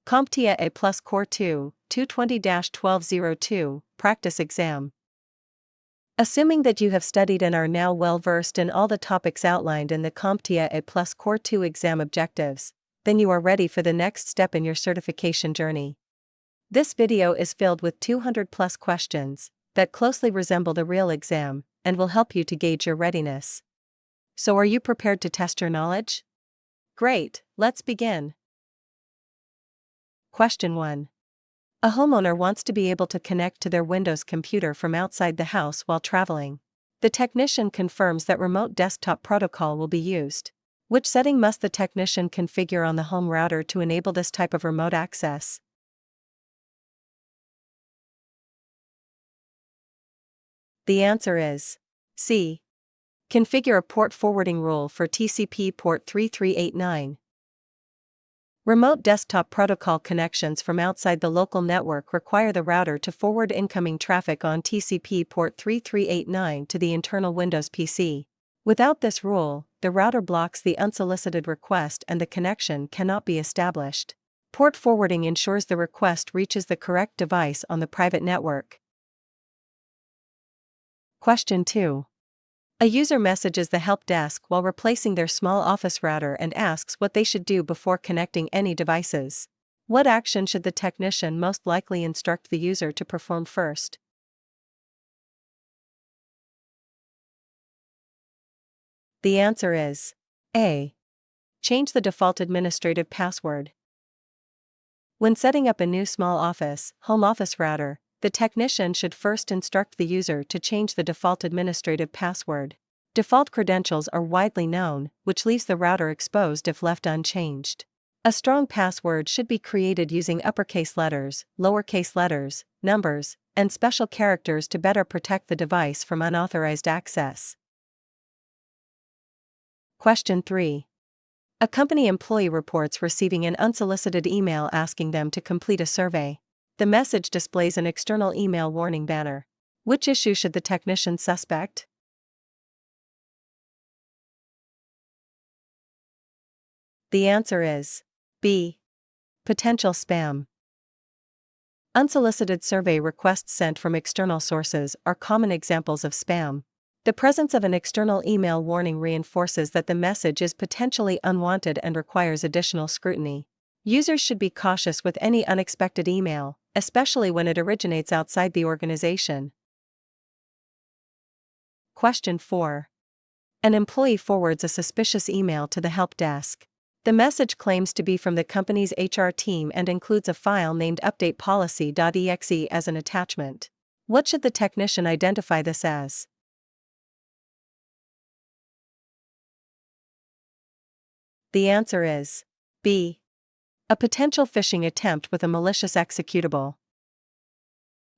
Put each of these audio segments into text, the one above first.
CompTIA A Plus Core 2, 220-1202, Practice Exam. Assuming that you have studied and are now well versed in all the topics outlined in the CompTIA A Plus Core 2 exam objectives, then you are ready for the next step in your certification journey. This video is filled with 200 plus questions that closely resemble the real exam and will help you to gauge your readiness. So are you prepared to test your knowledge? Great, let's begin. Question 1. A homeowner wants to be able to connect to their Windows computer from outside the house while traveling. The technician confirms that remote desktop protocol will be used. Which setting must the technician configure on the home router to enable this type of remote access? The answer is C. Configure a port forwarding rule for TCP port 3389. Remote desktop protocol connections from outside the local network require the router to forward incoming traffic on TCP port 3389 to the internal Windows PC. Without this rule, the router blocks the unsolicited request and the connection cannot be established. Port forwarding ensures the request reaches the correct device on the private network. Question 2. A user messages the help desk while replacing their small office router and asks what they should do before connecting any devices. What action should the technician most likely instruct the user to perform first? The answer is A. Change the default administrative password. When setting up a new small office, home office router, the technician should first instruct the user to change the default administrative password. Default credentials are widely known, which leaves the router exposed if left unchanged. A strong password should be created using uppercase letters, lowercase letters, numbers, and special characters to better protect the device from unauthorized access. Question 3. A company employee reports receiving an unsolicited email asking them to complete a survey. The message displays an external email warning banner. Which issue should the technician suspect? The answer is B. Potential spam. Unsolicited survey requests sent from external sources are common examples of spam. The presence of an external email warning reinforces that the message is potentially unwanted and requires additional scrutiny. Users should be cautious with any unexpected email, especially when it originates outside the organization. Question 4. An employee forwards a suspicious email to the help desk. The message claims to be from the company's HR team and includes a file named updatepolicy.exe as an attachment. What should the technician identify this as? The answer is B. A potential phishing attempt with a malicious executable.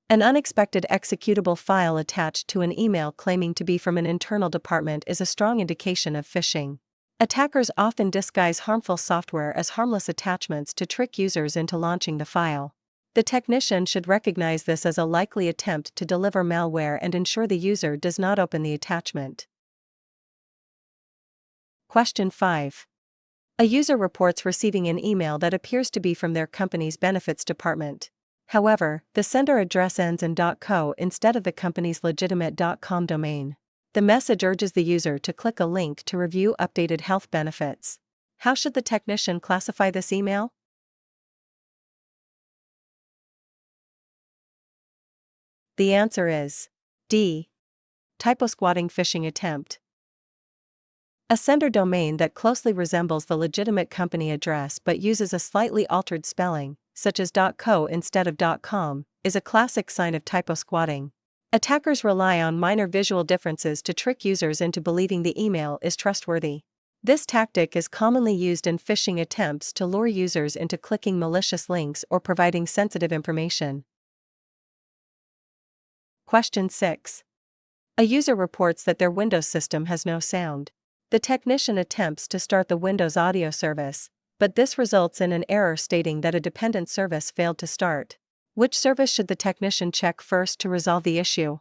An unexpected executable file attached to an email claiming to be from an internal department is a strong indication of phishing. Attackers often disguise harmful software as harmless attachments to trick users into launching the file. The technician should recognize this as a likely attempt to deliver malware and ensure the user does not open the attachment. Question 5. A user reports receiving an email that appears to be from their company's benefits department. However, the sender address ends in .co instead of the company's legitimate .com domain. The message urges the user to click a link to review updated health benefits. How should the technician classify this email? The answer is D. Typo-squatting phishing attempt. A sender domain that closely resembles the legitimate company address but uses a slightly altered spelling, such as .co instead of .com, is a classic sign of typo-squatting. Attackers rely on minor visual differences to trick users into believing the email is trustworthy. This tactic is commonly used in phishing attempts to lure users into clicking malicious links or providing sensitive information. Question 6. A user reports that their Windows system has no sound. The technician attempts to start the Windows audio service, but this results in an error stating that a dependent service failed to start. Which service should the technician check first to resolve the issue?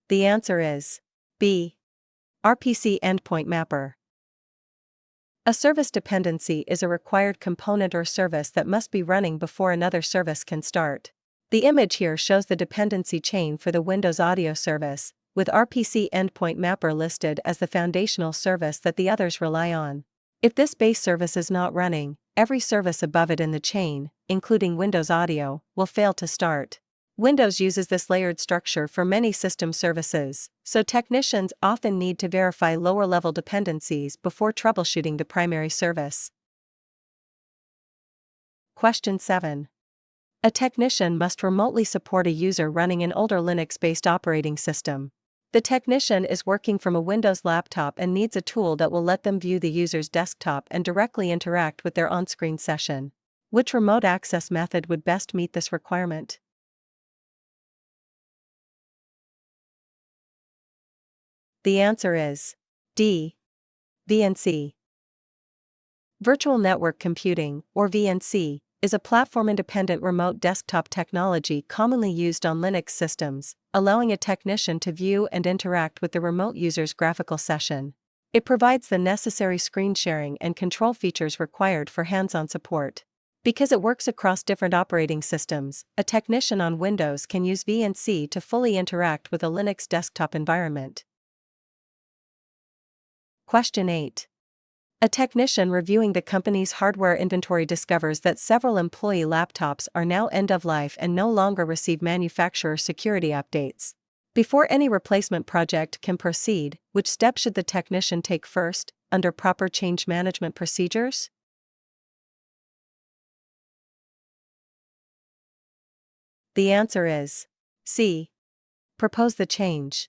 The answer is B. RPC Endpoint Mapper. A service dependency is a required component or service that must be running before another service can start. The image here shows the dependency chain for the Windows Audio service, with RPC Endpoint Mapper listed as the foundational service that the others rely on. If this base service is not running, every service above it in the chain, including Windows Audio, will fail to start. Windows uses this layered structure for many system services, so technicians often need to verify lower-level dependencies before troubleshooting the primary service. Question 7. A technician must remotely support a user running an older Linux-based operating system. The technician is working from a Windows laptop and needs a tool that will let them view the user's desktop and directly interact with their on-screen session. Which remote access method would best meet this requirement? The answer is D. VNC. Virtual Network Computing, or VNC, is a platform-independent remote desktop technology commonly used on Linux systems, allowing a technician to view and interact with the remote user's graphical session. It provides the necessary screen sharing and control features required for hands-on support. Because it works across different operating systems, a technician on Windows can use VNC to fully interact with a Linux desktop environment. Question 8. A technician reviewing the company's hardware inventory discovers that several employee laptops are now end-of-life and no longer receive manufacturer security updates. Before any replacement project can proceed, which step should the technician take first, under proper change management procedures? The answer is C. Propose the change.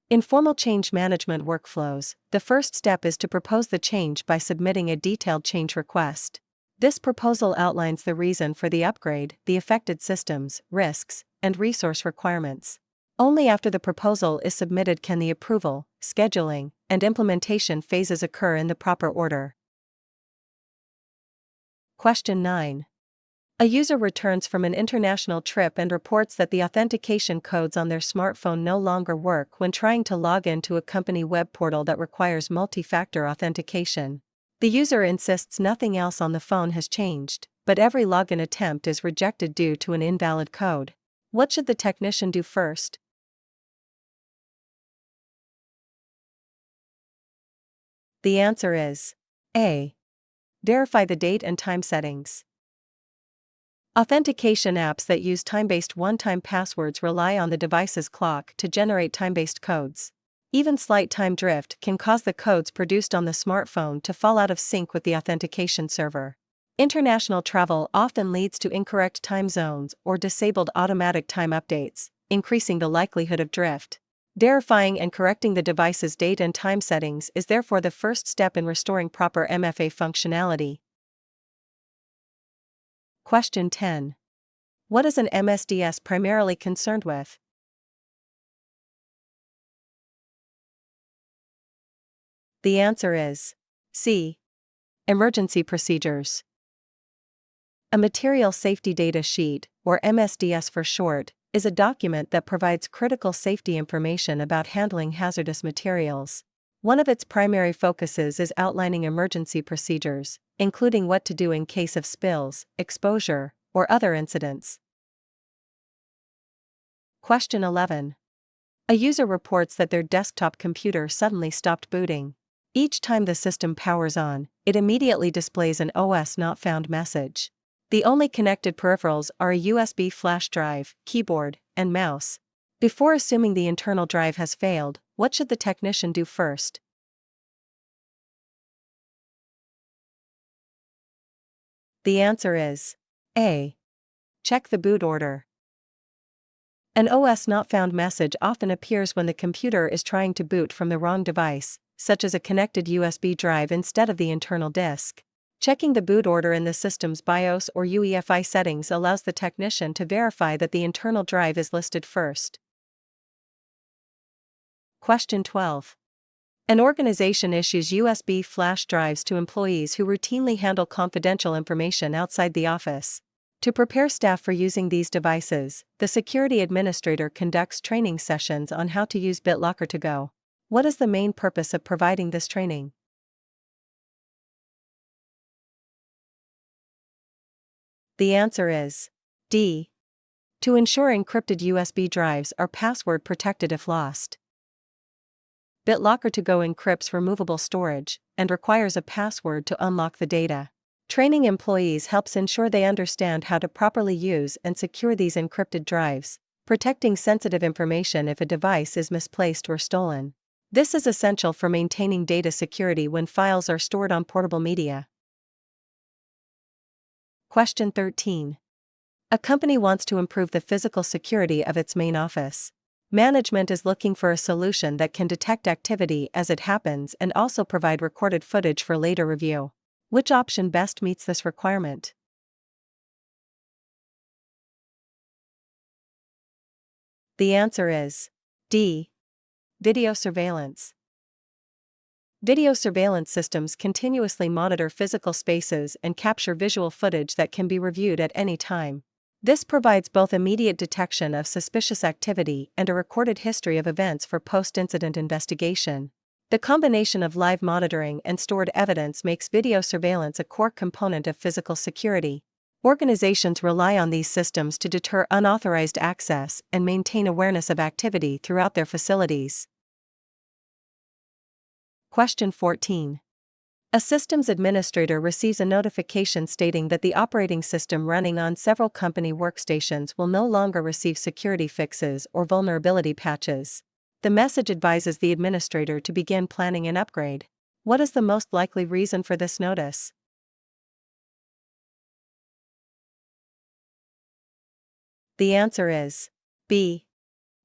In formal change management workflows, the first step is to propose the change by submitting a detailed change request. This proposal outlines the reason for the upgrade, the affected systems, risks, and resource requirements. Only after the proposal is submitted can the approval, scheduling, and implementation phases occur in the proper order. Question 9. A user returns from an international trip and reports that the authentication codes on their smartphone no longer work when trying to log into a company web portal that requires multi-factor authentication. The user insists nothing else on the phone has changed, but every login attempt is rejected due to an invalid code. What should the technician do first? The answer is A. Verify the date and time settings. Authentication apps that use time-based one-time passwords rely on the device's clock to generate time-based codes. Even slight time drift can cause the codes produced on the smartphone to fall out of sync with the authentication server. International travel often leads to incorrect time zones or disabled automatic time updates, increasing the likelihood of drift. Verifying and correcting the device's date and time settings is therefore the first step in restoring proper MFA functionality. Question 10. What is an MSDS primarily concerned with? The answer is C. Emergency procedures. A material safety data sheet, or MSDS for short, is a document that provides critical safety information about handling hazardous materials. One of its primary focuses is outlining emergency procedures, including what to do in case of spills, exposure, or other incidents. Question 11. A user reports that their desktop computer suddenly stopped booting. Each time the system powers on, it immediately displays an OS not found message. The only connected peripherals are a USB flash drive, keyboard, and mouse. Before assuming the internal drive has failed, what should the technician do first? The answer is A. Check the boot order. An OS not found message often appears when the computer is trying to boot from the wrong device, such as a connected USB drive instead of the internal disk. Checking the boot order in the system's BIOS or UEFI settings allows the technician to verify that the internal drive is listed first. Question 12. An organization issues USB flash drives to employees who routinely handle confidential information outside the office. To prepare staff for using these devices, the security administrator conducts training sessions on how to use BitLocker to go. What is the main purpose of providing this training? The answer is D. To ensure encrypted USB drives are password protected if lost. BitLocker to Go encrypts removable storage and requires a password to unlock the data. Training employees helps ensure they understand how to properly use and secure these encrypted drives, protecting sensitive information if a device is misplaced or stolen. This is essential for maintaining data security when files are stored on portable media. Question 13. A company wants to improve the physical security of its main office. Management is looking for a solution that can detect activity as it happens and also provide recorded footage for later review. Which option best meets this requirement? The answer is D. Video surveillance. Video surveillance systems continuously monitor physical spaces and capture visual footage that can be reviewed at any time. This provides both immediate detection of suspicious activity and a recorded history of events for post-incident investigation. The combination of live monitoring and stored evidence makes video surveillance a core component of physical security. Organizations rely on these systems to deter unauthorized access and maintain awareness of activity throughout their facilities. Question 14. A systems administrator receives a notification stating that the operating system running on several company workstations will no longer receive security fixes or vulnerability patches. The message advises the administrator to begin planning an upgrade. What is the most likely reason for this notice? The answer is B.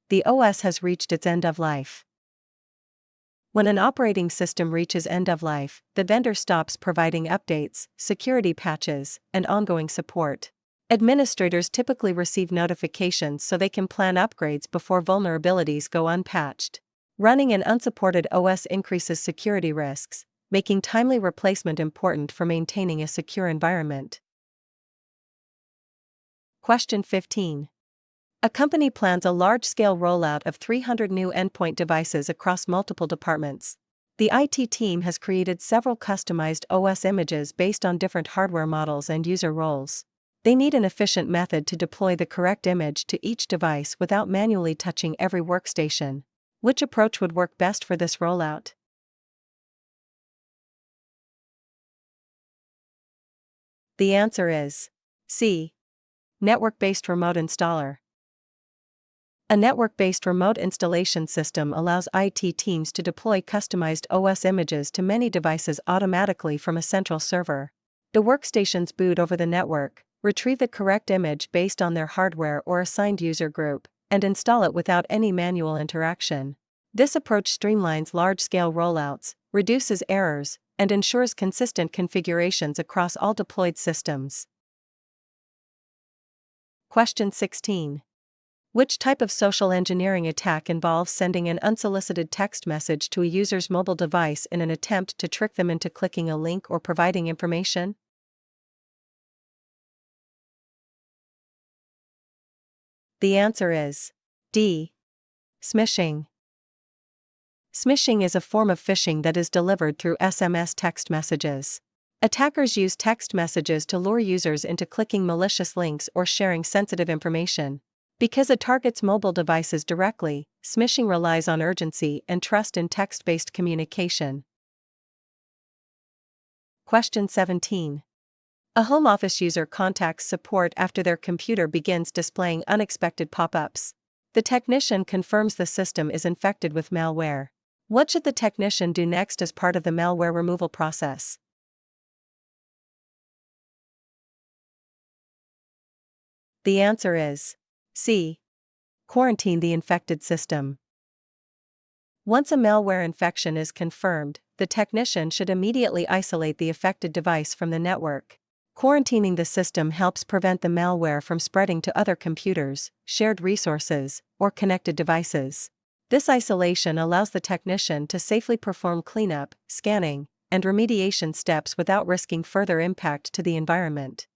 The OS has reached its end of life. When an operating system reaches end of life, the vendor stops providing updates, security patches, and ongoing support. Administrators typically receive notifications so they can plan upgrades before vulnerabilities go unpatched. Running an unsupported OS increases security risks, making timely replacement important for maintaining a secure environment. Question 15. A company plans a large-scale rollout of 300 new endpoint devices across multiple departments. The IT team has created several customized OS images based on different hardware models and user roles. They need an efficient method to deploy the correct image to each device without manually touching every workstation. Which approach would work best for this rollout? The answer is C. Network-based remote installer. A network-based remote installation system allows IT teams to deploy customized OS images to many devices automatically from a central server. The workstations boot over the network, retrieve the correct image based on their hardware or assigned user group, and install it without any manual interaction. This approach streamlines large-scale rollouts, reduces errors, and ensures consistent configurations across all deployed systems. Question 16. Which type of social engineering attack involves sending an unsolicited text message to a user's mobile device in an attempt to trick them into clicking a link or providing information? The answer is D. Smishing. Smishing is a form of phishing that is delivered through SMS text messages. Attackers use text messages to lure users into clicking malicious links or sharing sensitive information. Because it targets mobile devices directly, smishing relies on urgency and trust in text-based communication. Question 17. A home office user contacts support after their computer begins displaying unexpected pop-ups. The technician confirms the system is infected with malware. What should the technician do next as part of the malware removal process? The answer is C. Quarantine the infected system. Once a malware infection is confirmed, the technician should immediately isolate the affected device from the network. Quarantining the system helps prevent the malware from spreading to other computers, shared resources, or connected devices. This isolation allows the technician to safely perform cleanup, scanning, and remediation steps without risking further impact to the environment.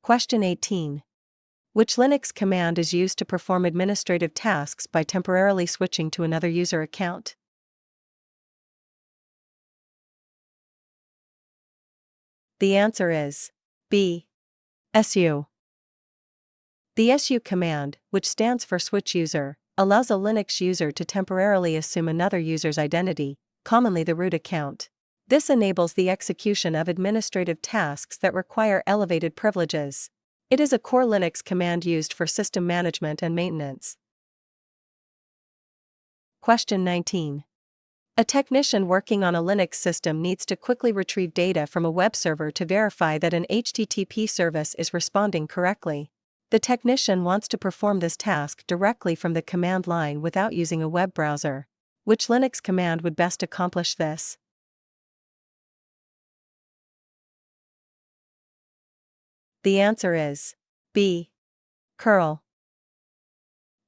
Question 18. Which Linux command is used to perform administrative tasks by temporarily switching to another user account? The answer is B. SU. The SU command, which stands for switch user, allows a Linux user to temporarily assume another user's identity, commonly the root account. This enables the execution of administrative tasks that require elevated privileges. It is a core Linux command used for system management and maintenance. Question 19. A technician working on a Linux system needs to quickly retrieve data from a web server to verify that an HTTP service is responding correctly. The technician wants to perform this task directly from the command line without using a web browser. Which Linux command would best accomplish this? The answer is B. curl.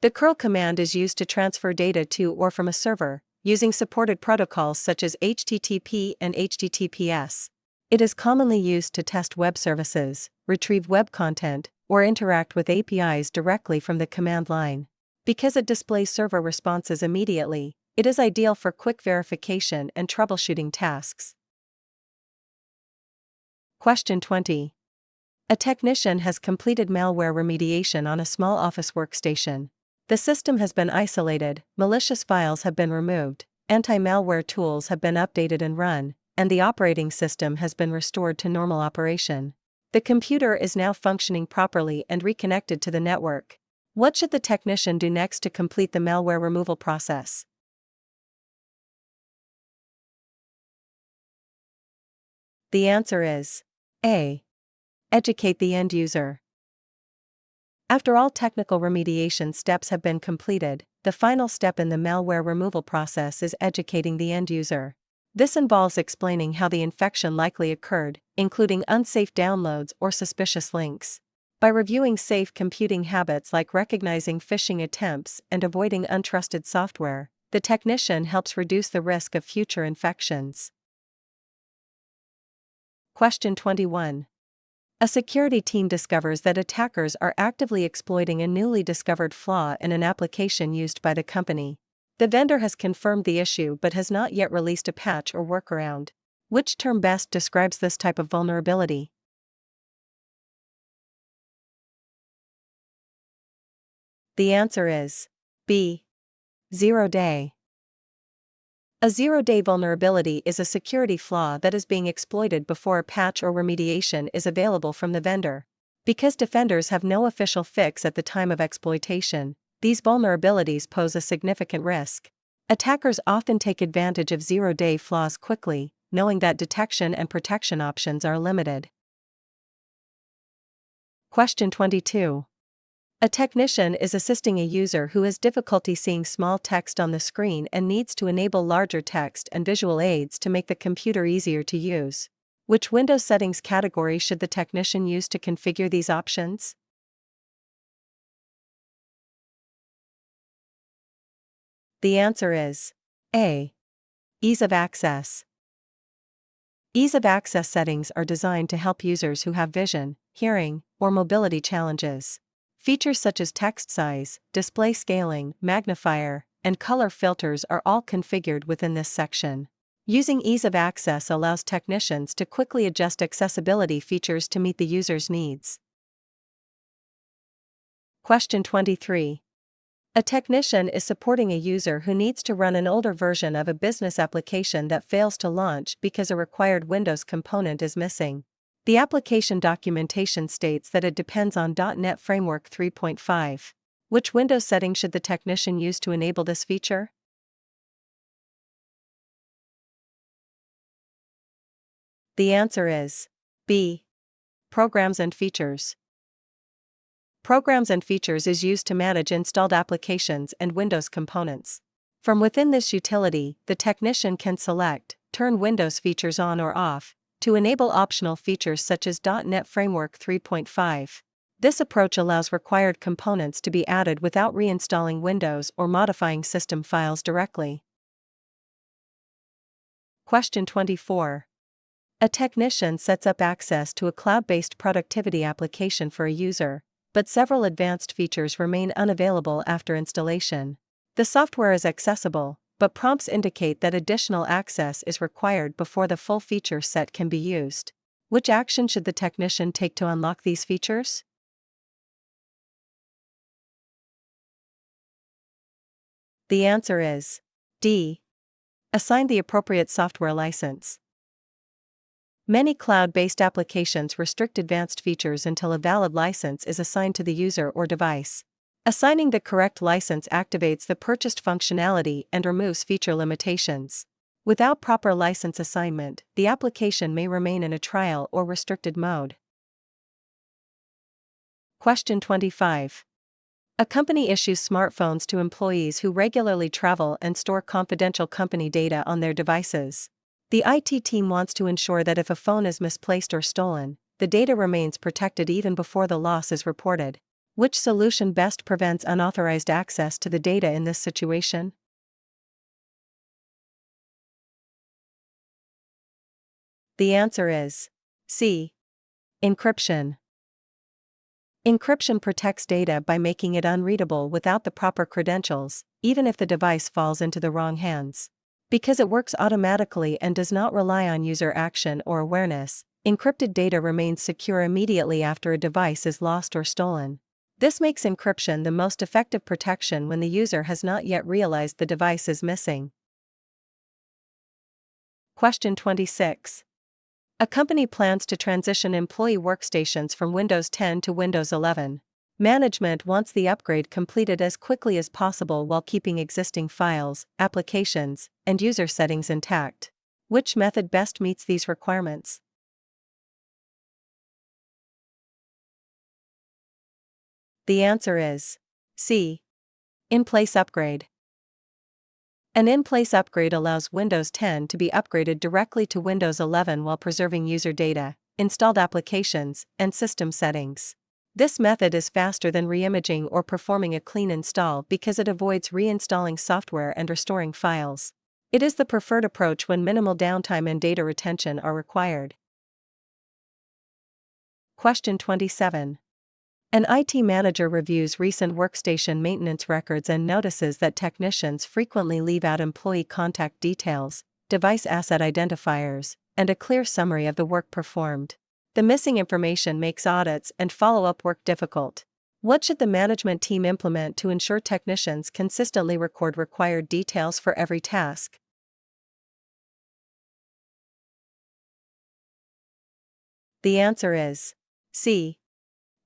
The curl command is used to transfer data to or from a server, using supported protocols such as HTTP and HTTPS. It is commonly used to test web services, retrieve web content, or interact with APIs directly from the command line. Because it displays server responses immediately, it is ideal for quick verification and troubleshooting tasks. Question 20. A technician has completed malware remediation on a small office workstation. The system has been isolated, malicious files have been removed, anti-malware tools have been updated and run, and the operating system has been restored to normal operation. The computer is now functioning properly and reconnected to the network. What should the technician do next to complete the malware removal process? The answer is A. Educate the end user. After all technical remediation steps have been completed, the final step in the malware removal process is educating the end user. This involves explaining how the infection likely occurred, including unsafe downloads or suspicious links. By reviewing safe computing habits like recognizing phishing attempts and avoiding untrusted software, the technician helps reduce the risk of future infections. Question 21. A security team discovers that attackers are actively exploiting a newly discovered flaw in an application used by the company. The vendor has confirmed the issue but has not yet released a patch or workaround. Which term best describes this type of vulnerability? The answer is B. Zero-day. A zero-day vulnerability is a security flaw that is being exploited before a patch or remediation is available from the vendor. Because defenders have no official fix at the time of exploitation, these vulnerabilities pose a significant risk. Attackers often take advantage of zero-day flaws quickly, knowing that detection and protection options are limited. Question 22. A technician is assisting a user who has difficulty seeing small text on the screen and needs to enable larger text and visual aids to make the computer easier to use. Which Windows settings category should the technician use to configure these options? The answer is A. Ease of access. Ease of access settings are designed to help users who have vision, hearing, or mobility challenges. Features such as text size, display scaling, magnifier, and color filters are all configured within this section. Using ease of access allows technicians to quickly adjust accessibility features to meet the user's needs. Question 23. A technician is supporting a user who needs to run an older version of a business application that fails to launch because a required Windows component is missing. The application documentation states that it depends on .NET Framework 3.5. Which Windows setting should the technician use to enable this feature? The answer is B. Programs and Features. Programs and Features is used to manage installed applications and Windows components. From within this utility, the technician can select, turn Windows features on or off, to enable optional features such as .NET Framework 3.5. This approach allows required components to be added without reinstalling Windows or modifying system files directly. Question 24. A technician sets up access to a cloud-based productivity application for a user, but several advanced features remain unavailable after installation. The software is accessible, but prompts indicate that additional access is required before the full feature set can be used. Which action should the technician take to unlock these features? The answer is D. Assign the appropriate software license. Many cloud-based applications restrict advanced features until a valid license is assigned to the user or device. Assigning the correct license activates the purchased functionality and removes feature limitations. Without proper license assignment, the application may remain in a trial or restricted mode. Question 25. A company issues smartphones to employees who regularly travel and store confidential company data on their devices. The IT team wants to ensure that if a phone is misplaced or stolen, the data remains protected even before the loss is reported. Which solution best prevents unauthorized access to the data in this situation? The answer is C. Encryption. Encryption protects data by making it unreadable without the proper credentials, even if the device falls into the wrong hands. Because it works automatically and does not rely on user action or awareness, encrypted data remains secure immediately after a device is lost or stolen. This makes encryption the most effective protection when the user has not yet realized the device is missing. Question 26. A company plans to transition employee workstations from Windows 10 to Windows 11. Management wants the upgrade completed as quickly as possible while keeping existing files, applications, and user settings intact. Which method best meets these requirements? The answer is C. In-place upgrade. An in-place upgrade allows Windows 10 to be upgraded directly to Windows 11 while preserving user data, installed applications, and system settings. This method is faster than reimaging or performing a clean install because it avoids reinstalling software and restoring files. It is the preferred approach when minimal downtime and data retention are required. Question 27. An IT manager reviews recent workstation maintenance records and notices that technicians frequently leave out employee contact details, device asset identifiers, and a clear summary of the work performed. The missing information makes audits and follow-up work difficult. What should the management team implement to ensure technicians consistently record required details for every task? The answer is C.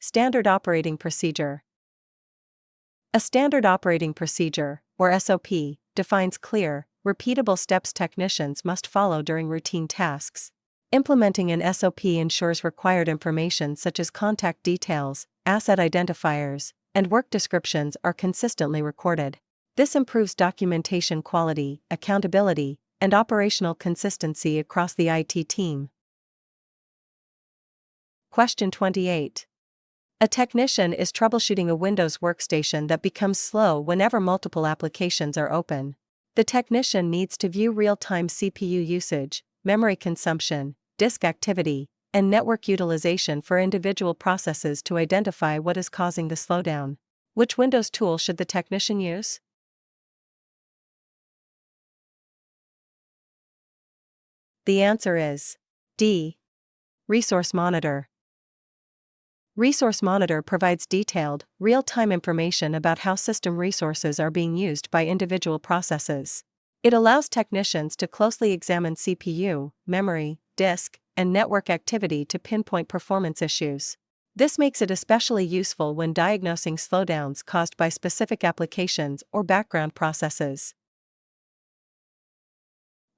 Standard Operating Procedure. A standard operating procedure, or SOP, defines clear, repeatable steps technicians must follow during routine tasks. Implementing an SOP ensures required information such as contact details, asset identifiers, and work descriptions are consistently recorded. This improves documentation quality, accountability, and operational consistency across the IT team. Question 28. A technician is troubleshooting a Windows workstation that becomes slow whenever multiple applications are open. The technician needs to view real-time CPU usage, memory consumption, disk activity, and network utilization for individual processes to identify what is causing the slowdown. Which Windows tool should the technician use? The answer is D. Resource Monitor. Resource Monitor provides detailed, real-time information about how system resources are being used by individual processes. It allows technicians to closely examine CPU, memory, disk, and network activity to pinpoint performance issues. This makes it especially useful when diagnosing slowdowns caused by specific applications or background processes.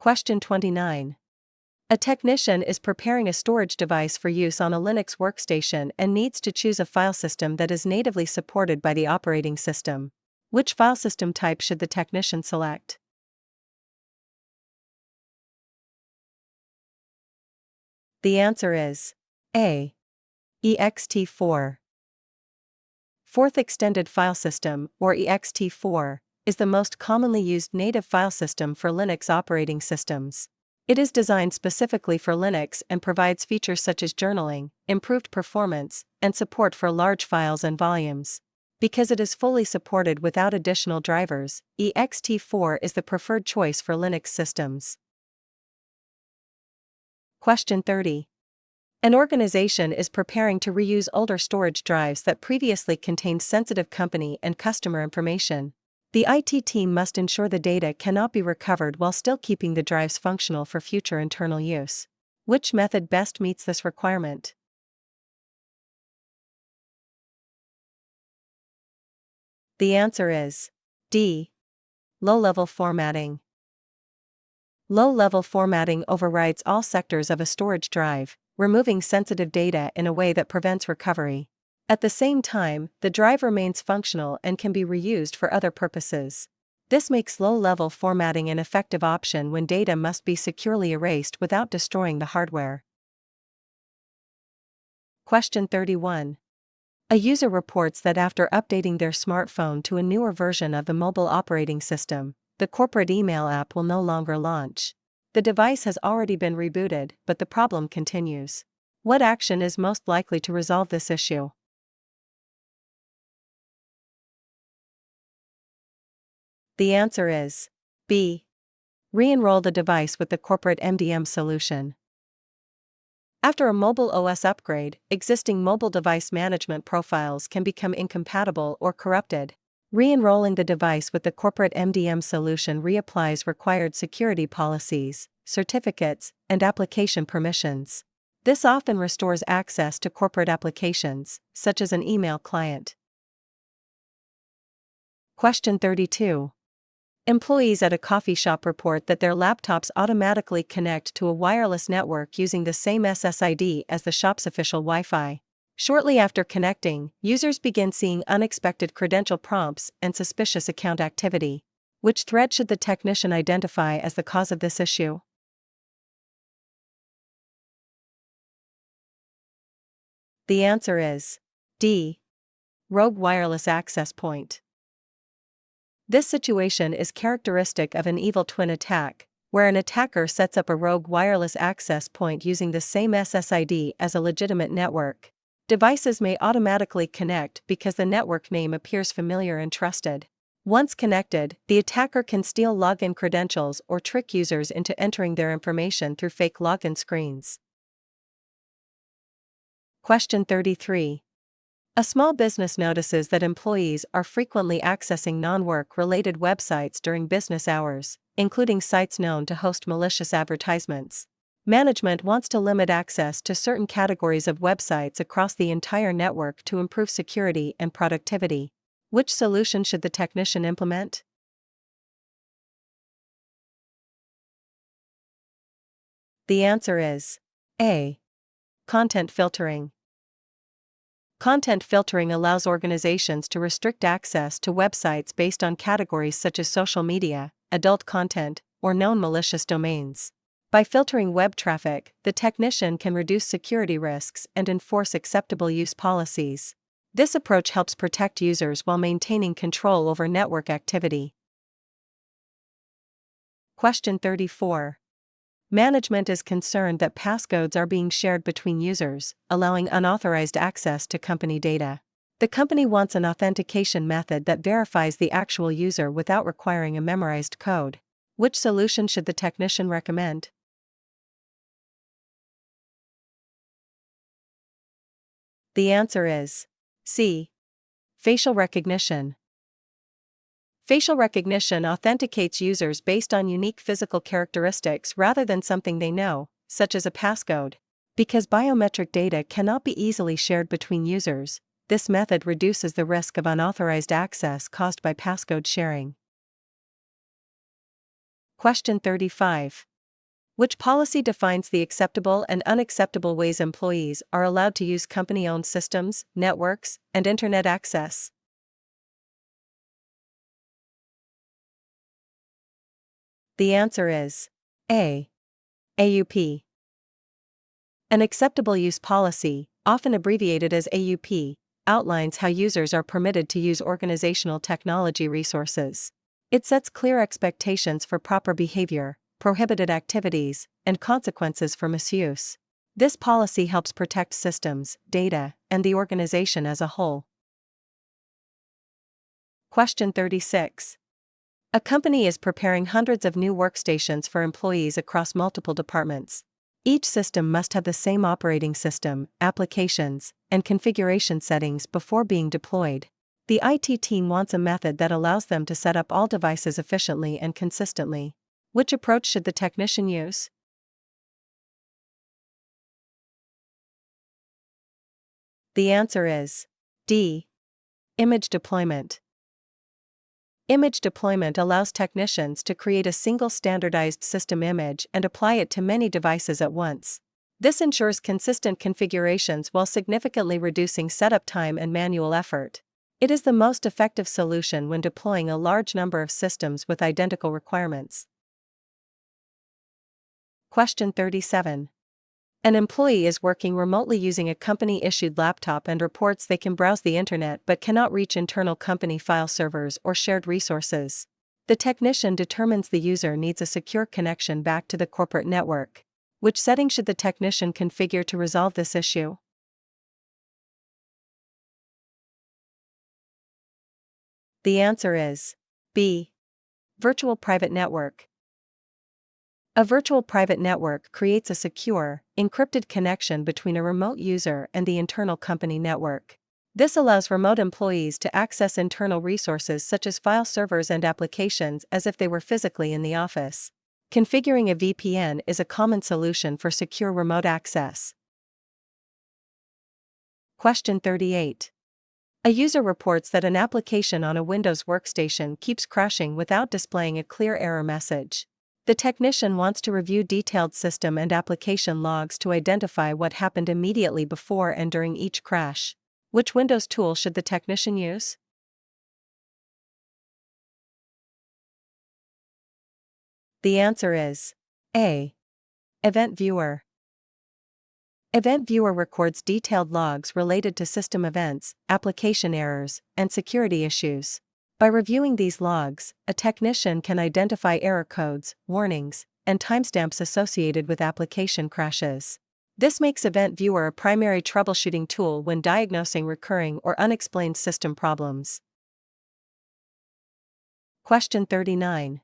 Question 29. A technician is preparing a storage device for use on a Linux workstation and needs to choose a file system that is natively supported by the operating system. Which file system type should the technician select? The answer is A. ext4. Fourth Extended File System, or ext4, is the most commonly used native file system for Linux operating systems. It is designed specifically for Linux and provides features such as journaling, improved performance, and support for large files and volumes. Because it is fully supported without additional drivers, ext4 is the preferred choice for Linux systems. Question 30. An organization is preparing to reuse older storage drives that previously contained sensitive company and customer information. The IT team must ensure the data cannot be recovered while still keeping the drives functional for future internal use. Which method best meets this requirement? The answer is D. Low-level formatting. Low-level formatting overrides all sectors of a storage drive, removing sensitive data in a way that prevents recovery. At the same time, the drive remains functional and can be reused for other purposes. This makes low-level formatting an effective option when data must be securely erased without destroying the hardware. Question 31. A user reports that after updating their smartphone to a newer version of the mobile operating system, the corporate email app will no longer launch. The device has already been rebooted, but the problem continues. What action is most likely to resolve this issue? The answer is B. Re-enroll the device with the corporate MDM solution. After a mobile OS upgrade, existing mobile device management profiles can become incompatible or corrupted. Re-enrolling the device with the corporate MDM solution reapplies required security policies, certificates, and application permissions. This often restores access to corporate applications, such as an email client. Question 32. Employees at a coffee shop report that their laptops automatically connect to a wireless network using the same SSID as the shop's official Wi-Fi. Shortly after connecting, users begin seeing unexpected credential prompts and suspicious account activity. Which threat should the technician identify as the cause of this issue? The answer is D. Rogue wireless access point. This situation is characteristic of an evil twin attack, where an attacker sets up a rogue wireless access point using the same SSID as a legitimate network. Devices may automatically connect because the network name appears familiar and trusted. Once connected, the attacker can steal login credentials or trick users into entering their information through fake login screens. Question 33. A small business notices that employees are frequently accessing non-work-related websites during business hours, including sites known to host malicious advertisements. Management wants to limit access to certain categories of websites across the entire network to improve security and productivity. Which solution should the technician implement? The answer is A. Content filtering. Content filtering allows organizations to restrict access to websites based on categories such as social media, adult content, or known malicious domains. By filtering web traffic, the technician can reduce security risks and enforce acceptable use policies. This approach helps protect users while maintaining control over network activity. Question 34. Management is concerned that passcodes are being shared between users, allowing unauthorized access to company data. The company wants an authentication method that verifies the actual user without requiring a memorized code. Which solution should the technician recommend? The answer is C. Facial recognition. Facial recognition authenticates users based on unique physical characteristics rather than something they know, such as a passcode. Because biometric data cannot be easily shared between users, this method reduces the risk of unauthorized access caused by passcode sharing. Question 35. Which policy defines the acceptable and unacceptable ways employees are allowed to use company-owned systems, networks, and internet access? The answer is A. AUP. An acceptable use policy, often abbreviated as AUP, outlines how users are permitted to use organizational technology resources. It sets clear expectations for proper behavior, prohibited activities, and consequences for misuse. This policy helps protect systems, data, and the organization as a whole. Question 36. A company is preparing hundreds of new workstations for employees across multiple departments. Each system must have the same operating system, applications, and configuration settings before being deployed. The IT team wants a method that allows them to set up all devices efficiently and consistently. Which approach should the technician use? The answer is D. Image deployment. Image deployment allows technicians to create a single standardized system image and apply it to many devices at once. This ensures consistent configurations while significantly reducing setup time and manual effort. It is the most effective solution when deploying a large number of systems with identical requirements. Question 37. An employee is working remotely using a company-issued laptop and reports they can browse the internet but cannot reach internal company file servers or shared resources. The technician determines the user needs a secure connection back to the corporate network. Which setting should the technician configure to resolve this issue? The answer is B. Virtual private network. A virtual private network creates a secure, encrypted connection between a remote user and the internal company network. This allows remote employees to access internal resources such as file servers and applications as if they were physically in the office. Configuring a VPN is a common solution for secure remote access. Question 38. A user reports that an application on a Windows workstation keeps crashing without displaying a clear error message. The technician wants to review detailed system and application logs to identify what happened immediately before and during each crash. Which Windows tool should the technician use? The answer is A. Event Viewer. Event Viewer records detailed logs related to system events, application errors, and security issues. By reviewing these logs, a technician can identify error codes, warnings, and timestamps associated with application crashes. This makes Event Viewer a primary troubleshooting tool when diagnosing recurring or unexplained system problems. Question 39.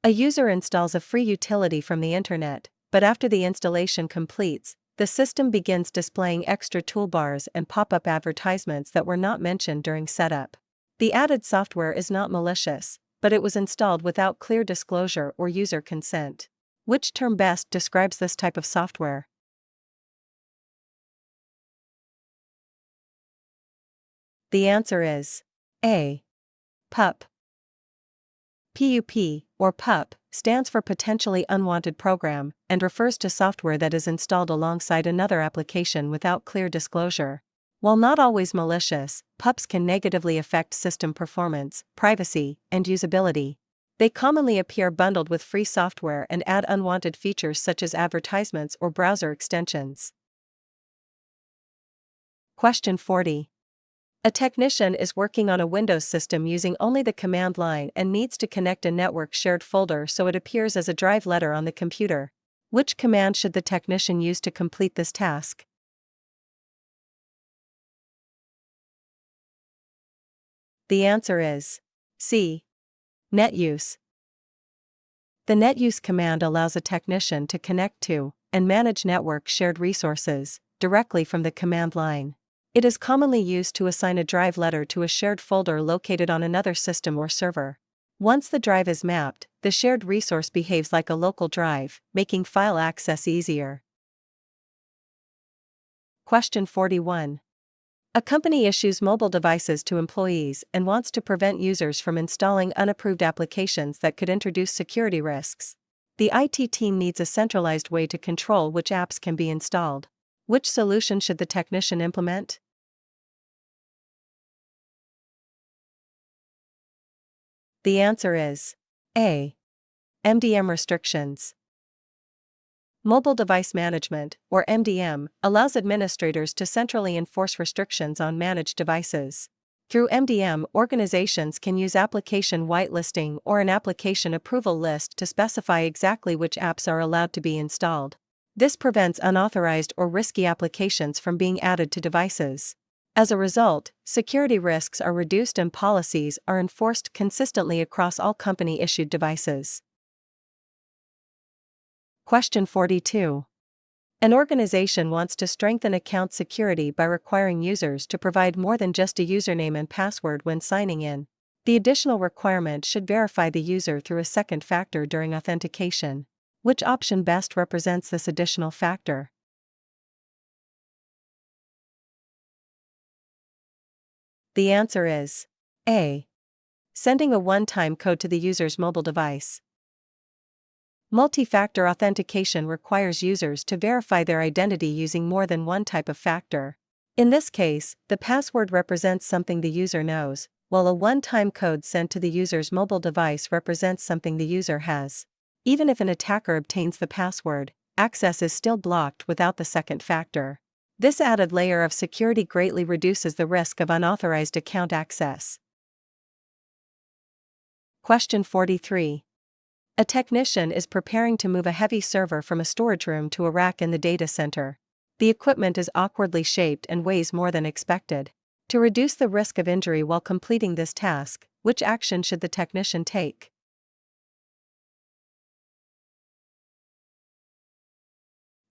A user installs a free utility from the internet, but after the installation completes, the system begins displaying extra toolbars and pop-up advertisements that were not mentioned during setup. The added software is not malicious, but it was installed without clear disclosure or user consent. Which term best describes this type of software? The answer is A. PUP. PUP, or PUP, stands for Potentially Unwanted Program, and refers to software that is installed alongside another application without clear disclosure. While not always malicious, PUPs can negatively affect system performance, privacy, and usability. They commonly appear bundled with free software and add unwanted features such as advertisements or browser extensions. Question 40. A technician is working on a Windows system using only the command line and needs to connect a network shared folder so it appears as a drive letter on the computer. Which command should the technician use to complete this task? The answer is C. NetUse. The NetUse command allows a technician to connect to and manage network shared resources directly from the command line. It is commonly used to assign a drive letter to a shared folder located on another system or server. Once the drive is mapped, the shared resource behaves like a local drive, making file access easier. Question 41. A company issues mobile devices to employees and wants to prevent users from installing unapproved applications that could introduce security risks. The IT team needs a centralized way to control which apps can be installed. Which solution should the technician implement? The answer is A. MDM restrictions. Mobile Device Management, or MDM, allows administrators to centrally enforce restrictions on managed devices. Through MDM, organizations can use application whitelisting or an application approval list to specify exactly which apps are allowed to be installed. This prevents unauthorized or risky applications from being added to devices. As a result, security risks are reduced and policies are enforced consistently across all company-issued devices. Question 42. An organization wants to strengthen account security by requiring users to provide more than just a username and password when signing in. The additional requirement should verify the user through a second factor during authentication. Which option best represents this additional factor? The answer is A. Sending a one-time code to the user's mobile device. Multi-factor authentication requires users to verify their identity using more than one type of factor. In this case, the password represents something the user knows, while a one-time code sent to the user's mobile device represents something the user has. Even if an attacker obtains the password, access is still blocked without the second factor. This added layer of security greatly reduces the risk of unauthorized account access. Question 43. A technician is preparing to move a heavy server from a storage room to a rack in the data center. The equipment is awkwardly shaped and weighs more than expected. To reduce the risk of injury while completing this task, which action should the technician take?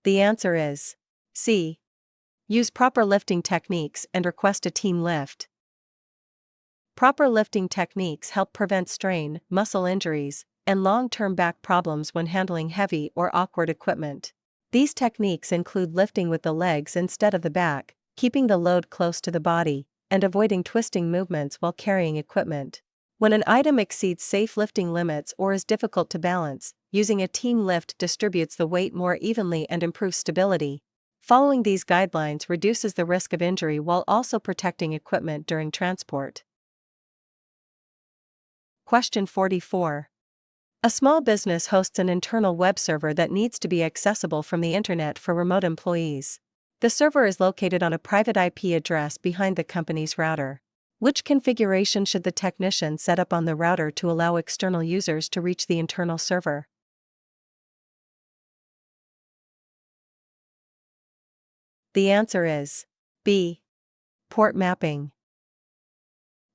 The answer is C. Use proper lifting techniques and request a team lift. Proper lifting techniques help prevent strain, muscle injuries, and long-term back problems when handling heavy or awkward equipment. These techniques include lifting with the legs instead of the back, keeping the load close to the body, and avoiding twisting movements while carrying equipment. When an item exceeds safe lifting limits or is difficult to balance, using a team lift distributes the weight more evenly and improves stability. Following these guidelines reduces the risk of injury while also protecting equipment during transport. Question 44. A small business hosts an internal web server that needs to be accessible from the internet for remote employees. The server is located on a private IP address behind the company's router. Which configuration should the technician set up on the router to allow external users to reach the internal server? The answer is B. Port mapping.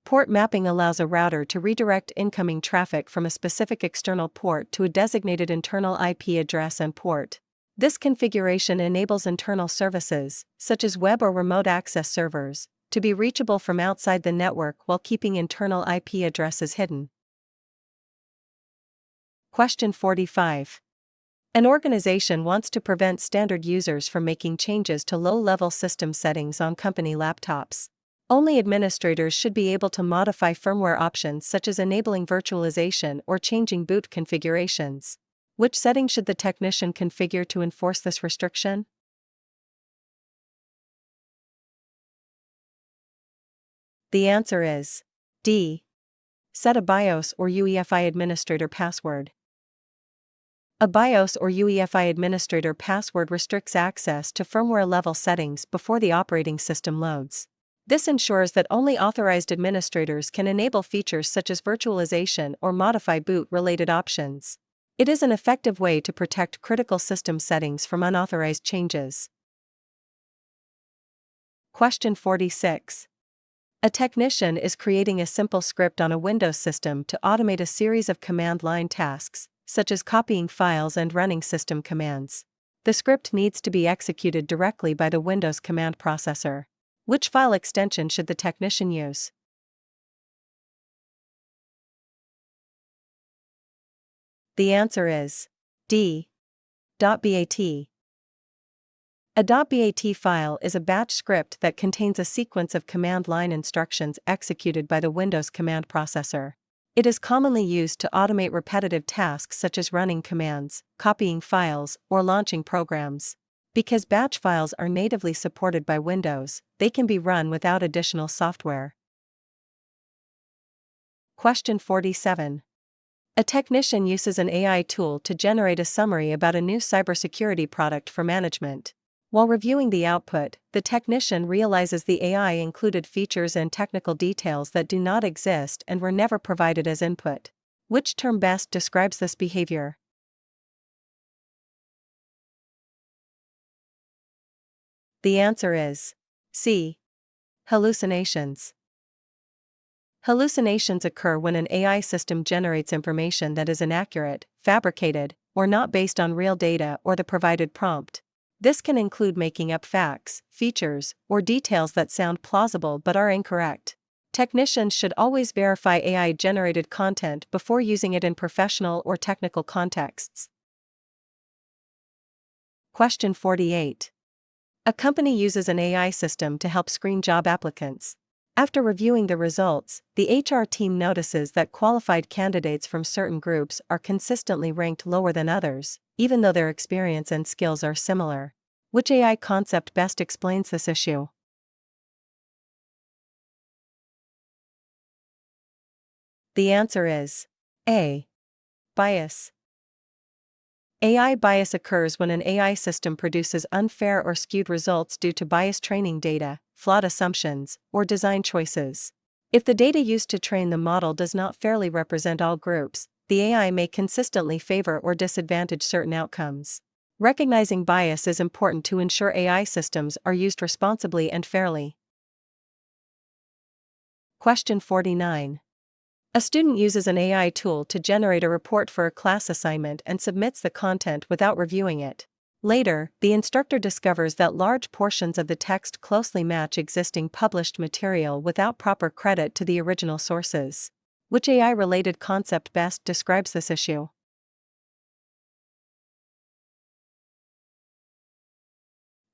Port mapping allows a router to redirect incoming traffic from a specific external port to a designated internal IP address and port. This configuration enables internal services, such as web or remote access servers, to be reachable from outside the network while keeping internal IP addresses hidden. Question 45. An organization wants to prevent standard users from making changes to low-level system settings on company laptops. Only administrators should be able to modify firmware options such as enabling virtualization or changing boot configurations. Which settings should the technician configure to enforce this restriction? The answer is D. Set a BIOS or UEFI administrator password. A BIOS or UEFI administrator password restricts access to firmware-level settings before the operating system loads. This ensures that only authorized administrators can enable features such as virtualization or modify boot-related options. It is an effective way to protect critical system settings from unauthorized changes. Question 46. A technician is creating a simple script on a Windows system to automate a series of command line tasks, such as copying files and running system commands. The script needs to be executed directly by the Windows command processor. Which file extension should the technician use? The answer is D. .bat. A .bat file is a batch script that contains a sequence of command line instructions executed by the Windows command processor. It is commonly used to automate repetitive tasks such as running commands, copying files, or launching programs. Because batch files are natively supported by Windows, they can be run without additional software. Question 47. A technician uses an AI tool to generate a summary about a new cybersecurity product for management. While reviewing the output, the technician realizes the AI included features and technical details that do not exist and were never provided as input. Which term best describes this behavior? The answer is C. Hallucinations. Hallucinations occur when an AI system generates information that is inaccurate, fabricated, or not based on real data or the provided prompt. This can include making up facts, features, or details that sound plausible but are incorrect. Technicians should always verify AI-generated content before using it in professional or technical contexts. Question 48. A company uses an AI system to help screen job applicants. After reviewing the results, the HR team notices that qualified candidates from certain groups are consistently ranked lower than others, even though their experience and skills are similar. Which AI concept best explains this issue? The answer is A. Bias. AI bias occurs when an AI system produces unfair or skewed results due to biased training data, flawed assumptions, or design choices. If the data used to train the model does not fairly represent all groups, the AI may consistently favor or disadvantage certain outcomes. Recognizing bias is important to ensure AI systems are used responsibly and fairly. Question 49. A student uses an AI tool to generate a report for a class assignment and submits the content without reviewing it. Later, the instructor discovers that large portions of the text closely match existing published material without proper credit to the original sources. Which AI-related concept best describes this issue?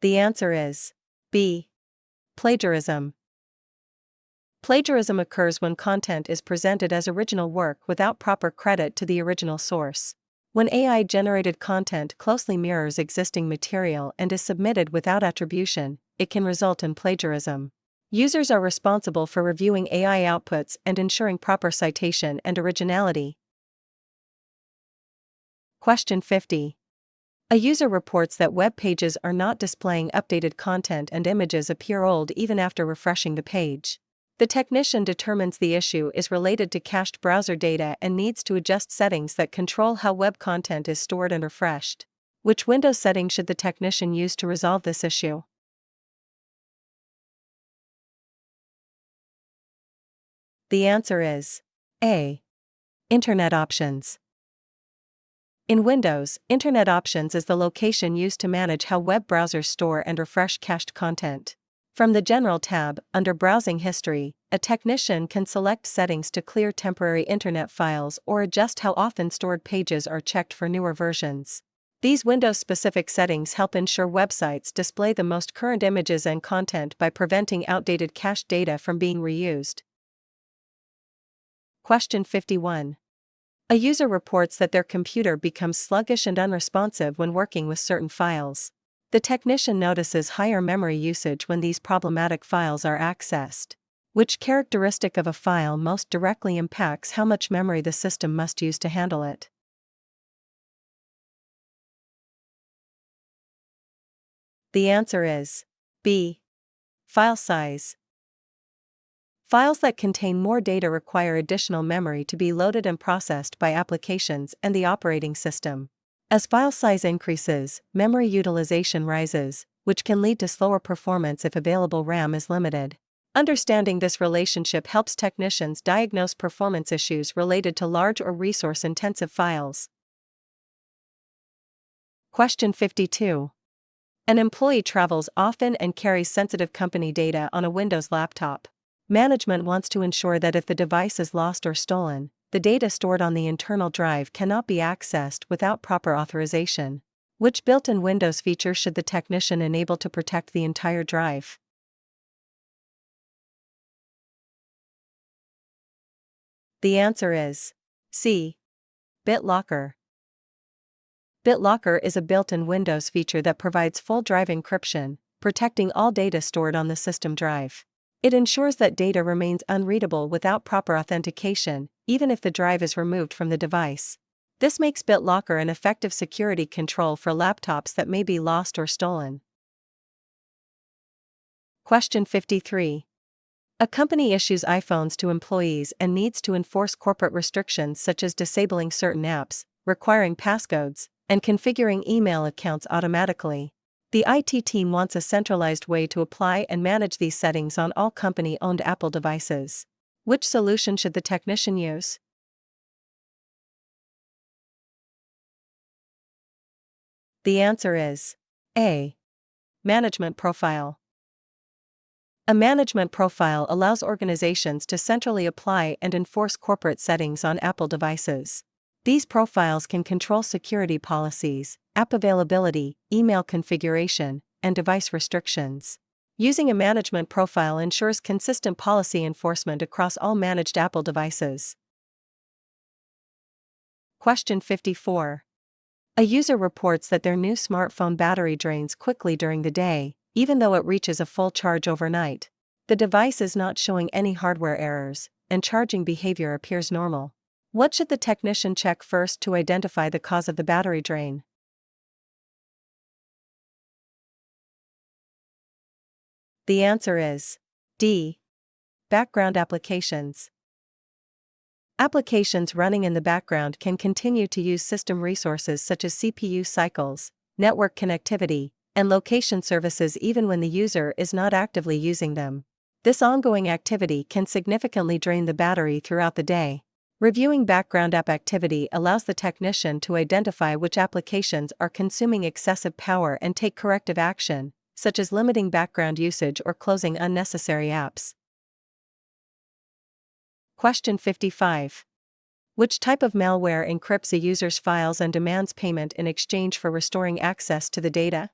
The answer is B. Plagiarism. Plagiarism occurs when content is presented as original work without proper credit to the original source. When AI-generated content closely mirrors existing material and is submitted without attribution, it can result in plagiarism. Users are responsible for reviewing AI outputs and ensuring proper citation and originality. Question 50. A user reports that web pages are not displaying updated content and images appear old even after refreshing the page. The technician determines the issue is related to cached browser data and needs to adjust settings that control how web content is stored and refreshed. Which Windows setting should the technician use to resolve this issue? The answer is A. Internet Options. In Windows, Internet Options is the location used to manage how web browsers store and refresh cached content. From the General tab, under Browsing History, a technician can select settings to clear temporary internet files or adjust how often stored pages are checked for newer versions. These Windows-specific settings help ensure websites display the most current images and content by preventing outdated cached data from being reused. Question 51. A user reports that their computer becomes sluggish and unresponsive when working with certain files. The technician notices higher memory usage when these problematic files are accessed. Which characteristic of a file most directly impacts how much memory the system must use to handle it? The answer is B. File size. Files that contain more data require additional memory to be loaded and processed by applications and the operating system. As file size increases, memory utilization rises, which can lead to slower performance if available RAM is limited. Understanding this relationship helps technicians diagnose performance issues related to large or resource-intensive files. Question 52. An employee travels often and carries sensitive company data on a Windows laptop. Management wants to ensure that if the device is lost or stolen, the data stored on the internal drive cannot be accessed without proper authorization. Which built-in Windows feature should the technician enable to protect the entire drive? The answer is C. BitLocker. BitLocker is a built-in Windows feature that provides full drive encryption, protecting all data stored on the system drive. It ensures that data remains unreadable without proper authentication, even if the drive is removed from the device. This makes BitLocker an effective security control for laptops that may be lost or stolen. Question 53. A company issues iPhones to employees and needs to enforce corporate restrictions such as disabling certain apps, requiring passcodes, and configuring email accounts automatically. The IT team wants a centralized way to apply and manage these settings on all company-owned Apple devices. Which solution should the technician use? The answer is A. Management Profile. A management profile allows organizations to centrally apply and enforce corporate settings on Apple devices. These profiles can control security policies, app availability, email configuration, and device restrictions. Using a management profile ensures consistent policy enforcement across all managed Apple devices. Question 54. A user reports that their new smartphone battery drains quickly during the day, even though it reaches a full charge overnight. The device is not showing any hardware errors, and charging behavior appears normal. What should the technician check first to identify the cause of the battery drain? The answer is D. Background applications. Applications running in the background can continue to use system resources such as CPU cycles, network connectivity, and location services even when the user is not actively using them. This ongoing activity can significantly drain the battery throughout the day. Reviewing background app activity allows the technician to identify which applications are consuming excessive power and take corrective action, such as limiting background usage or closing unnecessary apps. Question 55. Which type of malware encrypts a user's files and demands payment in exchange for restoring access to the data?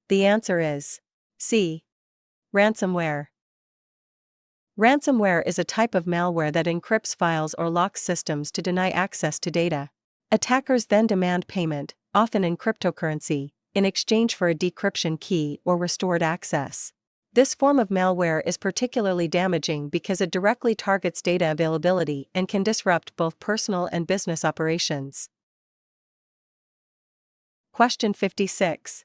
The answer is C. Ransomware. Ransomware is a type of malware that encrypts files or locks systems to deny access to data. Attackers then demand payment, often in cryptocurrency, in exchange for a decryption key or restored access. This form of malware is particularly damaging because it directly targets data availability and can disrupt both personal and business operations. Question 56.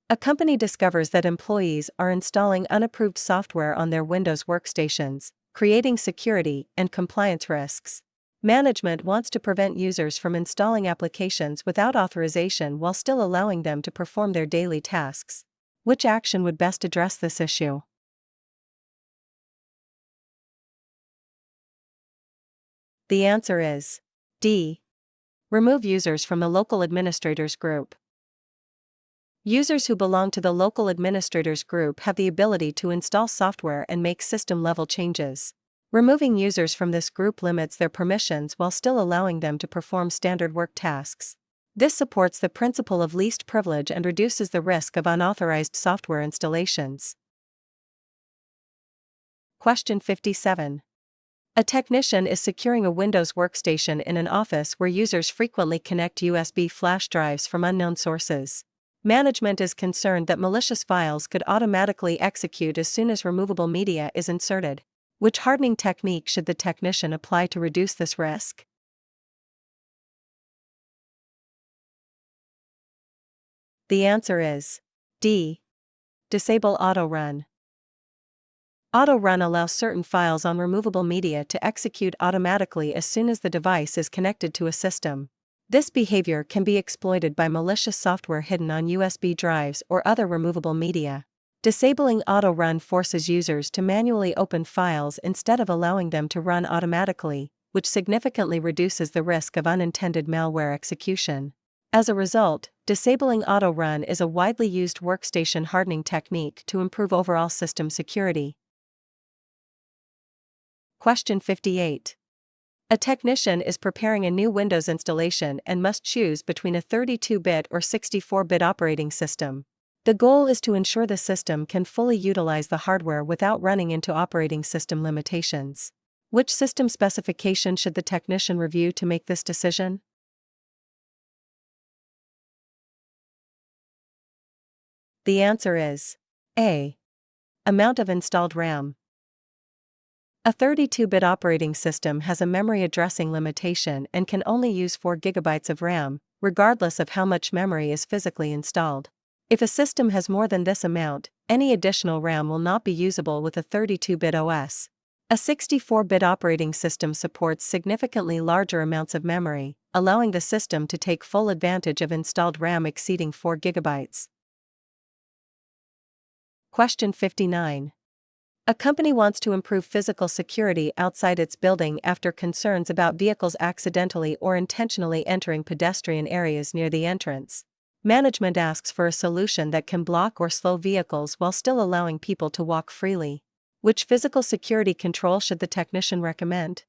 A company discovers that employees are installing unapproved software on their Windows workstations, creating security and compliance risks. Management wants to prevent users from installing applications without authorization while still allowing them to perform their daily tasks. Which action would best address this issue? The answer is D. Remove users from the local administrators group. Users who belong to the local administrators group have the ability to install software and make system-level changes. Removing users from this group limits their permissions while still allowing them to perform standard work tasks. This supports the principle of least privilege and reduces the risk of unauthorized software installations. Question 57. A technician is securing a Windows workstation in an office where users frequently connect USB flash drives from unknown sources. Management is concerned that malicious files could automatically execute as soon as removable media is inserted. Which hardening technique should the technician apply to reduce this risk? The answer is D. Disable auto run. Auto run allows certain files on removable media to execute automatically as soon as the device is connected to a system. This behavior can be exploited by malicious software hidden on USB drives or other removable media. Disabling auto run forces users to manually open files instead of allowing them to run automatically, which significantly reduces the risk of unintended malware execution. As a result, disabling auto run is a widely used workstation hardening technique to improve overall system security. Question 58. A technician is preparing a new Windows installation and must choose between a 32-bit or 64-bit operating system. The goal is to ensure the system can fully utilize the hardware without running into operating system limitations. Which system specification should the technician review to make this decision? The answer is A. Amount of installed RAM. A 32-bit operating system has a memory addressing limitation and can only use 4 GB of RAM, regardless of how much memory is physically installed. If a system has more than this amount, any additional RAM will not be usable with a 32-bit OS. A 64-bit operating system supports significantly larger amounts of memory, allowing the system to take full advantage of installed RAM exceeding 4 GB. Question 59. A company wants to improve physical security outside its building after concerns about vehicles accidentally or intentionally entering pedestrian areas near the entrance. Management asks for a solution that can block or slow vehicles while still allowing people to walk freely. Which physical security control should the technician recommend?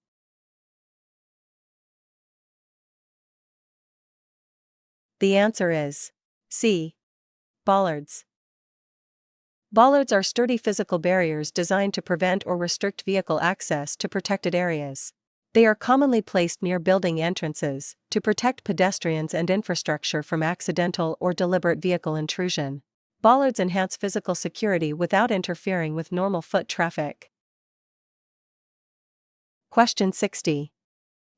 The answer is C. Bollards. Bollards are sturdy physical barriers designed to prevent or restrict vehicle access to protected areas. They are commonly placed near building entrances to protect pedestrians and infrastructure from accidental or deliberate vehicle intrusion. Bollards enhance physical security without interfering with normal foot traffic. Question 60.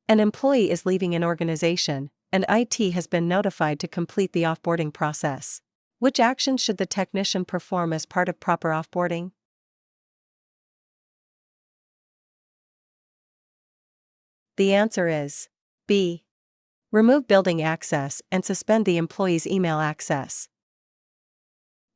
An employee is leaving an organization, and IT has been notified to complete the offboarding process. Which actions should the technician perform as part of proper offboarding? The answer is B. Remove building access and suspend the employee's email access.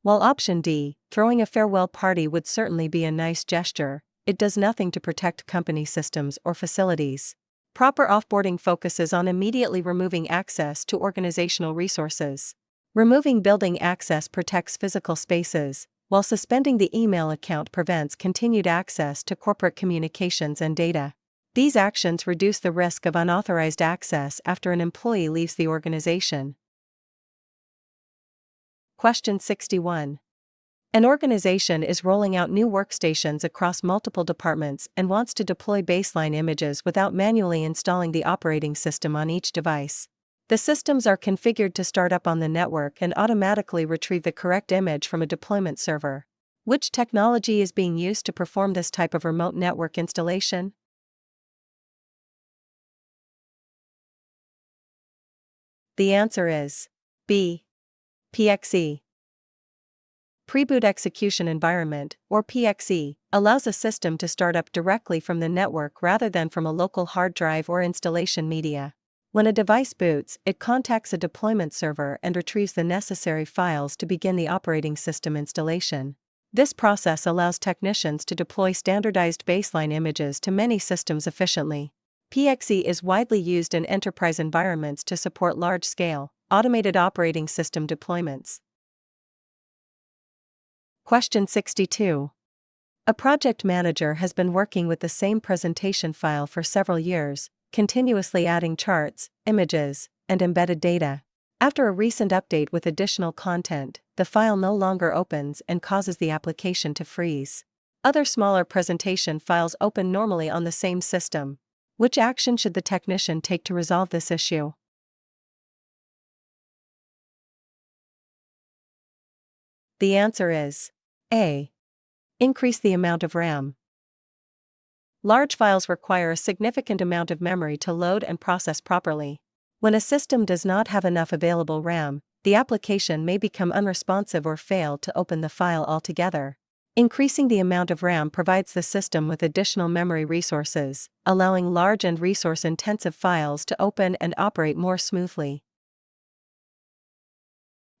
While option D, throwing a farewell party, would certainly be a nice gesture, it does nothing to protect company systems or facilities. Proper offboarding focuses on immediately removing access to organizational resources. Removing building access protects physical spaces, while suspending the email account prevents continued access to corporate communications and data. These actions reduce the risk of unauthorized access after an employee leaves the organization. Question 61. An organization is rolling out new workstations across multiple departments and wants to deploy baseline images without manually installing the operating system on each device. The systems are configured to start up on the network and automatically retrieve the correct image from a deployment server. Which technology is being used to perform this type of remote network installation? The answer is B. PXE. Pre-boot execution environment, or PXE, allows a system to start up directly from the network rather than from a local hard drive or installation media. When a device boots, it contacts a deployment server and retrieves the necessary files to begin the operating system installation. This process allows technicians to deploy standardized baseline images to many systems efficiently. PXE is widely used in enterprise environments to support large-scale, automated operating system deployments. Question 62. A project manager has been working with the same presentation file for several years, continuously adding charts, images, and embedded data. After a recent update with additional content, the file no longer opens and causes the application to freeze. Other smaller presentation files open normally on the same system. Which action should the technician take to resolve this issue? The answer is A. Increase the amount of RAM. Large files require a significant amount of memory to load and process properly. When a system does not have enough available RAM, the application may become unresponsive or fail to open the file altogether. Increasing the amount of RAM provides the system with additional memory resources, allowing large and resource-intensive files to open and operate more smoothly.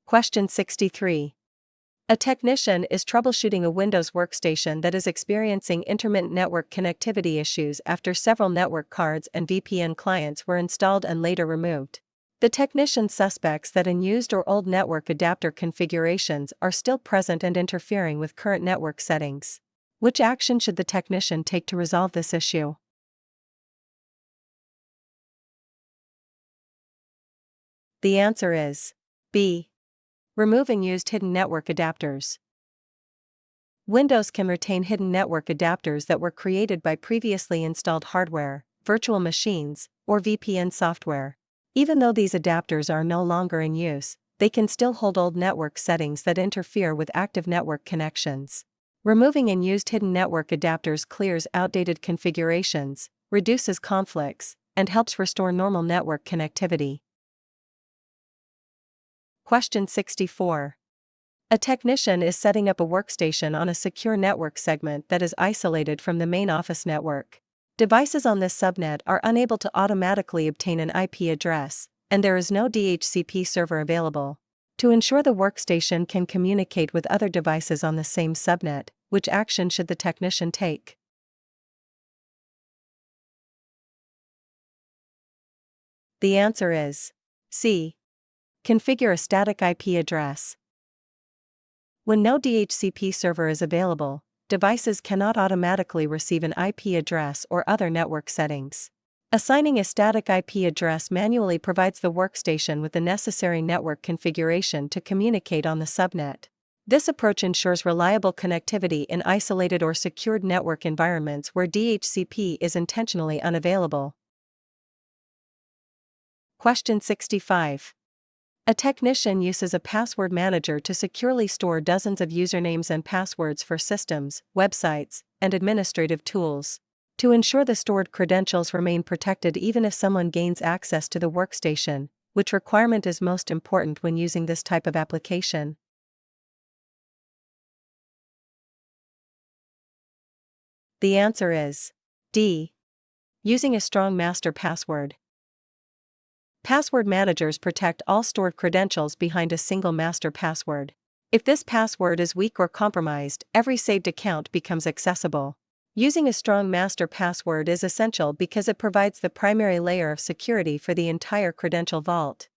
Question 63. A technician is troubleshooting a Windows workstation that is experiencing intermittent network connectivity issues after several network cards and VPN clients were installed and later removed. The technician suspects that unused or old network adapter configurations are still present and interfering with current network settings. Which action should the technician take to resolve this issue? The answer is B. Remove unused hidden network adapters. Windows can retain hidden network adapters that were created by previously installed hardware, virtual machines, or VPN software. Even though these adapters are no longer in use, they can still hold old network settings that interfere with active network connections. Removing unused hidden network adapters clears outdated configurations, reduces conflicts, and helps restore normal network connectivity. Question 64. A technician is setting up a workstation on a secure network segment that is isolated from the main office network. Devices on this subnet are unable to automatically obtain an IP address, and there is no DHCP server available. To ensure the workstation can communicate with other devices on the same subnet, which action should the technician take? The answer is C. Configure a static IP address. When no DHCP server is available, devices cannot automatically receive an IP address or other network settings. Assigning a static IP address manually provides the workstation with the necessary network configuration to communicate on the subnet. This approach ensures reliable connectivity in isolated or secured network environments where DHCP is intentionally unavailable. Question 65. A technician uses a password manager to securely store dozens of usernames and passwords for systems, websites, and administrative tools. To ensure the stored credentials remain protected even if someone gains access to the workstation, which requirement is most important when using this type of application? The answer is D. Using a strong master password. Password managers protect all stored credentials behind a single master password. If this password is weak or compromised, every saved account becomes accessible. Using a strong master password is essential because it provides the primary layer of security for the entire credential vault.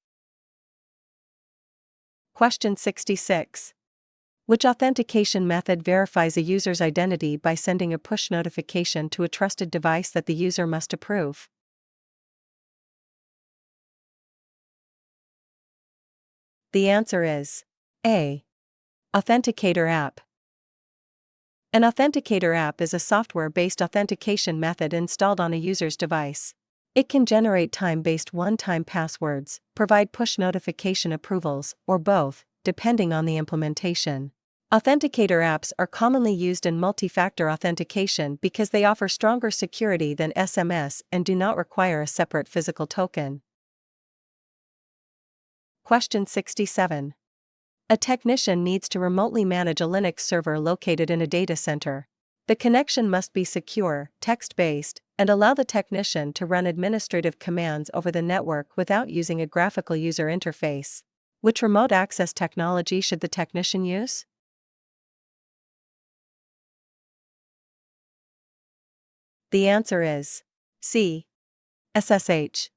Question 66. Which authentication method verifies a user's identity by sending a push notification to a trusted device that the user must approve? The answer is A. Authenticator app. An authenticator app is a software-based authentication method installed on a user's device. It can generate time-based one-time passwords, provide push notification approvals, or both, depending on the implementation. Authenticator apps are commonly used in multi-factor authentication because they offer stronger security than SMS and do not require a separate physical token. Question 67. A technician needs to remotely manage a Linux server located in a data center. The connection must be secure, text-based, and allow the technician to run administrative commands over the network without using a graphical user interface. Which remote access technology should the technician use? The answer is C. SSH.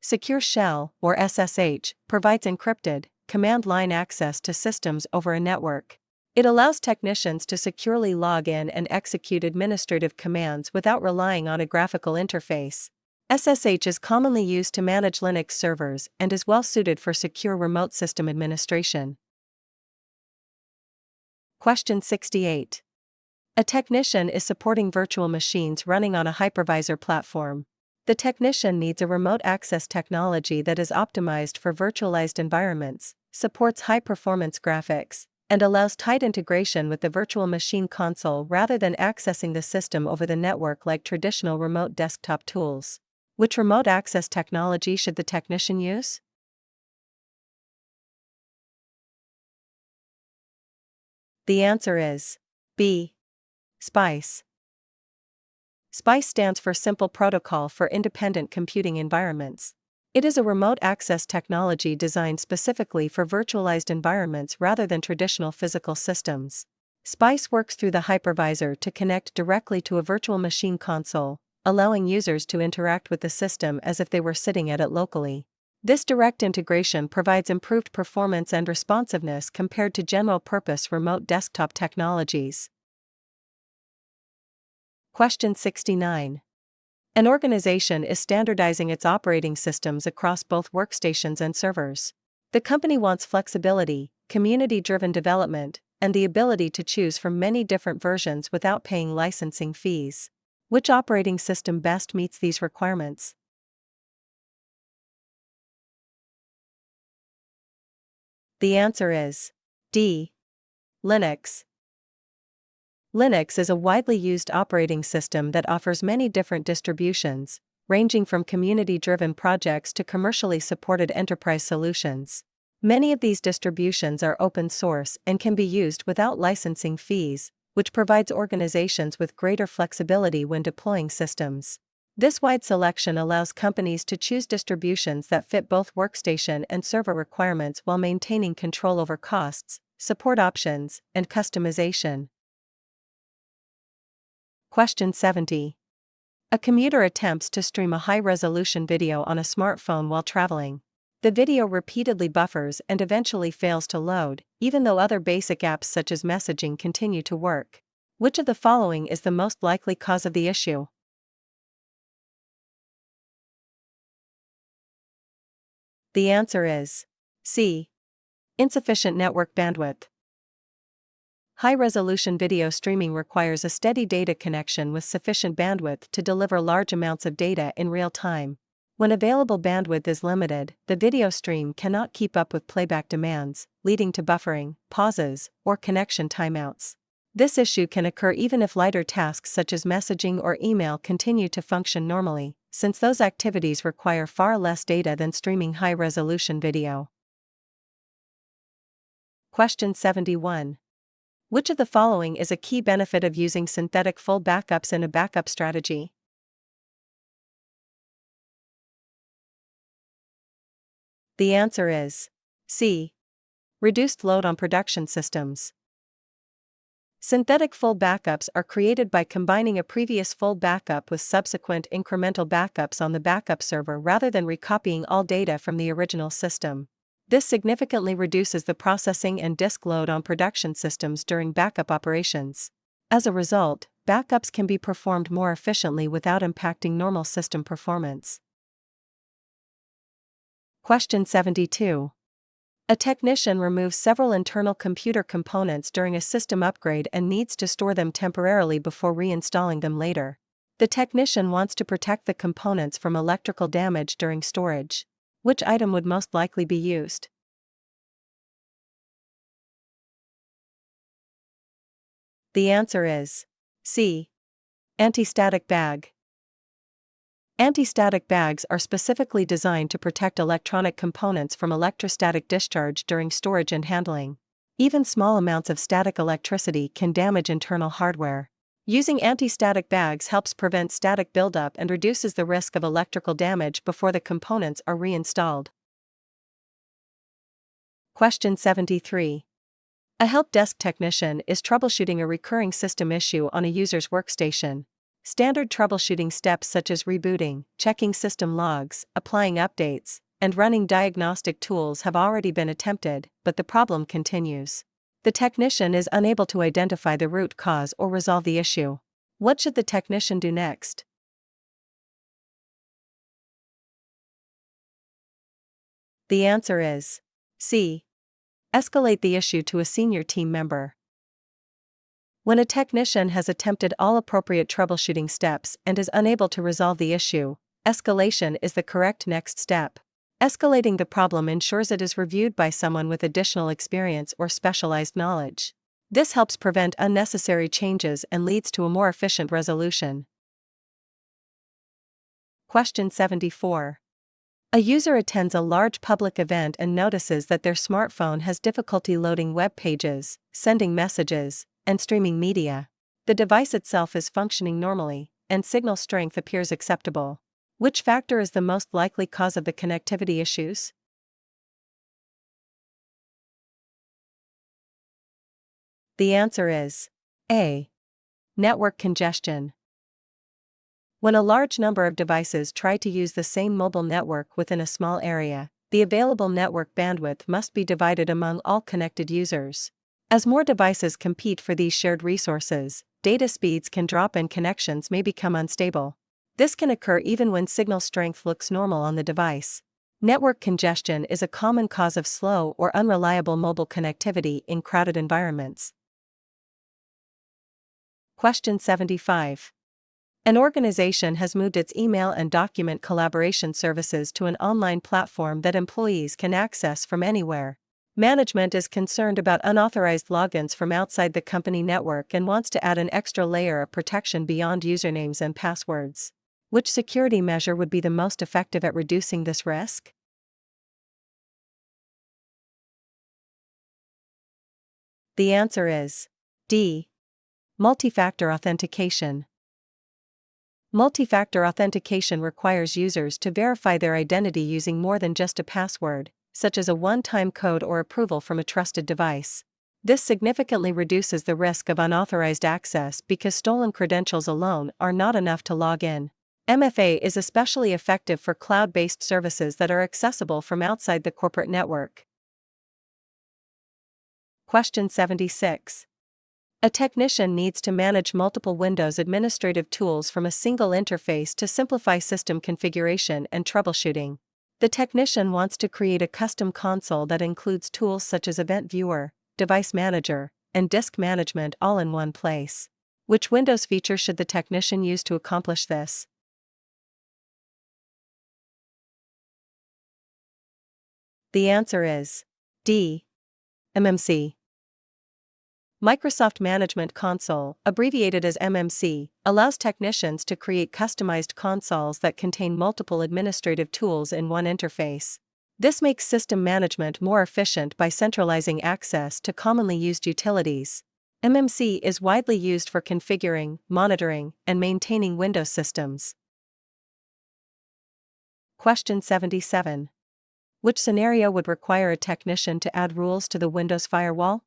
Secure Shell, or SSH, provides encrypted, command line access to systems over a network. It allows technicians to securely log in and execute administrative commands without relying on a graphical interface. SSH is commonly used to manage Linux servers and is well suited for secure remote system administration. Question 68. A technician is supporting virtual machines running on a hypervisor platform. The technician needs a remote access technology that is optimized for virtualized environments, supports high-performance graphics, and allows tight integration with the virtual machine console rather than accessing the system over the network like traditional remote desktop tools. Which remote access technology should the technician use? The answer is B. SPICE. SPICE stands for Simple Protocol for Independent Computing Environments. It is a remote access technology designed specifically for virtualized environments rather than traditional physical systems. SPICE works through the hypervisor to connect directly to a virtual machine console, allowing users to interact with the system as if they were sitting at it locally. This direct integration provides improved performance and responsiveness compared to general-purpose remote desktop technologies. Question 69. An organization is standardizing its operating systems across both workstations and servers. The company wants flexibility, community-driven development, and the ability to choose from many different versions without paying licensing fees. Which operating system best meets these requirements? The answer is D. Linux. Linux is a widely used operating system that offers many different distributions, ranging from community-driven projects to commercially supported enterprise solutions. Many of these distributions are open source and can be used without licensing fees, which provides organizations with greater flexibility when deploying systems. This wide selection allows companies to choose distributions that fit both workstation and server requirements while maintaining control over costs, support options, and customization. Question 70. A commuter attempts to stream a high-resolution video on a smartphone while traveling. The video repeatedly buffers and eventually fails to load, even though other basic apps such as messaging continue to work. Which of the following is the most likely cause of the issue? The answer is C. Insufficient network bandwidth. High-resolution video streaming requires a steady data connection with sufficient bandwidth to deliver large amounts of data in real time. When available bandwidth is limited, the video stream cannot keep up with playback demands, leading to buffering, pauses, or connection timeouts. This issue can occur even if lighter tasks such as messaging or email continue to function normally, since those activities require far less data than streaming high-resolution video. Question 71. Which of the following is a key benefit of using synthetic full backups in a backup strategy? The answer is C. Reduced load on production systems. Synthetic full backups are created by combining a previous full backup with subsequent incremental backups on the backup server rather than recopying all data from the original system. This significantly reduces the processing and disk load on production systems during backup operations. As a result, backups can be performed more efficiently without impacting normal system performance. Question 72. A technician removes several internal computer components during a system upgrade and needs to store them temporarily before reinstalling them later. The technician wants to protect the components from electrical damage during storage. Which item would most likely be used? The answer is C. Anti-static bag. Anti-static bags are specifically designed to protect electronic components from electrostatic discharge during storage and handling. Even small amounts of static electricity can damage internal hardware. Using anti-static bags helps prevent static buildup and reduces the risk of electrical damage before the components are reinstalled. Question 73. A help desk technician is troubleshooting a recurring system issue on a user's workstation. Standard troubleshooting steps such as rebooting, checking system logs, applying updates, and running diagnostic tools have already been attempted, but the problem continues. The technician is unable to identify the root cause or resolve the issue. What should the technician do next? The answer is C. Escalate the issue to a senior team member. When a technician has attempted all appropriate troubleshooting steps and is unable to resolve the issue, escalation is the correct next step. Escalating the problem ensures it is reviewed by someone with additional experience or specialized knowledge. This helps prevent unnecessary changes and leads to a more efficient resolution. Question 74. A user attends a large public event and notices that their smartphone has difficulty loading web pages, sending messages, and streaming media. The device itself is functioning normally, and signal strength appears acceptable. Which factor is the most likely cause of the connectivity issues? The answer is A. Network congestion. When a large number of devices try to use the same mobile network within a small area, the available network bandwidth must be divided among all connected users. As more devices compete for these shared resources, data speeds can drop and connections may become unstable. This can occur even when signal strength looks normal on the device. Network congestion is a common cause of slow or unreliable mobile connectivity in crowded environments. Question 75. An organization has moved its email and document collaboration services to an online platform that employees can access from anywhere. Management is concerned about unauthorized logins from outside the company network and wants to add an extra layer of protection beyond usernames and passwords. Which security measure would be the most effective at reducing this risk? The answer is D. Multi-factor authentication. Multi-factor authentication requires users to verify their identity using more than just a password, such as a one-time code or approval from a trusted device. This significantly reduces the risk of unauthorized access because stolen credentials alone are not enough to log in. MFA is especially effective for cloud-based services that are accessible from outside the corporate network. Question 76. A technician needs to manage multiple Windows administrative tools from a single interface to simplify system configuration and troubleshooting. The technician wants to create a custom console that includes tools such as Event Viewer, Device Manager, and Disk Management all in one place. Which Windows feature should the technician use to accomplish this? The answer is D. MMC. Microsoft Management Console, abbreviated as MMC, allows technicians to create customized consoles that contain multiple administrative tools in one interface. This makes system management more efficient by centralizing access to commonly used utilities. MMC is widely used for configuring, monitoring, and maintaining Windows systems. Question 77. Which scenario would require a technician to add rules to the Windows firewall?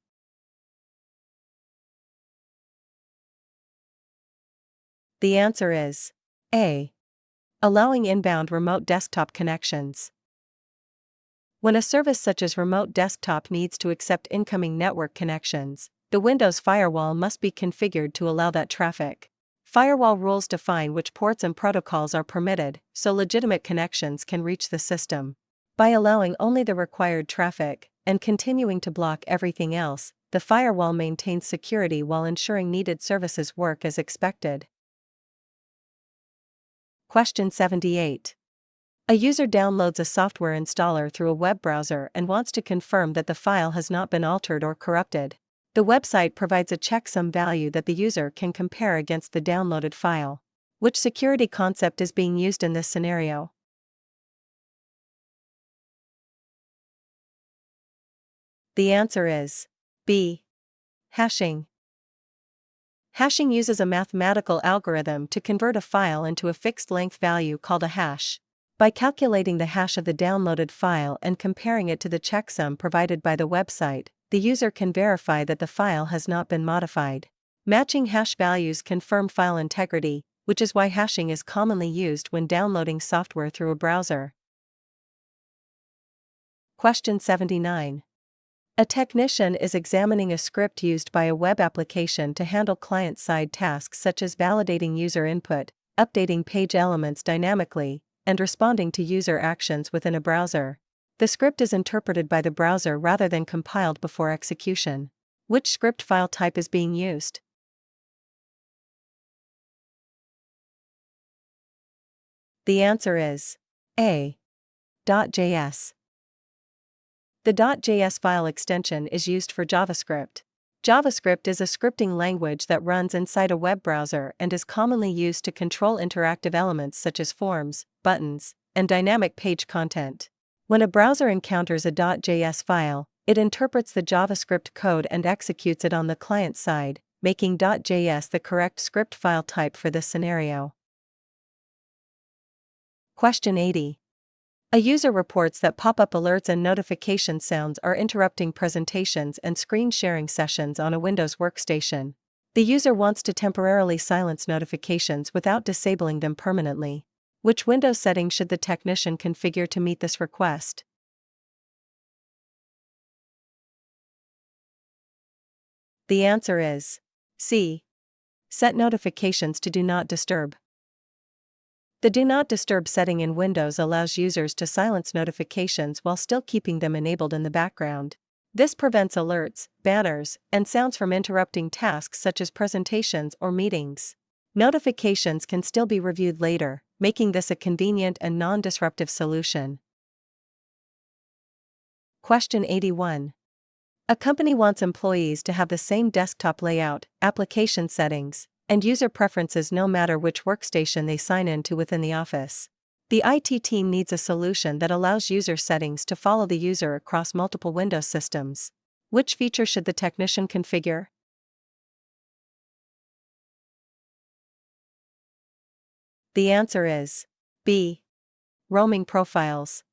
The answer is A. Allowing inbound remote desktop connections. When a service such as remote desktop needs to accept incoming network connections, the Windows firewall must be configured to allow that traffic. Firewall rules define which ports and protocols are permitted, so legitimate connections can reach the system. By allowing only the required traffic, and continuing to block everything else, the firewall maintains security while ensuring needed services work as expected. Question 78. A user downloads a software installer through a web browser and wants to confirm that the file has not been altered or corrupted. The website provides a checksum value that the user can compare against the downloaded file. Which security concept is being used in this scenario? The answer is B. Hashing. Hashing uses a mathematical algorithm to convert a file into a fixed-length value called a hash. By calculating the hash of the downloaded file and comparing it to the checksum provided by the website, the user can verify that the file has not been modified. Matching hash values confirm file integrity, which is why hashing is commonly used when downloading software through a browser. Question 79. A technician is examining a script used by a web application to handle client-side tasks such as validating user input, updating page elements dynamically, and responding to user actions within a browser. The script is interpreted by the browser rather than compiled before execution. Which script file type is being used? The answer is A. .js. The .js file extension is used for JavaScript. JavaScript is a scripting language that runs inside a web browser and is commonly used to control interactive elements such as forms, buttons, and dynamic page content. When a browser encounters a .js file, it interprets the JavaScript code and executes it on the client side, making .js the correct script file type for this scenario. Question 80. A user reports that pop-up alerts and notification sounds are interrupting presentations and screen sharing sessions on a Windows workstation. The user wants to temporarily silence notifications without disabling them permanently. Which Windows setting should the technician configure to meet this request? The answer is C. Set notifications to Do Not Disturb. The Do Not Disturb setting in Windows allows users to silence notifications while still keeping them enabled in the background. This prevents alerts, banners, and sounds from interrupting tasks such as presentations or meetings. Notifications can still be reviewed later, making this a convenient and non-disruptive solution. Question 81. A company wants employees to have the same desktop layout, application settings, and user preferences no matter which workstation they sign into within the office. The IT team needs a solution that allows user settings to follow the user across multiple Windows systems. Which feature should the technician configure? The answer is B. Roaming profiles.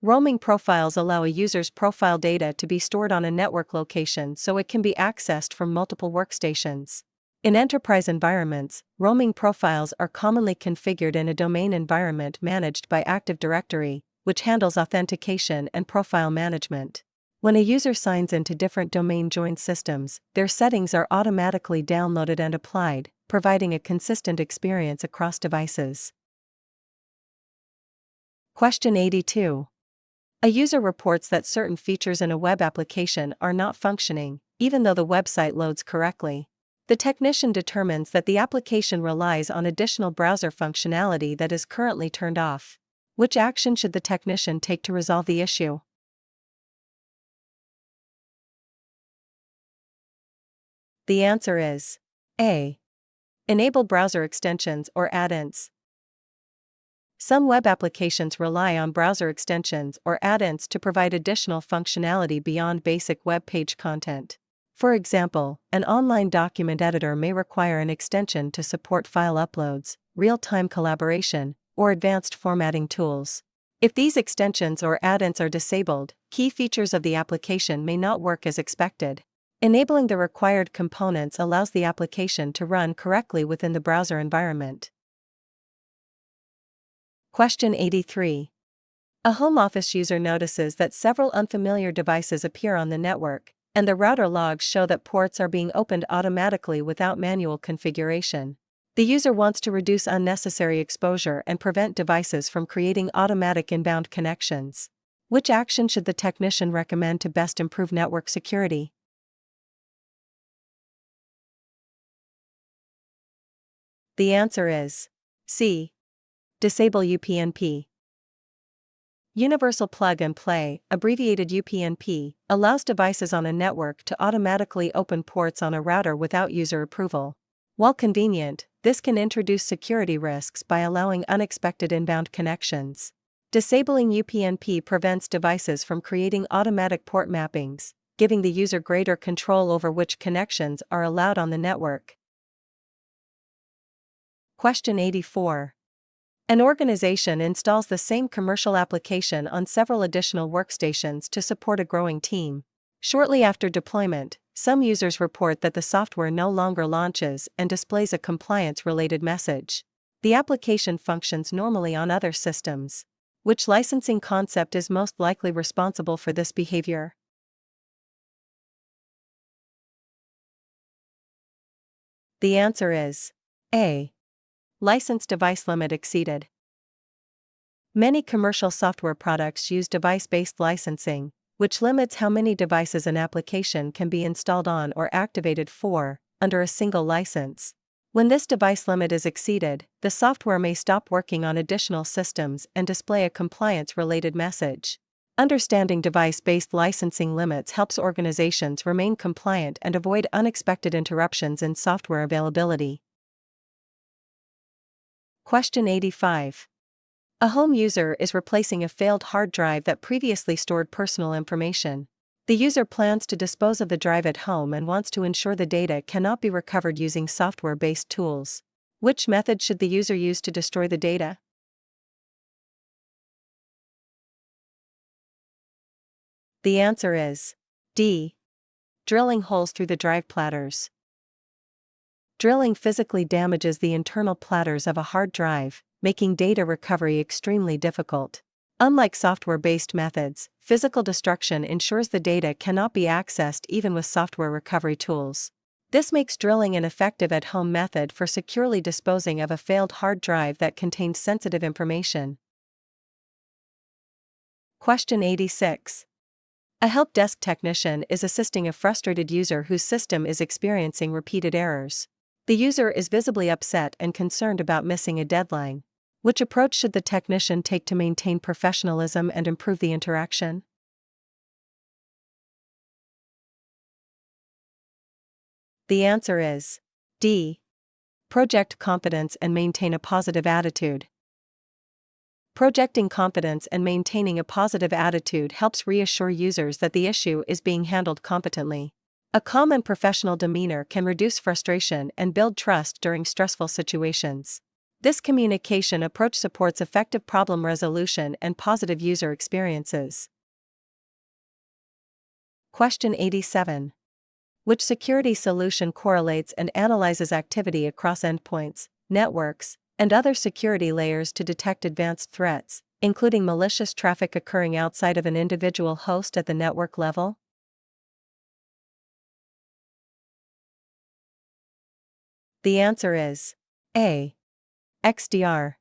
Roaming profiles allow a user's profile data to be stored on a network location so it can be accessed from multiple workstations. In enterprise environments, roaming profiles are commonly configured in a domain environment managed by Active Directory, which handles authentication and profile management. When a user signs into different domain-joined systems, their settings are automatically downloaded and applied, providing a consistent experience across devices. Question 82. A user reports that certain features in a web application are not functioning, even though the website loads correctly. The technician determines that the application relies on additional browser functionality that is currently turned off. Which action should the technician take to resolve the issue? The answer is A. Enable browser extensions or add-ins. Some web applications rely on browser extensions or add-ins to provide additional functionality beyond basic web page content. For example, an online document editor may require an extension to support file uploads, real-time collaboration, or advanced formatting tools. If these extensions or add-ins are disabled, key features of the application may not work as expected. Enabling the required components allows the application to run correctly within the browser environment. Question 83. A home office user notices that several unfamiliar devices appear on the network, and the router logs show that ports are being opened automatically without manual configuration. The user wants to reduce unnecessary exposure and prevent devices from creating automatic inbound connections. Which action should the technician recommend to best improve network security? The answer is C. Disable UPnP. Universal Plug and Play, abbreviated UPnP, allows devices on a network to automatically open ports on a router without user approval. While convenient, this can introduce security risks by allowing unexpected inbound connections. Disabling UPnP prevents devices from creating automatic port mappings, giving the user greater control over which connections are allowed on the network. Question 84. An organization installs the same commercial application on several additional workstations to support a growing team. Shortly after deployment, some users report that the software no longer launches and displays a compliance-related message. The application functions normally on other systems. Which licensing concept is most likely responsible for this behavior? The answer is A. License device limit exceeded. Many commercial software products use device-based licensing, which limits how many devices an application can be installed on or activated for, under a single license. When this device limit is exceeded, the software may stop working on additional systems and display a compliance-related message. Understanding device-based licensing limits helps organizations remain compliant and avoid unexpected interruptions in software availability. Question 85. A home user is replacing a failed hard drive that previously stored personal information. The user plans to dispose of the drive at home and wants to ensure the data cannot be recovered using software-based tools. Which method should the user use to destroy the data? The answer is D. Drilling holes through the drive platters. Drilling physically damages the internal platters of a hard drive, making data recovery extremely difficult. Unlike software-based methods, physical destruction ensures the data cannot be accessed even with software recovery tools. This makes drilling an effective at-home method for securely disposing of a failed hard drive that contains sensitive information. Question 86. A help desk technician is assisting a frustrated user whose system is experiencing repeated errors. The user is visibly upset and concerned about missing a deadline. Which approach should the technician take to maintain professionalism and improve the interaction? The answer is D. Project confidence and maintain a positive attitude. Projecting confidence and maintaining a positive attitude helps reassure users that the issue is being handled competently. A calm and professional demeanor can reduce frustration and build trust during stressful situations. This communication approach supports effective problem resolution and positive user experiences. Question 87. Which security solution correlates and analyzes activity across endpoints, networks, and other security layers to detect advanced threats, including malicious traffic occurring outside of an individual host at the network level? The answer is A. XDR.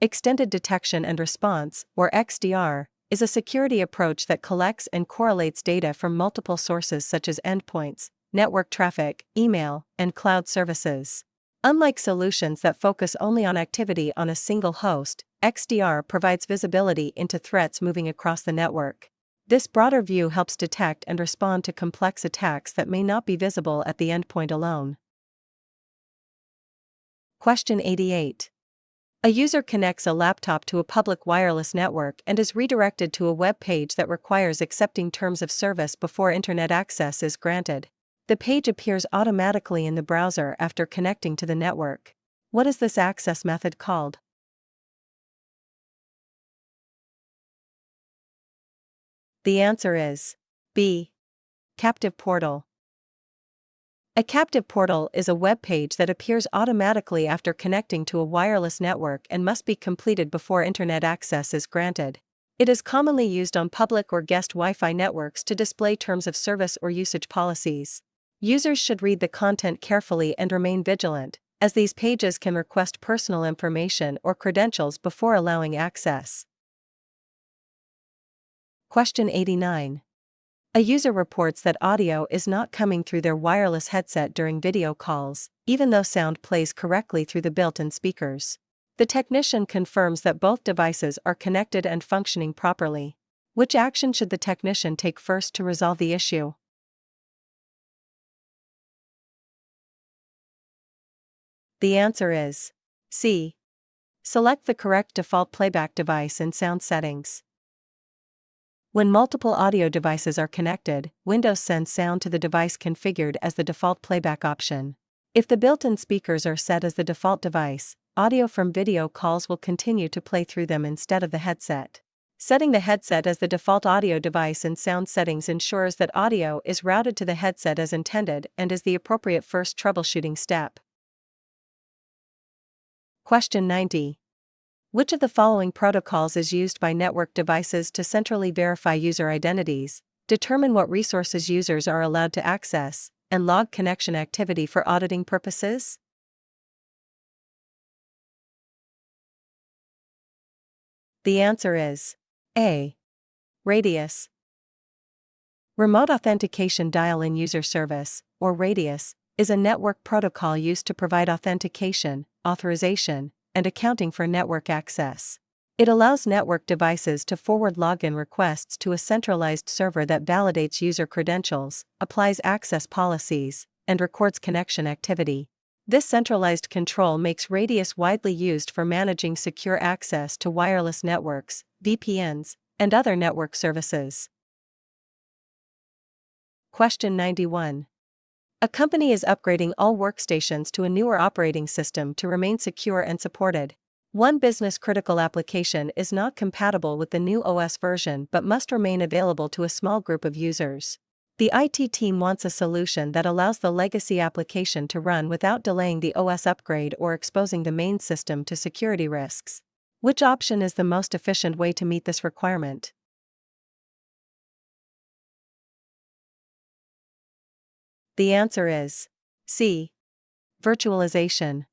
Extended Detection and Response, or XDR, is a security approach that collects and correlates data from multiple sources such as endpoints, network traffic, email, and cloud services. Unlike solutions that focus only on activity on a single host, XDR provides visibility into threats moving across the network. This broader view helps detect and respond to complex attacks that may not be visible at the endpoint alone. Question 88. A user connects a laptop to a public wireless network and is redirected to a web page that requires accepting terms of service before internet access is granted. The page appears automatically in the browser after connecting to the network. What is this access method called? The answer is B. Captive portal. A captive portal is a web page that appears automatically after connecting to a wireless network and must be completed before internet access is granted. It is commonly used on public or guest Wi-Fi networks to display terms of service or usage policies. Users should read the content carefully and remain vigilant, as these pages can request personal information or credentials before allowing access. Question 89. A user reports that audio is not coming through their wireless headset during video calls, even though sound plays correctly through the built-in speakers. The technician confirms that both devices are connected and functioning properly. Which action should the technician take first to resolve the issue? The answer is C. Select the correct default playback device in sound settings. When multiple audio devices are connected, Windows sends sound to the device configured as the default playback option. If the built-in speakers are set as the default device, audio from video calls will continue to play through them instead of the headset. Setting the headset as the default audio device in sound settings ensures that audio is routed to the headset as intended and is the appropriate first troubleshooting step. Question 90. Which of the following protocols is used by network devices to centrally verify user identities, determine what resources users are allowed to access, and log connection activity for auditing purposes? The answer is A. Radius. Remote Authentication Dial-in User Service, or RADIUS, is a network protocol used to provide authentication, authorization, and accounting for network access. It allows network devices to forward login requests to a centralized server that validates user credentials, applies access policies, and records connection activity. This centralized control makes Radius widely used for managing secure access to wireless networks, VPNs, and other network services. Question 91. A company is upgrading all workstations to a newer operating system to remain secure and supported. One business-critical application is not compatible with the new OS version but must remain available to a small group of users. The IT team wants a solution that allows the legacy application to run without delaying the OS upgrade or exposing the main system to security risks. Which option is the most efficient way to meet this requirement? The answer is C. Virtualization.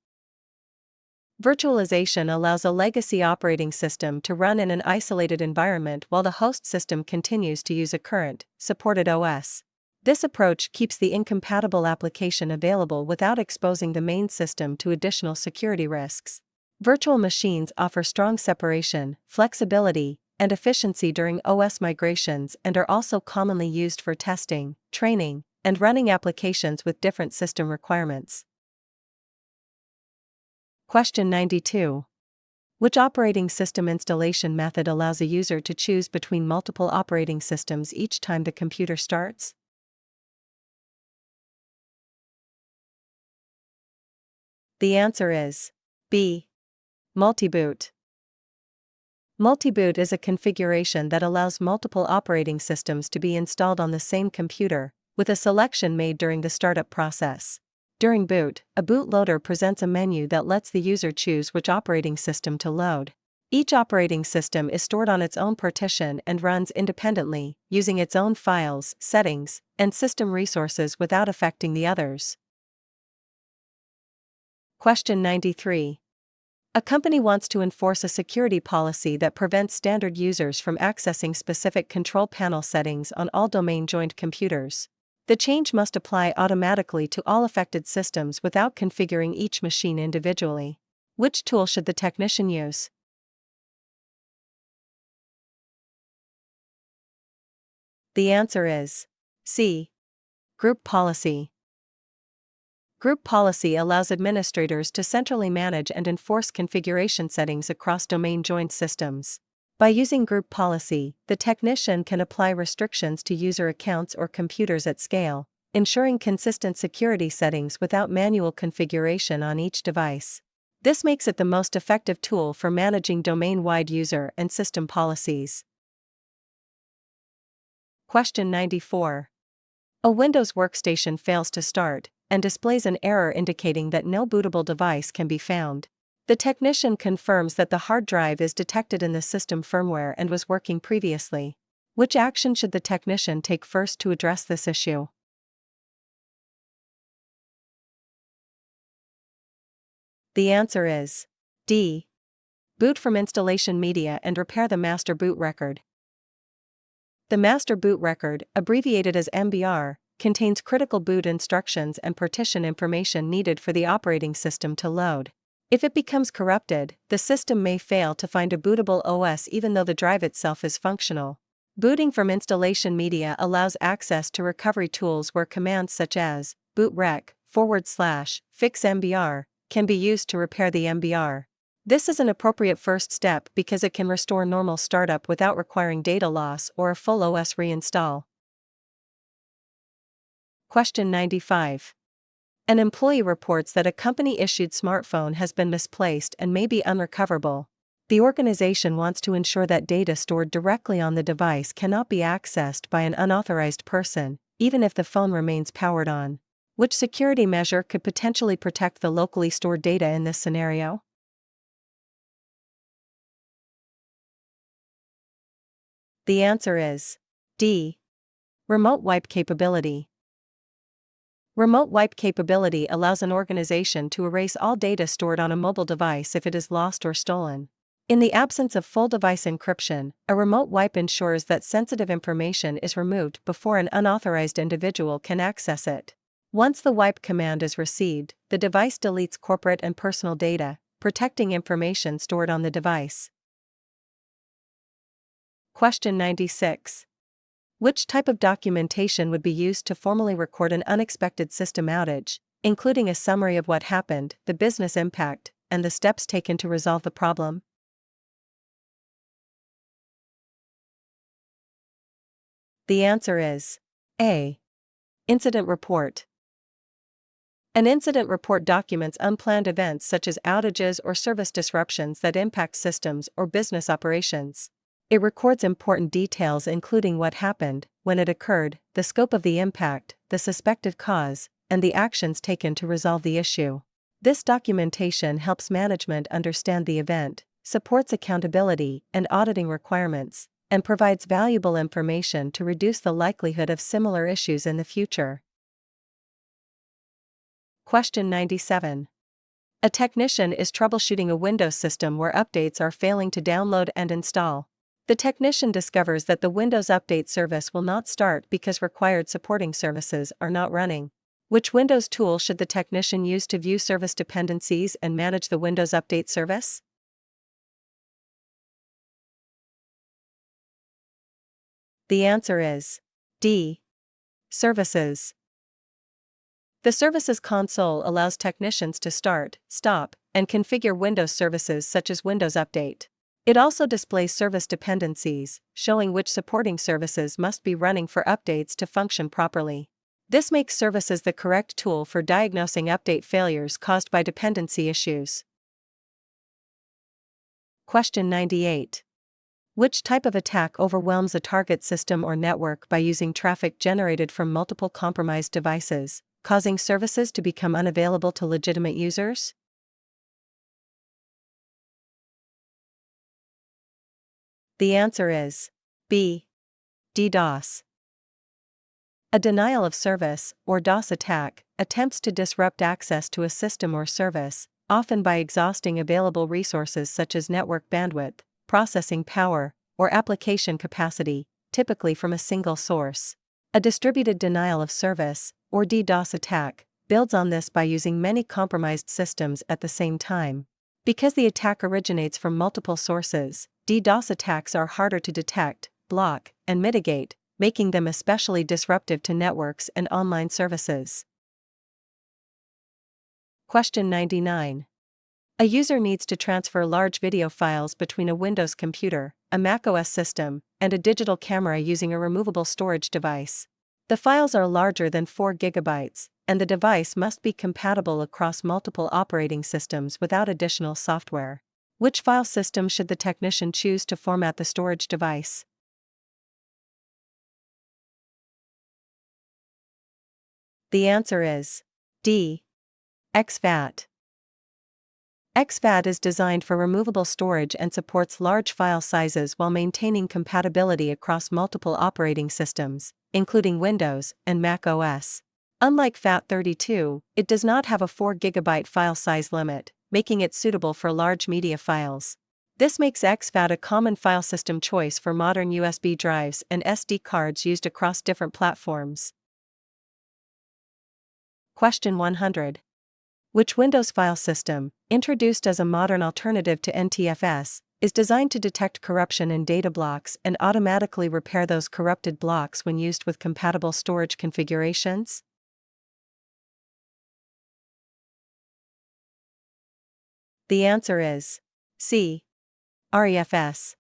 Virtualization allows a legacy operating system to run in an isolated environment while the host system continues to use a current, supported OS. This approach keeps the incompatible application available without exposing the main system to additional security risks. Virtual machines offer strong separation, flexibility, and efficiency during OS migrations and are also commonly used for testing, training, and running applications with different system requirements. Question 92. Which operating system installation method allows a user to choose between multiple operating systems each time the computer starts? The answer is B. Multi-boot. Multi-boot is a configuration that allows multiple operating systems to be installed on the same computer, with a selection made during the startup process. During boot, a bootloader presents a menu that lets the user choose which operating system to load. Each operating system is stored on its own partition and runs independently, using its own files, settings, and system resources without affecting the others. Question 93. A company wants to enforce a security policy that prevents standard users from accessing specific control panel settings on all domain-joined computers. The change must apply automatically to all affected systems without configuring each machine individually. Which tool should the technician use? The answer is C. Group policy. Group policy allows administrators to centrally manage and enforce configuration settings across domain-joined systems. By using group policy, the technician can apply restrictions to user accounts or computers at scale, ensuring consistent security settings without manual configuration on each device. This makes it the most effective tool for managing domain-wide user and system policies. Question 94. A Windows workstation fails to start and displays an error indicating that no bootable device can be found. The technician confirms that the hard drive is detected in the system firmware and was working previously. Which action should the technician take first to address this issue? The answer is D. Boot from installation media and repair the master boot record. The master boot record, abbreviated as MBR, contains critical boot instructions and partition information needed for the operating system to load. If it becomes corrupted, the system may fail to find a bootable OS even though the drive itself is functional. Booting from installation media allows access to recovery tools where commands such as bootrec, /fix MBR, can be used to repair the MBR. This is an appropriate first step because it can restore normal startup without requiring data loss or a full OS reinstall. Question 95. An employee reports that a company-issued smartphone has been misplaced and may be unrecoverable. The organization wants to ensure that data stored directly on the device cannot be accessed by an unauthorized person, even if the phone remains powered on. Which security measure could potentially protect the locally stored data in this scenario? The answer is D. Remote wipe capability. Remote wipe capability allows an organization to erase all data stored on a mobile device if it is lost or stolen. In the absence of full device encryption, a remote wipe ensures that sensitive information is removed before an unauthorized individual can access it. Once the wipe command is received, the device deletes corporate and personal data, protecting information stored on the device. Question 96. Which type of documentation would be used to formally record an unexpected system outage, including a summary of what happened, the business impact, and the steps taken to resolve the problem? The answer is A. Incident report. An incident report documents unplanned events such as outages or service disruptions that impact systems or business operations. It records important details including what happened, when it occurred, the scope of the impact, the suspected cause, and the actions taken to resolve the issue. This documentation helps management understand the event, supports accountability and auditing requirements, and provides valuable information to reduce the likelihood of similar issues in the future. Question 97. A technician is troubleshooting a Windows system where updates are failing to download and install. The technician discovers that the Windows Update service will not start because required supporting services are not running. Which Windows tool should the technician use to view service dependencies and manage the Windows Update service? The answer is D. Services. The Services console allows technicians to start, stop, and configure Windows services such as Windows Update. It also displays service dependencies, showing which supporting services must be running for updates to function properly. This makes services the correct tool for diagnosing update failures caused by dependency issues. Question 98. Which type of attack overwhelms a target system or network by using traffic generated from multiple compromised devices, causing services to become unavailable to legitimate users? The answer is B. DDoS. A denial of service, or DOS attack, attempts to disrupt access to a system or service, often by exhausting available resources such as network bandwidth, processing power, or application capacity, typically from a single source. A distributed denial of service, or DDoS attack, builds on this by using many compromised systems at the same time. Because the attack originates from multiple sources, DDoS attacks are harder to detect, block, and mitigate, making them especially disruptive to networks and online services. Question 99. A user needs to transfer large video files between a Windows computer, a macOS system, and a digital camera using a removable storage device. The files are larger than 4 GB, and the device must be compatible across multiple operating systems without additional software. Which file system should the technician choose to format the storage device? The answer is D. exFAT. exFAT is designed for removable storage and supports large file sizes while maintaining compatibility across multiple operating systems, including Windows and Mac OS. Unlike FAT32, it does not have a 4 GB file size limit, making it suitable for large media files. This makes exFAT a common file system choice for modern USB drives and SD cards used across different platforms. Question 100. Which Windows file system, introduced as a modern alternative to NTFS, is designed to detect corruption in data blocks and automatically repair those corrupted blocks when used with compatible storage configurations? The answer is C. REFS.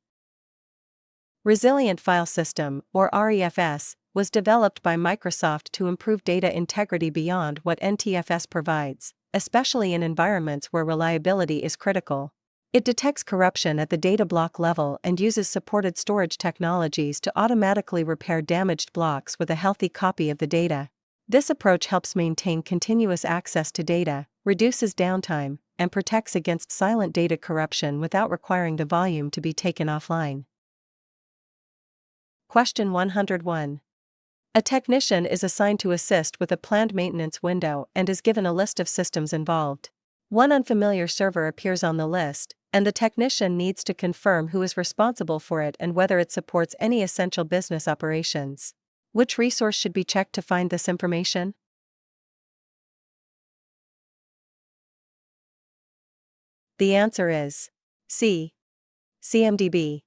Resilient File System, or REFS, was developed by Microsoft to improve data integrity beyond what NTFS provides, especially in environments where reliability is critical. It detects corruption at the data block level and uses supported storage technologies to automatically repair damaged blocks with a healthy copy of the data. This approach helps maintain continuous access to data, reduces downtime, and protects against silent data corruption without requiring the volume to be taken offline. Question 101. A technician is assigned to assist with a planned maintenance window and is given a list of systems involved. One unfamiliar server appears on the list, and the technician needs to confirm who is responsible for it and whether it supports any essential business operations. Which resource should be checked to find this information? The answer is C. CMDB.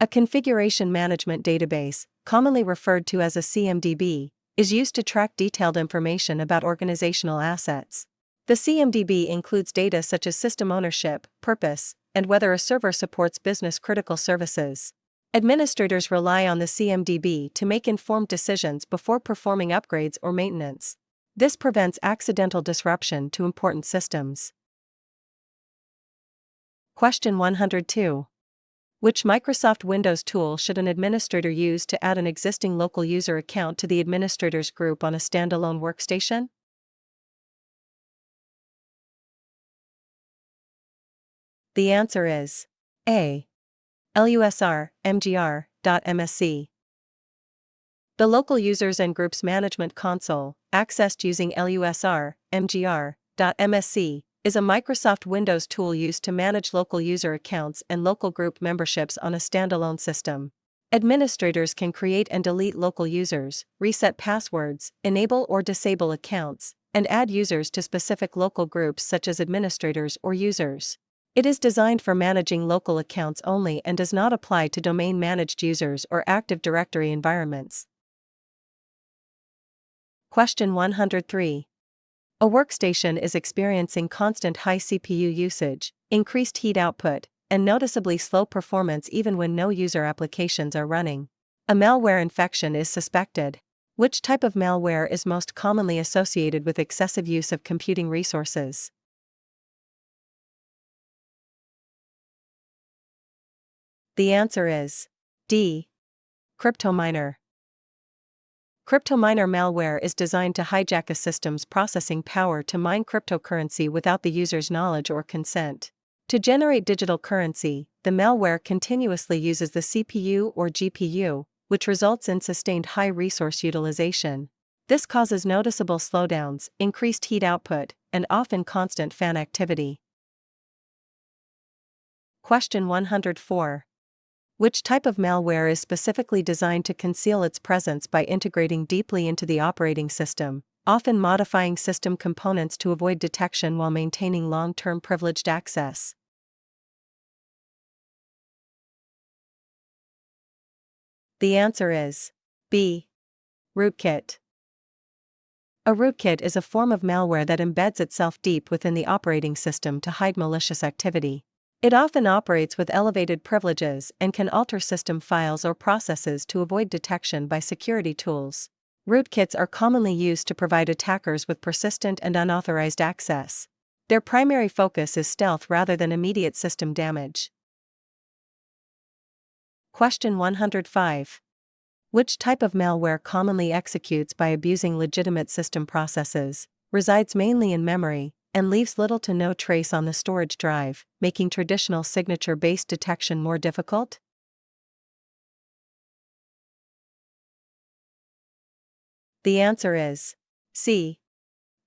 A configuration management database, commonly referred to as a CMDB, is used to track detailed information about organizational assets. The CMDB includes data such as system ownership, purpose, and whether a server supports business-critical services. Administrators rely on the CMDB to make informed decisions before performing upgrades or maintenance. This prevents accidental disruption to important systems. Question 102. Which Microsoft Windows tool should an administrator use to add an existing local user account to the administrators group on a standalone workstation? The answer is A. lusr.mgr.msc. The Local Users and Groups Management Console, accessed using lusr.mgr.msc, is a Microsoft Windows tool used to manage local user accounts and local group memberships on a standalone system. Administrators can create and delete local users, reset passwords, enable or disable accounts, and add users to specific local groups such as administrators or users. It is designed for managing local accounts only and does not apply to domain-managed users or Active Directory environments. Question 103. A workstation is experiencing constant high CPU usage, increased heat output, and noticeably slow performance even when no user applications are running. A malware infection is suspected. Which type of malware is most commonly associated with excessive use of computing resources? The answer is D. Cryptominer. Cryptominer malware is designed to hijack a system's processing power to mine cryptocurrency without the user's knowledge or consent. To generate digital currency, the malware continuously uses the CPU or GPU, which results in sustained high resource utilization. This causes noticeable slowdowns, increased heat output, and often constant fan activity. Question 104. Which type of malware is specifically designed to conceal its presence by integrating deeply into the operating system, often modifying system components to avoid detection while maintaining long-term privileged access? The answer is B. Rootkit. A rootkit is a form of malware that embeds itself deep within the operating system to hide malicious activity. It often operates with elevated privileges and can alter system files or processes to avoid detection by security tools. Rootkits are commonly used to provide attackers with persistent and unauthorized access. Their primary focus is stealth rather than immediate system damage. Question 105. Which type of malware commonly executes by abusing legitimate system processes, resides mainly in memory, and leaves little to no trace on the storage drive, making traditional signature-based detection more difficult? The answer is C.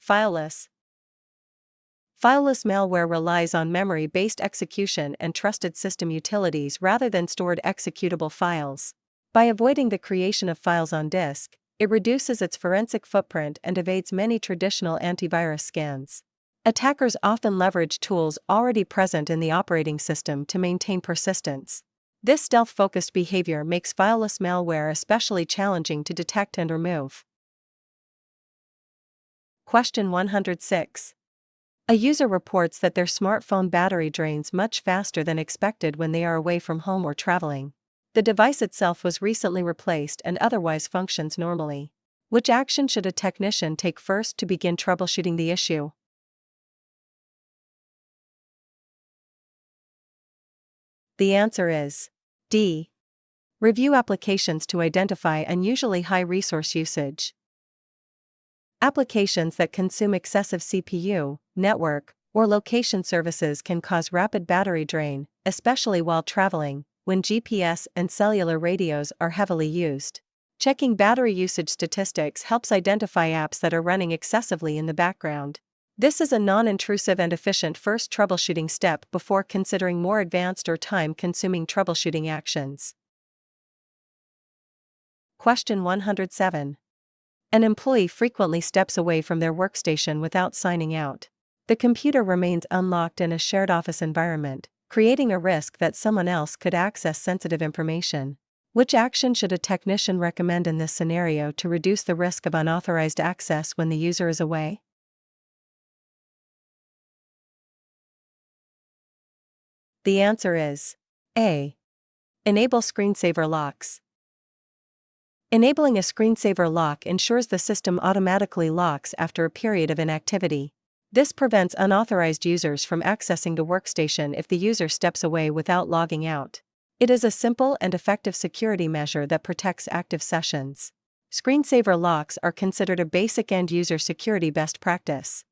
Fileless. Fileless malware relies on memory-based execution and trusted system utilities rather than stored executable files. By avoiding the creation of files on disk, it reduces its forensic footprint and evades many traditional antivirus scans. Attackers often leverage tools already present in the operating system to maintain persistence. This stealth-focused behavior makes fileless malware especially challenging to detect and remove. Question 106. A user reports that their smartphone battery drains much faster than expected when they are away from home or traveling. The device itself was recently replaced and otherwise functions normally. Which action should a technician take first to begin troubleshooting the issue? The answer is D. Review applications to identify unusually high resource usage. Applications that consume excessive CPU, network, or location services can cause rapid battery drain, especially while traveling, when GPS and cellular radios are heavily used. Checking battery usage statistics helps identify apps that are running excessively in the background. This is a non-intrusive and efficient first troubleshooting step before considering more advanced or time-consuming troubleshooting actions. Question 107. An employee frequently steps away from their workstation without signing out. The computer remains unlocked in a shared office environment, creating a risk that someone else could access sensitive information. Which action should a technician recommend in this scenario to reduce the risk of unauthorized access when the user is away? The answer is A. Enable screensaver locks. Enabling a screensaver lock ensures the system automatically locks after a period of inactivity. This prevents unauthorized users from accessing the workstation if the user steps away without logging out. It is a simple and effective security measure that protects active sessions. Screensaver locks are considered a basic end-user security best practice.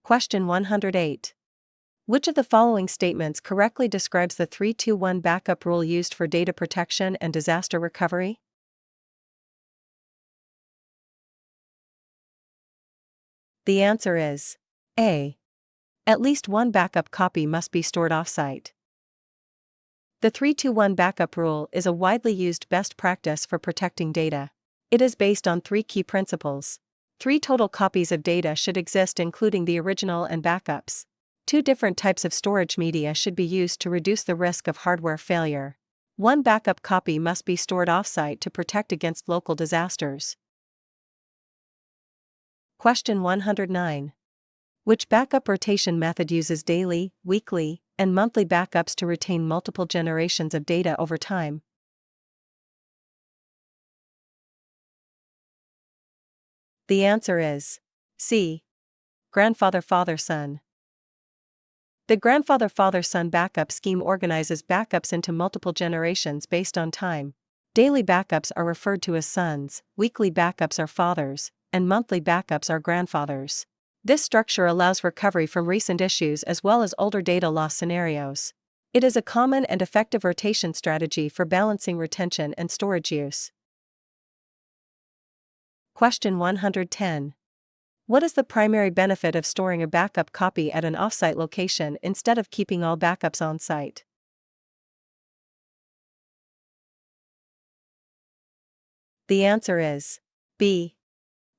Question 108. Which of the following statements correctly describes the 3-2-1 backup rule used for data protection and disaster recovery? The answer is A. At least one backup copy must be stored offsite. The 3-2-1 backup rule is a widely used best practice for protecting data. It is based on 3 key principles. 3 total copies of data should exist, including the original and backups. 2 different types of storage media should be used to reduce the risk of hardware failure. 1 backup copy must be stored offsite to protect against local disasters. Question 109. Which backup rotation method uses daily, weekly, and monthly backups to retain multiple generations of data over time? The answer is C. Grandfather-father-son. The grandfather-father-son backup scheme organizes backups into multiple generations based on time. Daily backups are referred to as sons, weekly backups are fathers, and monthly backups are grandfathers. This structure allows recovery from recent issues as well as older data loss scenarios. It is a common and effective rotation strategy for balancing retention and storage use. Question 110. What is the primary benefit of storing a backup copy at an offsite location instead of keeping all backups on-site? The answer is B.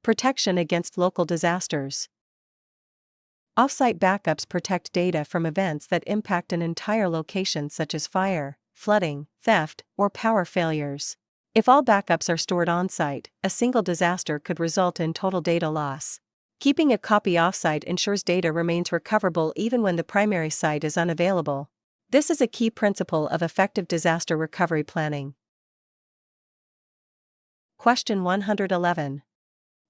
Protection against local disasters. Offsite backups protect data from events that impact an entire location such as fire, flooding, theft, or power failures. If all backups are stored on-site, a single disaster could result in total data loss. Keeping a copy offsite ensures data remains recoverable even when the primary site is unavailable. This is a key principle of effective disaster recovery planning. Question 111.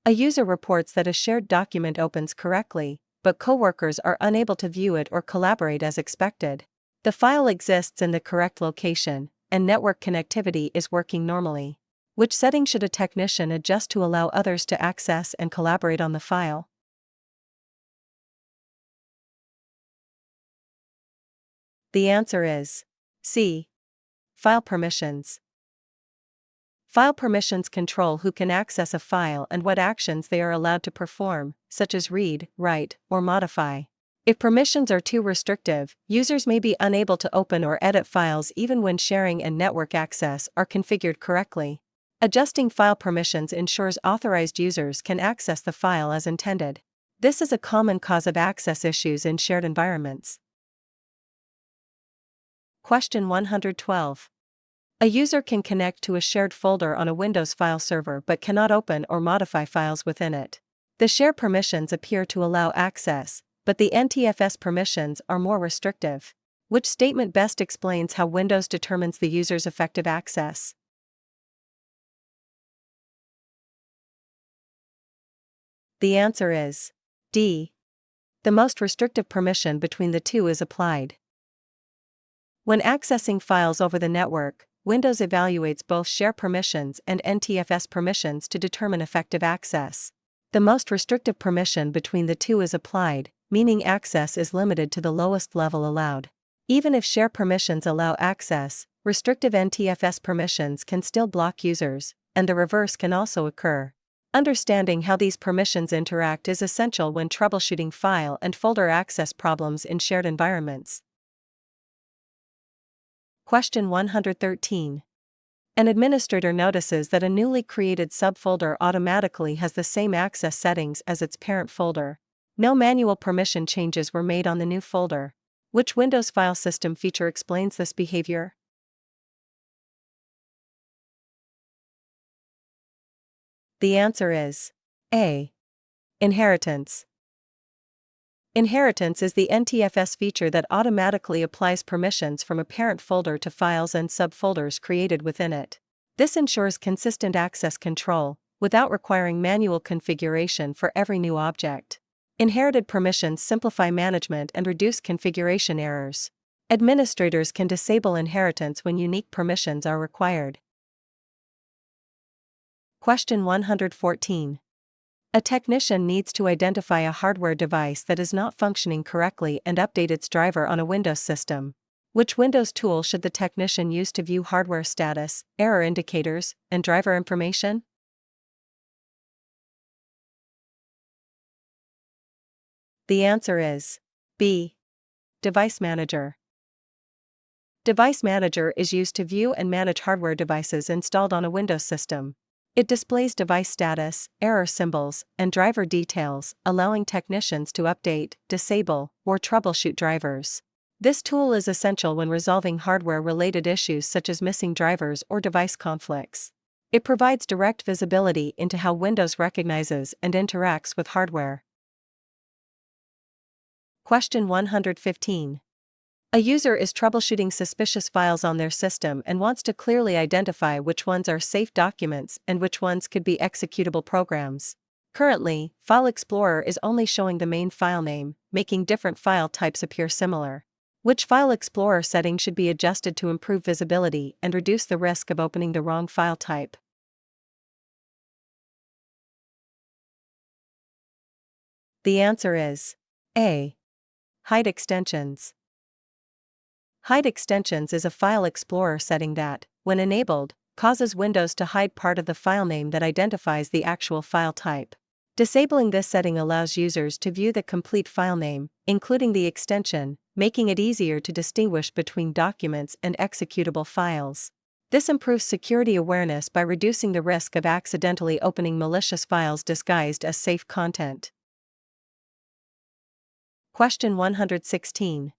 A user reports that a shared document opens correctly, but coworkers are unable to view it or collaborate as expected. The file exists in the correct location, and network connectivity is working normally. Which setting should a technician adjust to allow others to access and collaborate on the file? The answer is C. File permissions. File permissions control who can access a file and what actions they are allowed to perform, such as read, write, or modify. If permissions are too restrictive, users may be unable to open or edit files even when sharing and network access are configured correctly. Adjusting file permissions ensures authorized users can access the file as intended. This is a common cause of access issues in shared environments. Question 112. A user can connect to a shared folder on a Windows file server but cannot open or modify files within it. The share permissions appear to allow access, but the NTFS permissions are more restrictive. Which statement best explains how Windows determines the user's effective access? The answer is D. The most restrictive permission between the two is applied. When accessing files over the network, Windows evaluates both share permissions and NTFS permissions to determine effective access. The most restrictive permission between the two is applied, meaning access is limited to the lowest level allowed. Even if share permissions allow access, restrictive NTFS permissions can still block users, and the reverse can also occur. Understanding how these permissions interact is essential when troubleshooting file and folder access problems in shared environments. Question 113. An administrator notices that a newly created subfolder automatically has the same access settings as its parent folder. No manual permission changes were made on the new folder. Which Windows file system feature explains this behavior? The answer is A. Inheritance. Inheritance is the NTFS feature that automatically applies permissions from a parent folder to files and subfolders created within it. This ensures consistent access control, without requiring manual configuration for every new object. Inherited permissions simplify management and reduce configuration errors. Administrators can disable inheritance when unique permissions are required. Question 114. A technician needs to identify a hardware device that is not functioning correctly and update its driver on a Windows system. Which Windows tool should the technician use to view hardware status, error indicators, and driver information? The answer is B. Device Manager. Device Manager is used to view and manage hardware devices installed on a Windows system. It displays device status, error symbols, and driver details, allowing technicians to update, disable, or troubleshoot drivers. This tool is essential when resolving hardware-related issues such as missing drivers or device conflicts. It provides direct visibility into how Windows recognizes and interacts with hardware. Question 115. A user is troubleshooting suspicious files on their system and wants to clearly identify which ones are safe documents and which ones could be executable programs. Currently, File Explorer is only showing the main file name, making different file types appear similar. Which File Explorer setting should be adjusted to improve visibility and reduce the risk of opening the wrong file type? The answer is A. Hide extensions. Hide extensions is a file explorer setting that, when enabled, causes Windows to hide part of the file name that identifies the actual file type. Disabling this setting allows users to view the complete file name, including the extension, making it easier to distinguish between documents and executable files. This improves security awareness by reducing the risk of accidentally opening malicious files disguised as safe content. Question 116.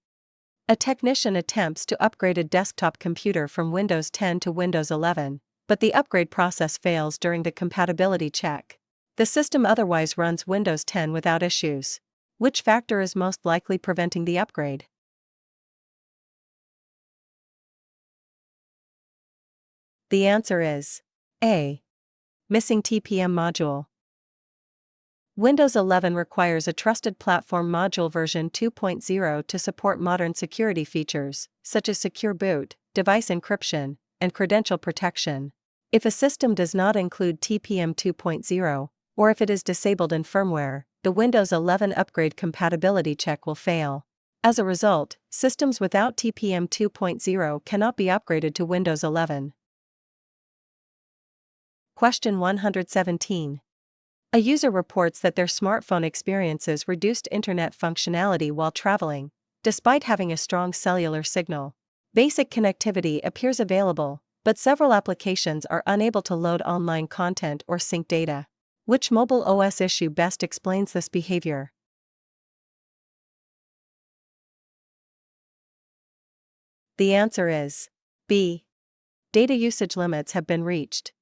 A technician attempts to upgrade a desktop computer from Windows 10 to Windows 11, but the upgrade process fails during the compatibility check. The system otherwise runs Windows 10 without issues. Which factor is most likely preventing the upgrade? The answer is A. Missing TPM module. Windows 11 requires a Trusted Platform Module version 2.0 to support modern security features, such as secure boot, device encryption, and credential protection. If a system does not include TPM 2.0, or if it is disabled in firmware, the Windows 11 upgrade compatibility check will fail. As a result, systems without TPM 2.0 cannot be upgraded to Windows 11. Question 117. A user reports that their smartphone experiences reduced internet functionality while traveling, despite having a strong cellular signal. Basic connectivity appears available, but several applications are unable to load online content or sync data. Which mobile OS issue best explains this behavior? The answer is B. Data usage limits have been reached.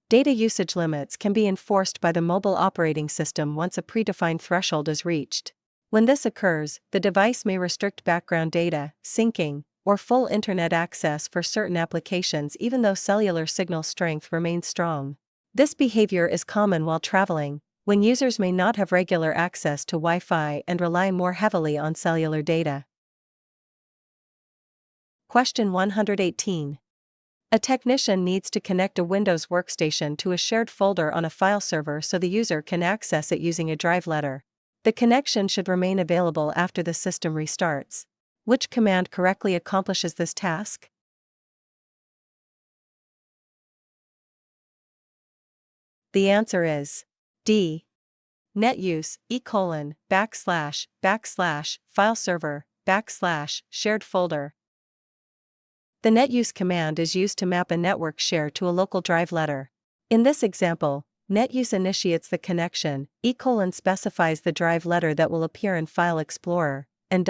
Data usage limits can be enforced by the mobile operating system once a predefined threshold is reached. When this occurs, the device may restrict background data, syncing, or full internet access for certain applications even though cellular signal strength remains strong. This behavior is common while traveling, when users may not have regular access to Wi-Fi and rely more heavily on cellular data. Question 118. A technician needs to connect a Windows workstation to a shared folder on a file server so the user can access it using a drive letter. The connection should remain available after the system restarts. Which command correctly accomplishes this task? The answer is D. netuse // file server / shared folder. The netuse command is used to map a network share to a local drive letter. In this example, netuse initiates the connection, specifies the drive letter that will appear in File Explorer, and /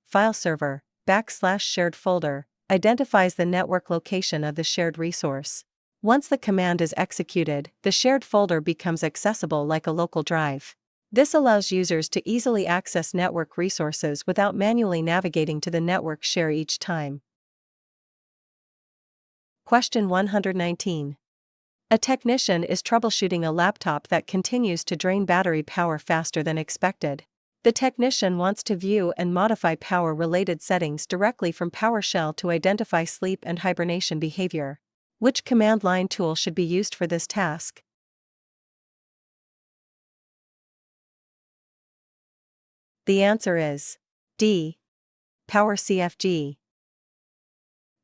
file server / shared folder identifies the network location of the shared resource. Once the command is executed, the shared folder becomes accessible like a local drive. This allows users to easily access network resources without manually navigating to the network share each time. Question 119. A technician is troubleshooting a laptop that continues to drain battery power faster than expected. The technician wants to view and modify power-related settings directly from PowerShell to identify sleep and hibernation behavior. Which command line tool should be used for this task? The answer is D. PowerCFG.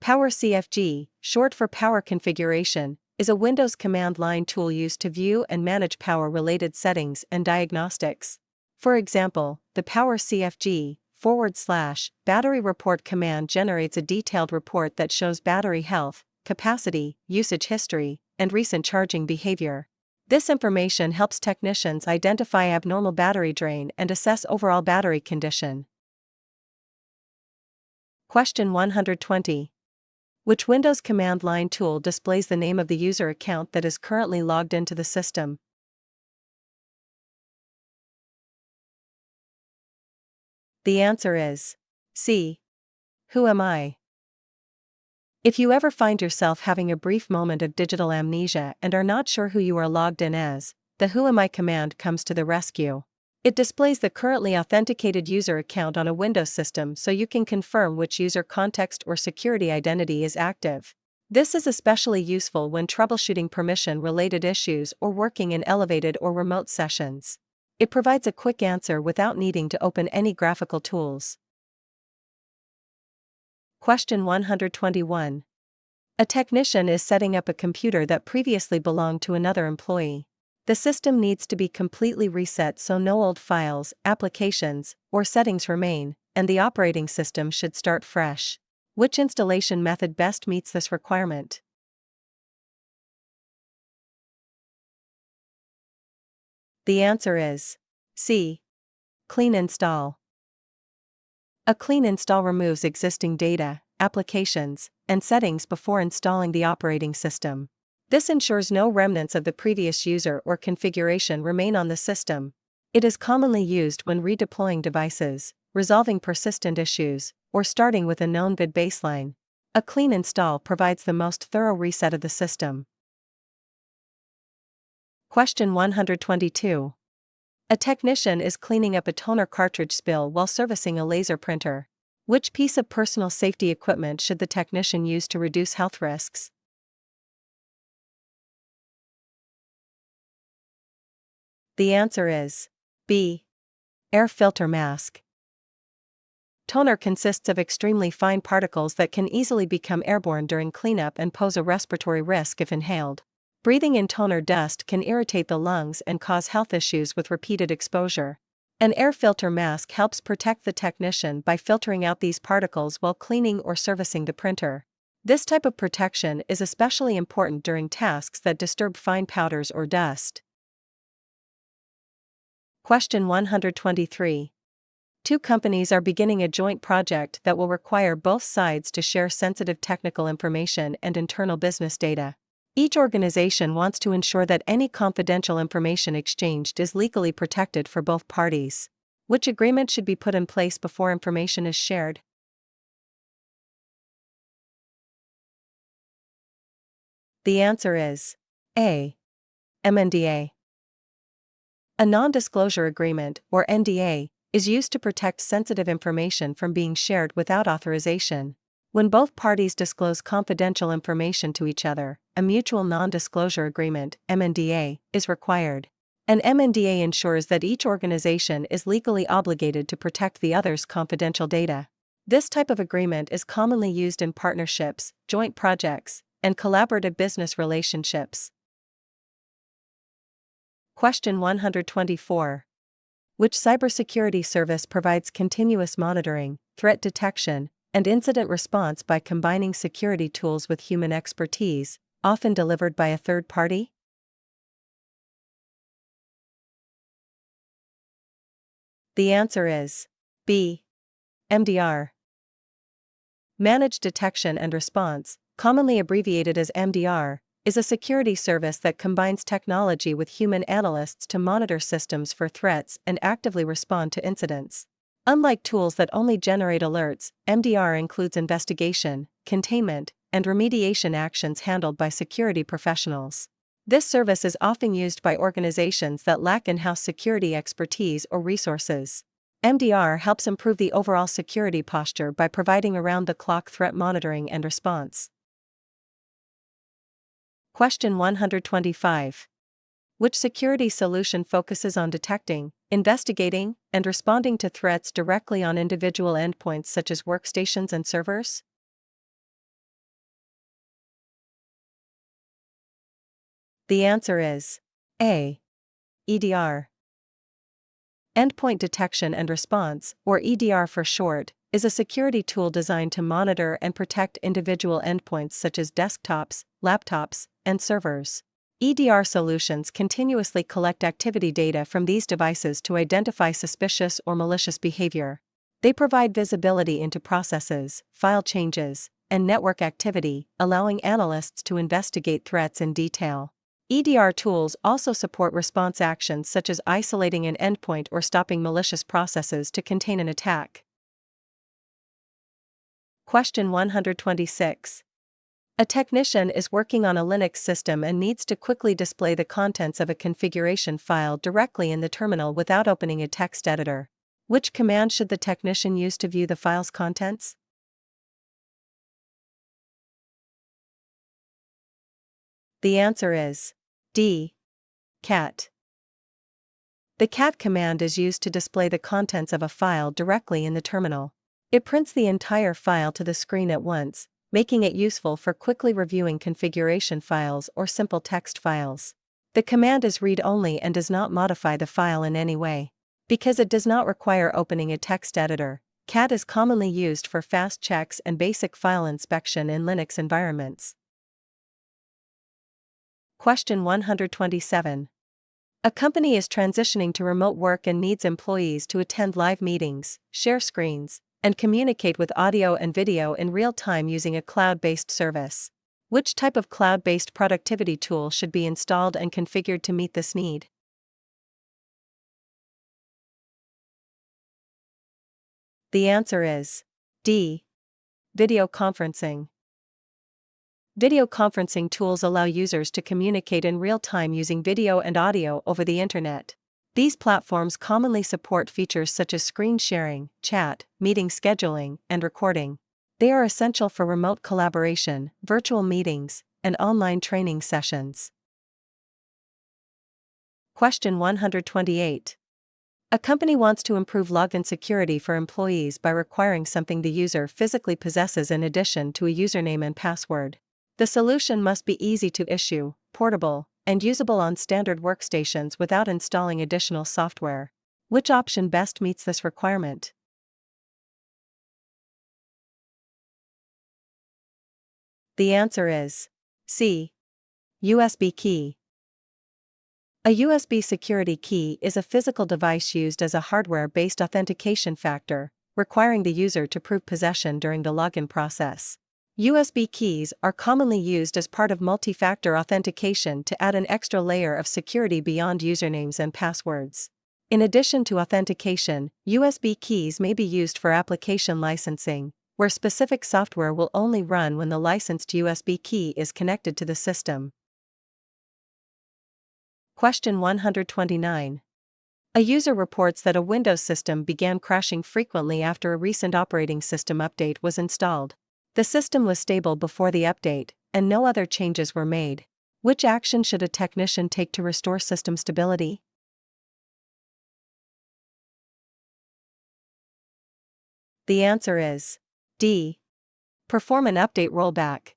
PowerCFG, short for Power Configuration, is a Windows command line tool used to view and manage power-related settings and diagnostics. For example, the PowerCFG / battery report command generates a detailed report that shows battery health, capacity, usage history, and recent charging behavior. This information helps technicians identify abnormal battery drain and assess overall battery condition. Question 120. Which Windows command line tool displays the name of the user account that is currently logged into the system? The answer is C. Who am I? If you ever find yourself having a brief moment of digital amnesia and are not sure who you are logged in as, the Who am I command comes to the rescue. It displays the currently authenticated user account on a Windows system so you can confirm which user context or security identity is active. This is especially useful when troubleshooting permission-related issues or working in elevated or remote sessions. It provides a quick answer without needing to open any graphical tools. Question 121. A technician is setting up a computer that previously belonged to another employee. The system needs to be completely reset so no old files, applications, or settings remain, and the operating system should start fresh. Which installation method best meets this requirement? The answer is C. Clean install. A clean install removes existing data, applications, and settings before installing the operating system. This ensures no remnants of the previous user or configuration remain on the system. It is commonly used when redeploying devices, resolving persistent issues, or starting with a known vid baseline. A clean install provides the most thorough reset of the system. Question 122. A technician is cleaning up a toner cartridge spill while servicing a laser printer. Which piece of personal safety equipment should the technician use to reduce health risks? The answer is B. Air filter mask. Toner consists of extremely fine particles that can easily become airborne during cleanup and pose a respiratory risk if inhaled. Breathing in toner dust can irritate the lungs and cause health issues with repeated exposure. An air filter mask helps protect the technician by filtering out these particles while cleaning or servicing the printer. This type of protection is especially important during tasks that disturb fine powders or dust. Question 123. Two companies are beginning a joint project that will require both sides to share sensitive technical information and internal business data. Each organization wants to ensure that any confidential information exchanged is legally protected for both parties. Which agreement should be put in place before information is shared? The answer is A. NDA. A non-disclosure agreement, or NDA, is used to protect sensitive information from being shared without authorization. When both parties disclose confidential information to each other, a mutual non-disclosure agreement, MNDA, is required. An MNDA ensures that each organization is legally obligated to protect the other's confidential data. This type of agreement is commonly used in partnerships, joint projects, and collaborative business relationships. Question 124. Which cybersecurity service provides continuous monitoring, threat detection, and incident response by combining security tools with human expertise, often delivered by a third party? The answer is B. MDR. Managed Detection and Response, commonly abbreviated as MDR, is a security service that combines technology with human analysts to monitor systems for threats and actively respond to incidents. Unlike tools that only generate alerts, MDR includes investigation, containment, and remediation actions handled by security professionals. This service is often used by organizations that lack in-house security expertise or resources. MDR helps improve the overall security posture by providing around-the-clock threat monitoring and response. Question 125. Which security solution focuses on detecting, investigating, and responding to threats directly on individual endpoints such as workstations and servers? The answer is A. EDR. Endpoint Detection and Response, or EDR for short, is a security tool designed to monitor and protect individual endpoints such as desktops, laptops, and servers. EDR solutions continuously collect activity data from these devices to identify suspicious or malicious behavior. They provide visibility into processes, file changes, and network activity, allowing analysts to investigate threats in detail. EDR tools also support response actions such as isolating an endpoint or stopping malicious processes to contain an attack. Question 126. A technician is working on a Linux system and needs to quickly display the contents of a configuration file directly in the terminal without opening a text editor. Which command should the technician use to view the file's contents? The answer is D. Cat. The cat command is used to display the contents of a file directly in the terminal. It prints the entire file to the screen at once, making it useful for quickly reviewing configuration files or simple text files. The command is read-only and does not modify the file in any way. Because it does not require opening a text editor, cat is commonly used for fast checks and basic file inspection in Linux environments. Question 127. A company is transitioning to remote work and needs employees to attend live meetings, share screens, and communicate with audio and video in real time using a cloud-based service. Which type of cloud-based productivity tool should be installed and configured to meet this need? The answer is D. Video conferencing. Video conferencing tools allow users to communicate in real time using video and audio over the internet. These platforms commonly support features such as screen sharing, chat, meeting scheduling, and recording. They are essential for remote collaboration, virtual meetings, and online training sessions. Question 128. A company wants to improve login security for employees by requiring something the user physically possesses in addition to a username and password. The solution must be easy to issue, portable, and usable on standard workstations without installing additional software. Which option best meets this requirement? The answer is C. USB key. A USB security key is a physical device used as a hardware-based authentication factor, requiring the user to prove possession during the login process. USB keys are commonly used as part of multi-factor authentication to add an extra layer of security beyond usernames and passwords. In addition to authentication, USB keys may be used for application licensing, where specific software will only run when the licensed USB key is connected to the system. Question 129. A user reports that a Windows system began crashing frequently after a recent operating system update was installed. The system was stable before the update, and no other changes were made. Which action should a technician take to restore system stability? The answer is D. Perform an update rollback.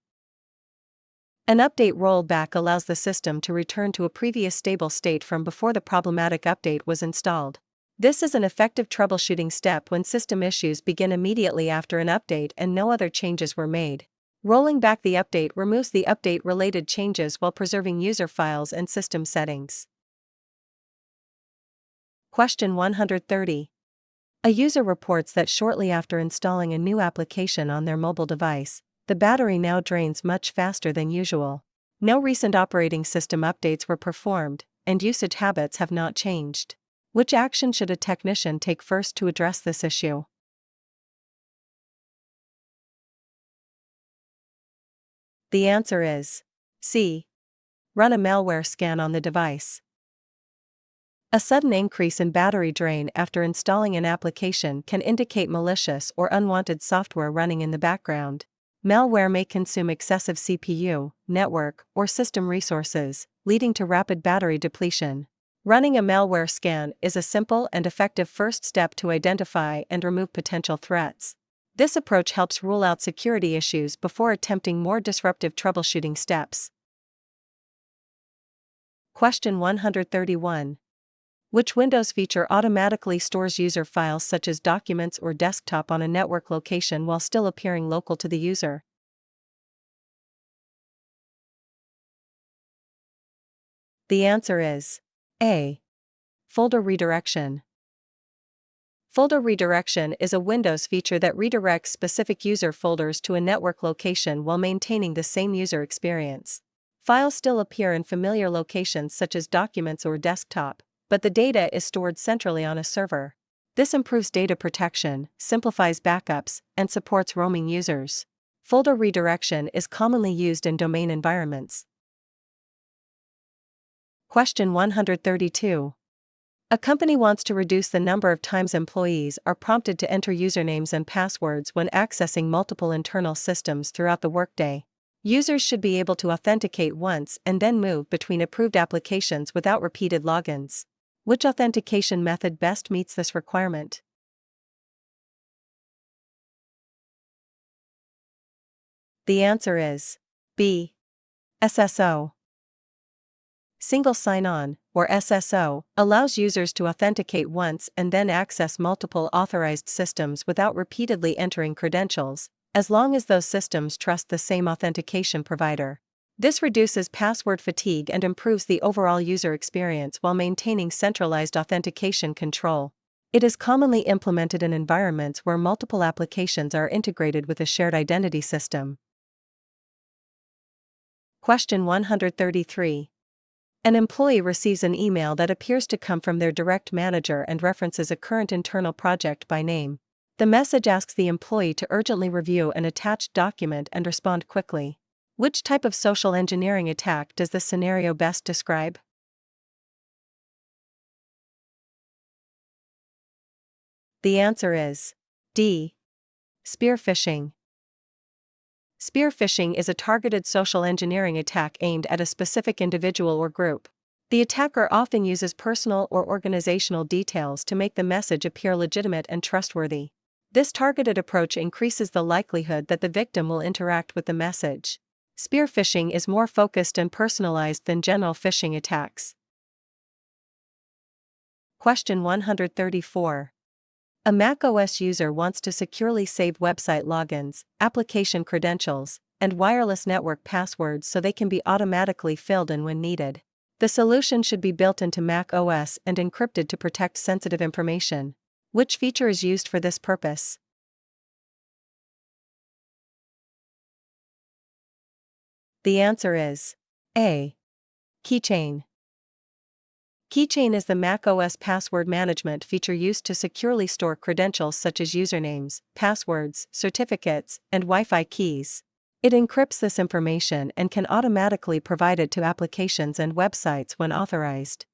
An update rollback allows the system to return to a previous stable state from before the problematic update was installed. This is an effective troubleshooting step when system issues begin immediately after an update and no other changes were made. Rolling back the update removes the update-related changes while preserving user files and system settings. Question 130. A user reports that shortly after installing a new application on their mobile device, the battery now drains much faster than usual. No recent operating system updates were performed, and usage habits have not changed. Which action should a technician take first to address this issue? The answer is C. Run a malware scan on the device. A sudden increase in battery drain after installing an application can indicate malicious or unwanted software running in the background. Malware may consume excessive CPU, network, or system resources, leading to rapid battery depletion. Running a malware scan is a simple and effective first step to identify and remove potential threats. This approach helps rule out security issues before attempting more disruptive troubleshooting steps. Question 131. Which Windows feature automatically stores user files such as documents or desktop on a network location while still appearing local to the user? The answer is A. Folder redirection. Folder redirection is a Windows feature that redirects specific user folders to a network location while maintaining the same user experience. Files still appear in familiar locations such as documents or desktop, but the data is stored centrally on a server. This improves data protection, simplifies backups, and supports roaming users. Folder redirection is commonly used in domain environments. Question 132. A company wants to reduce the number of times employees are prompted to enter usernames and passwords when accessing multiple internal systems throughout the workday. Users should be able to authenticate once and then move between approved applications without repeated logins. Which authentication method best meets this requirement? The answer is B. SSO. Single sign-on, or SSO, allows users to authenticate once and then access multiple authorized systems without repeatedly entering credentials, as long as those systems trust the same authentication provider. This reduces password fatigue and improves the overall user experience while maintaining centralized authentication control. It is commonly implemented in environments where multiple applications are integrated with a shared identity system. Question 133. An employee receives an email that appears to come from their direct manager and references a current internal project by name. The message asks the employee to urgently review an attached document and respond quickly. Which type of social engineering attack does this scenario best describe? The answer is D. Spear phishing. Spear phishing is a targeted social engineering attack aimed at a specific individual or group. The attacker often uses personal or organizational details to make the message appear legitimate and trustworthy. This targeted approach increases the likelihood that the victim will interact with the message. Spear phishing is more focused and personalized than general phishing attacks. Question 134. A macOS user wants to securely save website logins, application credentials, and wireless network passwords so they can be automatically filled in when needed. The solution should be built into macOS and encrypted to protect sensitive information. Which feature is used for this purpose? The answer is A. Keychain. Keychain is the macOS password management feature used to securely store credentials such as usernames, passwords, certificates, and Wi-Fi keys. It encrypts this information and can automatically provide it to applications and websites when authorized.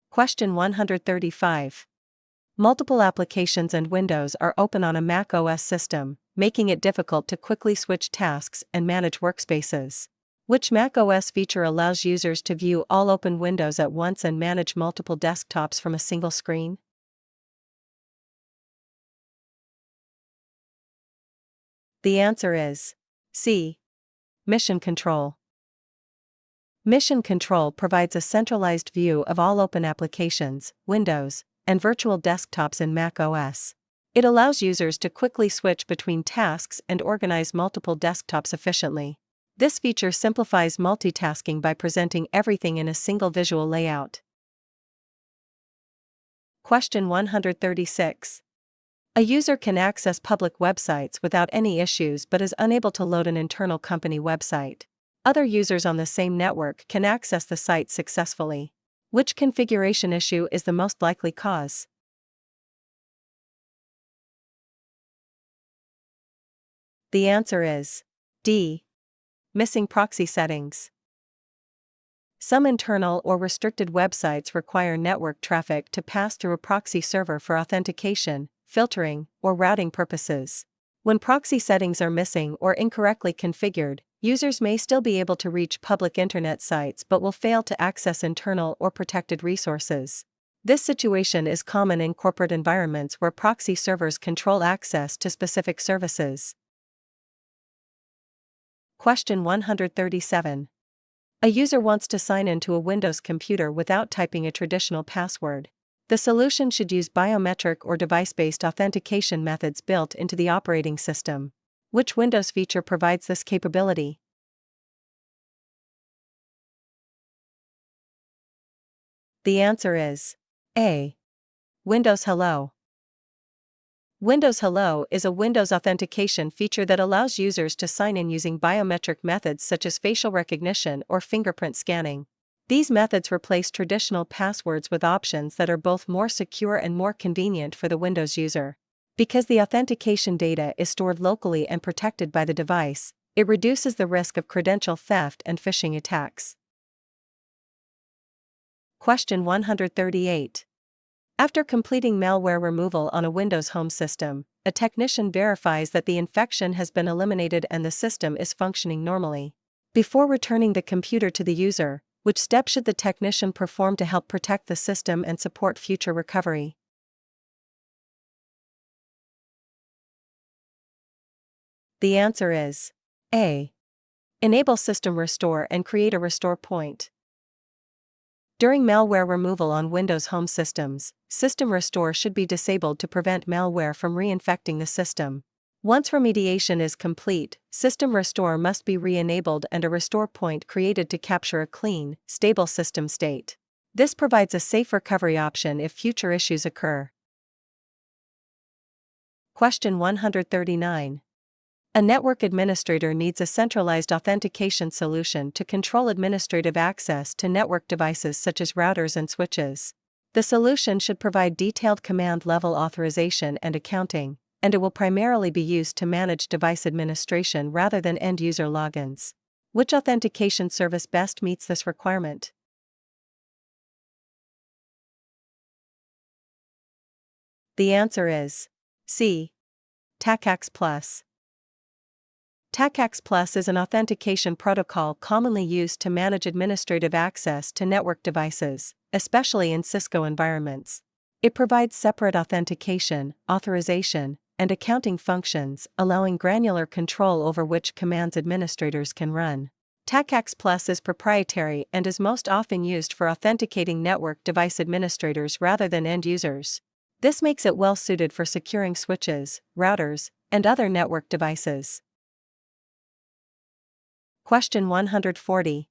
Question 135. Multiple applications and windows are open on a macOS system, making it difficult to quickly switch tasks and manage workspaces. Which macOS feature allows users to view all open windows at once and manage multiple desktops from a single screen? The answer is C. Mission Control. Mission Control provides a centralized view of all open applications, windows, and virtual desktops in macOS. It allows users to quickly switch between tasks and organize multiple desktops efficiently. This feature simplifies multitasking by presenting everything in a single visual layout. Question 136. A user can access public websites without any issues but is unable to load an internal company website. Other users on the same network can access the site successfully. Which configuration issue is the most likely cause? The answer is D. Missing proxy settings. Some internal or restricted websites require network traffic to pass through a proxy server for authentication, filtering, or routing purposes. When proxy settings are missing or incorrectly configured, users may still be able to reach public internet sites but will fail to access internal or protected resources. This situation is common in corporate environments where proxy servers control access to specific services. Question 137. A user wants to sign into a Windows computer without typing a traditional password. The solution should use biometric or device-based authentication methods built into the operating system. Which Windows feature provides this capability? The answer is A. Windows Hello. Windows Hello is a Windows authentication feature that allows users to sign in using biometric methods such as facial recognition or fingerprint scanning. These methods replace traditional passwords with options that are both more secure and more convenient for the Windows user. Because the authentication data is stored locally and protected by the device, it reduces the risk of credential theft and phishing attacks. Question 138. After completing malware removal on a Windows home system, a technician verifies that the infection has been eliminated and the system is functioning normally. Before returning the computer to the user, which step should the technician perform to help protect the system and support future recovery? The answer is A. Enable System Restore and create a restore point. During malware removal on Windows home systems, System Restore should be disabled to prevent malware from reinfecting the system. Once remediation is complete, System Restore must be re-enabled and a restore point created to capture a clean, stable system state. This provides a safe recovery option if future issues occur. Question 139. A network administrator needs a centralized authentication solution to control administrative access to network devices such as routers and switches. The solution should provide detailed command-level authorization and accounting, and it will primarily be used to manage device administration rather than end-user logins. Which authentication service best meets this requirement? The answer is C. CompTIA A. CompTIA A is an authentication protocol commonly used to manage administrative access to network devices, especially in Cisco environments. It provides separate authentication, authorization, and accounting functions, allowing granular control over which commands administrators can run. CompTIA A is proprietary and is most often used for authenticating network device administrators rather than end users. This makes it well suited for securing switches, routers, and other network devices. Question 140.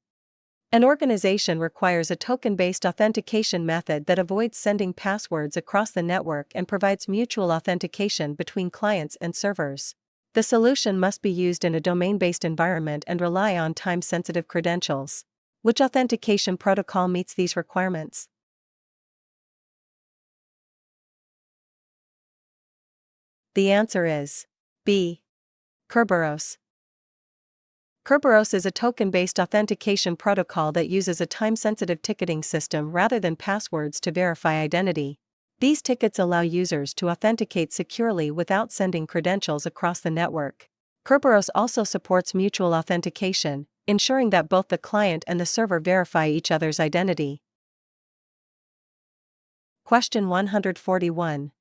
An organization requires a token-based authentication method that avoids sending passwords across the network and provides mutual authentication between clients and servers. The solution must be used in a domain-based environment and rely on time-sensitive credentials. Which authentication protocol meets these requirements? The answer is B. Kerberos. Kerberos is a token-based authentication protocol that uses a time-sensitive ticketing system rather than passwords to verify identity. These tickets allow users to authenticate securely without sending credentials across the network. Kerberos also supports mutual authentication, ensuring that both the client and the server verify each other's identity. Question 141.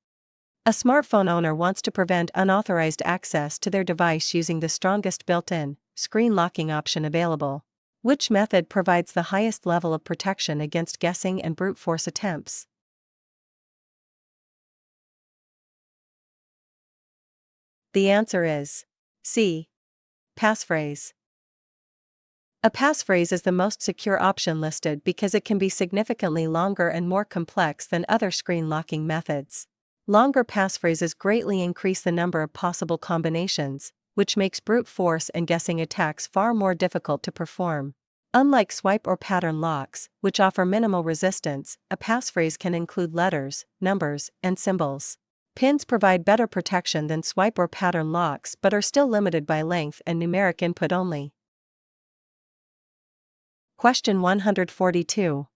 A smartphone owner wants to prevent unauthorized access to their device using the strongest built-in screen locking option available. Which method provides the highest level of protection against guessing and brute force attempts? The answer is C. Passphrase. A passphrase is the most secure option listed because it can be significantly longer and more complex than other screen locking methods. Longer passphrases greatly increase the number of possible combinations, which makes brute force and guessing attacks far more difficult to perform. Unlike swipe or pattern locks, which offer minimal resistance, a passphrase can include letters, numbers, and symbols. Pins provide better protection than swipe or pattern locks but are still limited by length and numeric input only. Question 142.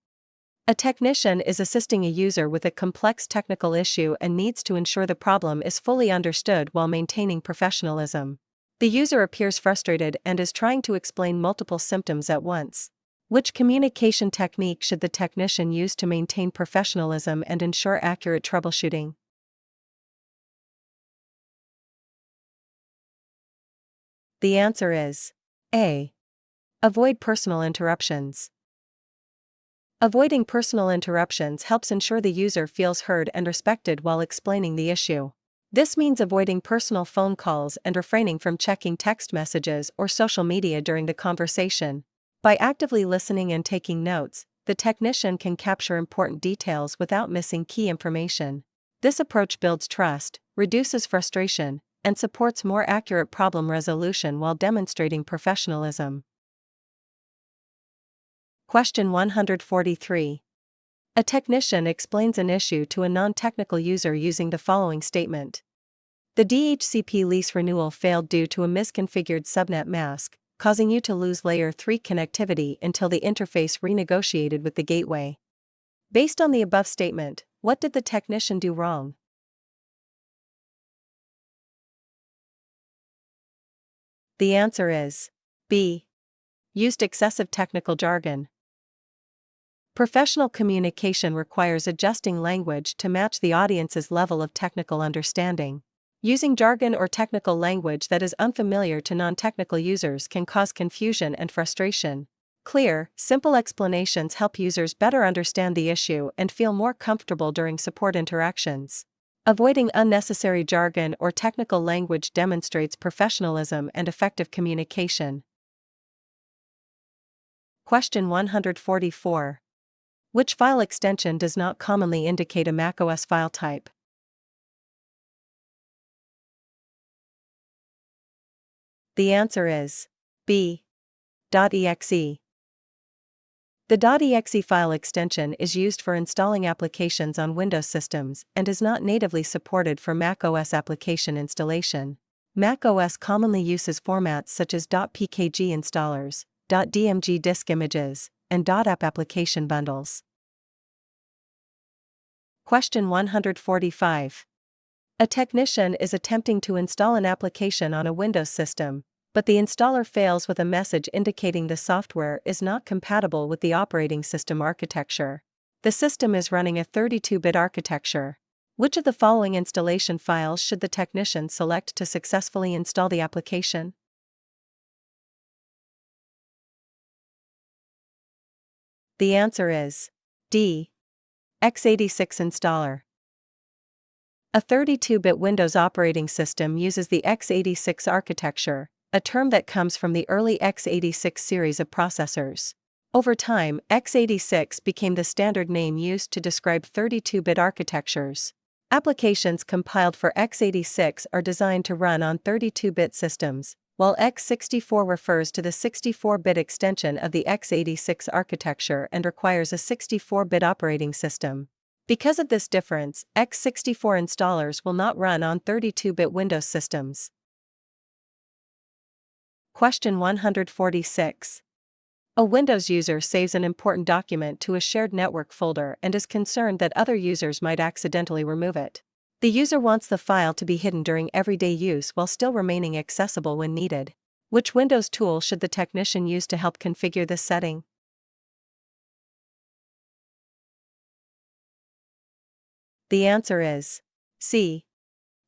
A technician is assisting a user with a complex technical issue and needs to ensure the problem is fully understood while maintaining professionalism. The user appears frustrated and is trying to explain multiple symptoms at once. Which communication technique should the technician use to maintain professionalism and ensure accurate troubleshooting? The answer is A. Avoid personal interruptions. Avoiding personal interruptions helps ensure the user feels heard and respected while explaining the issue. This means avoiding personal phone calls and refraining from checking text messages or social media during the conversation. By actively listening and taking notes, the technician can capture important details without missing key information. This approach builds trust, reduces frustration, and supports more accurate problem resolution while demonstrating professionalism. Question 143. A technician explains an issue to a non-technical user using the following statement. The DHCP lease renewal failed due to a misconfigured subnet mask, causing you to lose Layer 3 connectivity until the interface renegotiated with the gateway. Based on the above statement, what did the technician do wrong? The answer is B. Used excessive technical jargon. Professional communication requires adjusting language to match the audience's level of technical understanding. Using jargon or technical language that is unfamiliar to non-technical users can cause confusion and frustration. Clear, simple explanations help users better understand the issue and feel more comfortable during support interactions. Avoiding unnecessary jargon or technical language demonstrates professionalism and effective communication. Question 144. Which file extension does not commonly indicate a macOS file type? The answer is B. .exe. The .exe file extension is used for installing applications on Windows systems and is not natively supported for macOS application installation. macOS commonly uses formats such as .pkg installers, .dmg disk images, and .app application bundles. Question 145. A technician is attempting to install an application on a Windows system, but the installer fails with a message indicating the software is not compatible with the operating system architecture. The system is running a 32-bit architecture. Which of the following installation files should the technician select to successfully install the application? The answer is D. x86 installer. A 32-bit Windows operating system uses the x86 architecture, a term that comes from the early x86 series of processors. Over time, x86 became the standard name used to describe 32-bit architectures. Applications compiled for x86 are designed to run on 32-bit systems, while x64 refers to the 64-bit extension of the x86 architecture and requires a 64-bit operating system. Because of this difference, x64 installers will not run on 32-bit Windows systems. Question 146. A Windows user saves an important document to a shared network folder and is concerned that other users might accidentally remove it. The user wants the file to be hidden during everyday use while still remaining accessible when needed. Which Windows tool should the technician use to help configure this setting? The answer is C.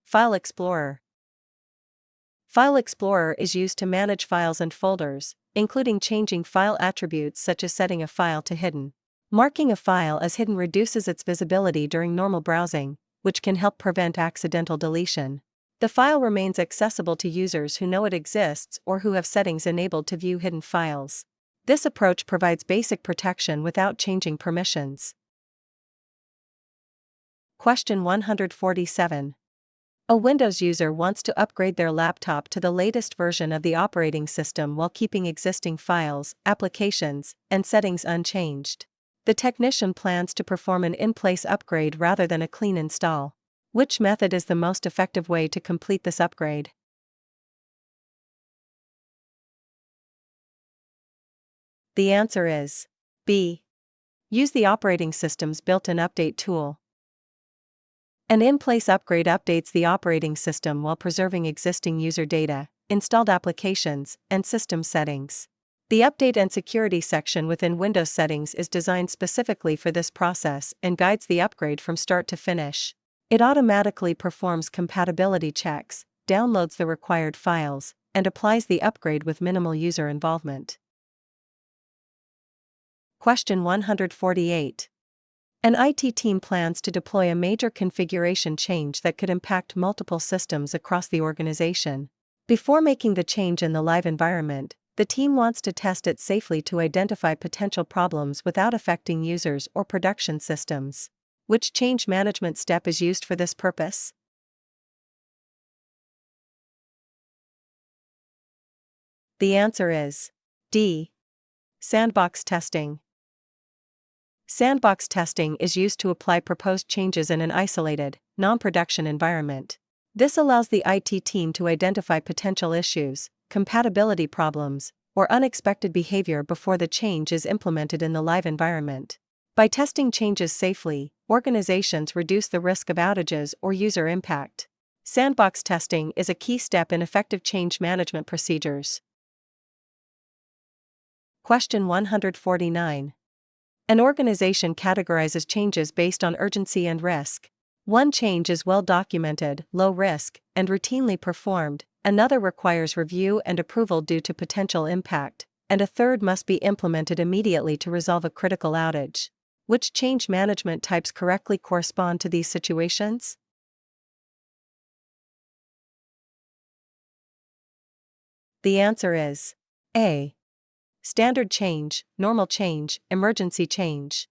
File Explorer. File Explorer is used to manage files and folders, including changing file attributes such as setting a file to hidden. Marking a file as hidden reduces its visibility during normal browsing, which can help prevent accidental deletion. The file remains accessible to users who know it exists or who have settings enabled to view hidden files. This approach provides basic protection without changing permissions. Question 147. A Windows user wants to upgrade their laptop to the latest version of the operating system while keeping existing files, applications, and settings unchanged. The technician plans to perform an in-place upgrade rather than a clean install. Which method is the most effective way to complete this upgrade? The answer is B. Use the operating system's built-in update tool. An in-place upgrade updates the operating system while preserving existing user data, installed applications, and system settings. The Update and Security section within Windows Settings is designed specifically for this process and guides the upgrade from start to finish. It automatically performs compatibility checks, downloads the required files, and applies the upgrade with minimal user involvement. Question 148. An IT team plans to deploy a major configuration change that could impact multiple systems across the organization. Before making the change in the live environment, the team wants to test it safely to identify potential problems without affecting users or production systems. Which change management step is used for this purpose? The answer is D. Sandbox testing. Sandbox testing is used to apply proposed changes in an isolated, non-production environment. This allows the IT team to identify potential issues, compatibility problems, or unexpected behavior before the change is implemented in the live environment. By testing changes safely, organizations reduce the risk of outages or user impact. Sandbox testing is a key step in effective change management procedures. Question 149. An organization categorizes changes based on urgency and risk. One change is well documented, low risk, and routinely performed, another requires review and approval due to potential impact, and a third must be implemented immediately to resolve a critical outage. Which change management types correctly correspond to these situations? The answer is A. Standard change, normal change, emergency change.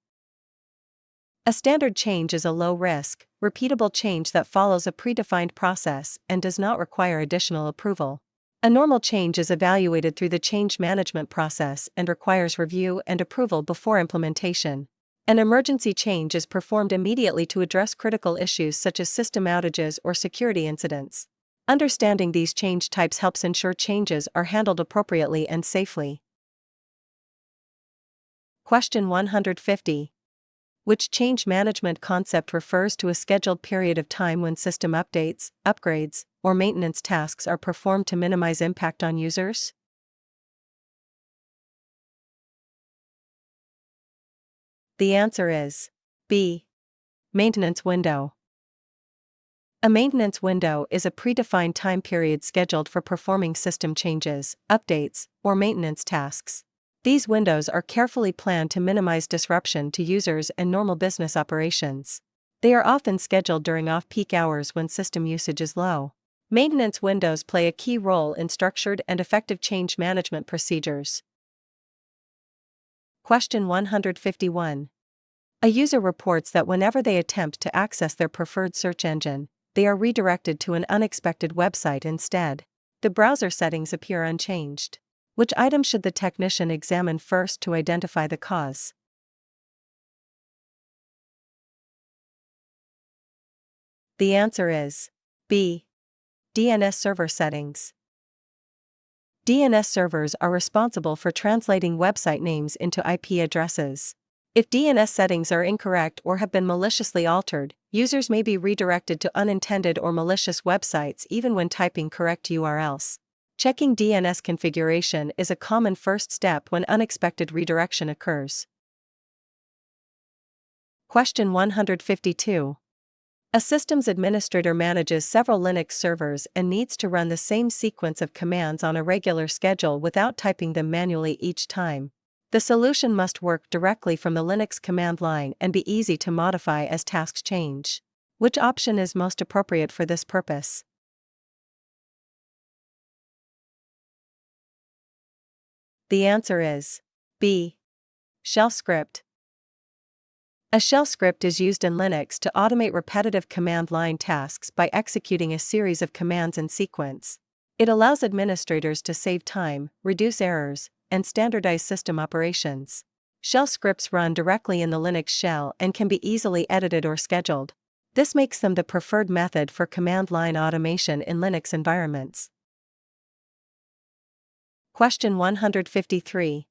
A standard change is a low-risk, repeatable change that follows a predefined process and does not require additional approval. A normal change is evaluated through the change management process and requires review and approval before implementation. An emergency change is performed immediately to address critical issues such as system outages or security incidents. Understanding these change types helps ensure changes are handled appropriately and safely. Question 150. Which change management concept refers to a scheduled period of time when system updates, upgrades, or maintenance tasks are performed to minimize impact on users? The answer is B. Maintenance window. A maintenance window is a predefined time period scheduled for performing system changes, updates, or maintenance tasks. These windows are carefully planned to minimize disruption to users and normal business operations. They are often scheduled during off-peak hours when system usage is low. Maintenance windows play a key role in structured and effective change management procedures. Question 151. A user reports that whenever they attempt to access their preferred search engine, they are redirected to an unexpected website instead. The browser settings appear unchanged. Which item should the technician examine first to identify the cause? The answer is B. DNS server settings. DNS servers are responsible for translating website names into IP addresses. If DNS settings are incorrect or have been maliciously altered, users may be redirected to unintended or malicious websites even when typing correct URLs. Checking DNS configuration is a common first step when unexpected redirection occurs. Question 152. A systems administrator manages several Linux servers and needs to run the same sequence of commands on a regular schedule without typing them manually each time. The solution must work directly from the Linux command line and be easy to modify as tasks change. Which option is most appropriate for this purpose? The answer is B. Shell script. A shell script is used in Linux to automate repetitive command line tasks by executing a series of commands in sequence. It allows administrators to save time, reduce errors, and standardize system operations. Shell scripts run directly in the Linux shell and can be easily edited or scheduled. This makes them the preferred method for command line automation in Linux environments. Question 153.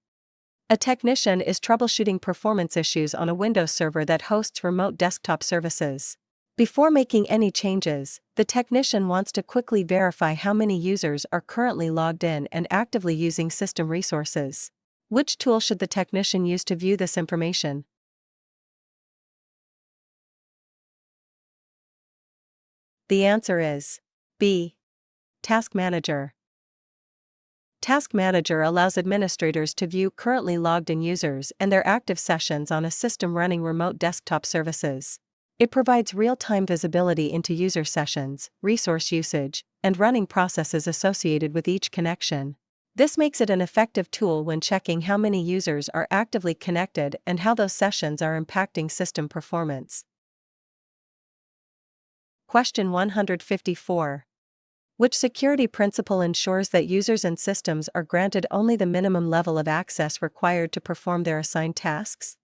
A technician is troubleshooting performance issues on a Windows server that hosts remote desktop services. Before making any changes, the technician wants to quickly verify how many users are currently logged in and actively using system resources. Which tool should the technician use to view this information? The answer is B. Task Manager. Task Manager allows administrators to view currently logged-in users and their active sessions on a system running remote desktop services. It provides real-time visibility into user sessions, resource usage, and running processes associated with each connection. This makes it an effective tool when checking how many users are actively connected and how those sessions are impacting system performance. Question 154. Which security principle ensures that users and systems are granted only the minimum level of access required to perform their assigned tasks?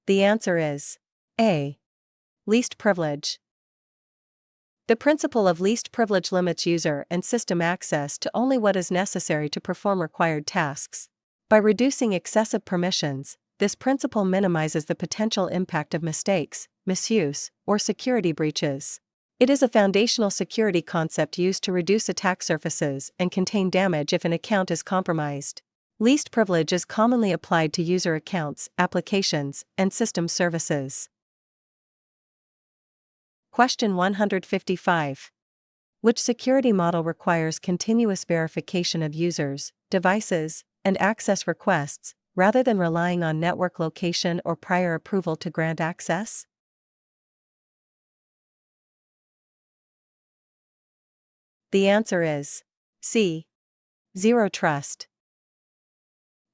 The answer is A. Least privilege. The principle of least privilege limits user and system access to only what is necessary to perform required tasks. By reducing excessive permissions, this principle minimizes the potential impact of mistakes, misuse, or security breaches. It is a foundational security concept used to reduce attack surfaces and contain damage if an account is compromised. Least privilege is commonly applied to user accounts, applications, and system services. Question 155. Which security model requires continuous verification of users, devices, and access requests, rather than relying on network location or prior approval to grant access? The answer is C. Zero Trust.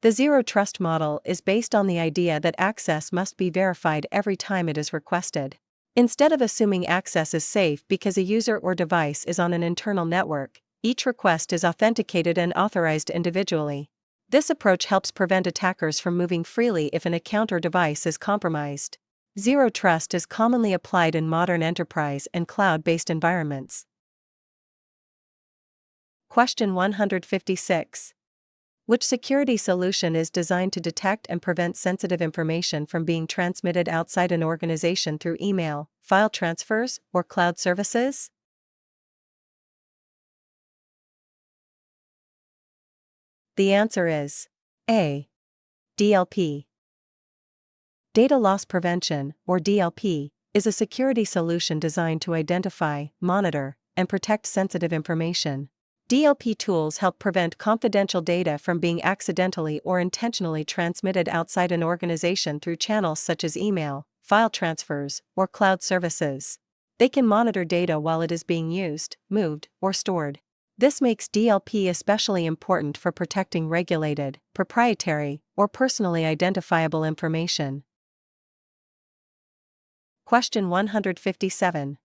The Zero Trust model is based on the idea that access must be verified every time it is requested. Instead of assuming access is safe because a user or device is on an internal network, each request is authenticated and authorized individually. This approach helps prevent attackers from moving freely if an account or device is compromised. Zero Trust is commonly applied in modern enterprise and cloud-based environments. Question 156. Which security solution is designed to detect and prevent sensitive information from being transmitted outside an organization through email, file transfers, or cloud services? The answer is A. DLP. Data Loss Prevention, or DLP, is a security solution designed to identify, monitor, and protect sensitive information. DLP tools help prevent confidential data from being accidentally or intentionally transmitted outside an organization through channels such as email, file transfers, or cloud services. They can monitor data while it is being used, moved, or stored. This makes DLP especially important for protecting regulated, proprietary, or personally identifiable information. Question 157.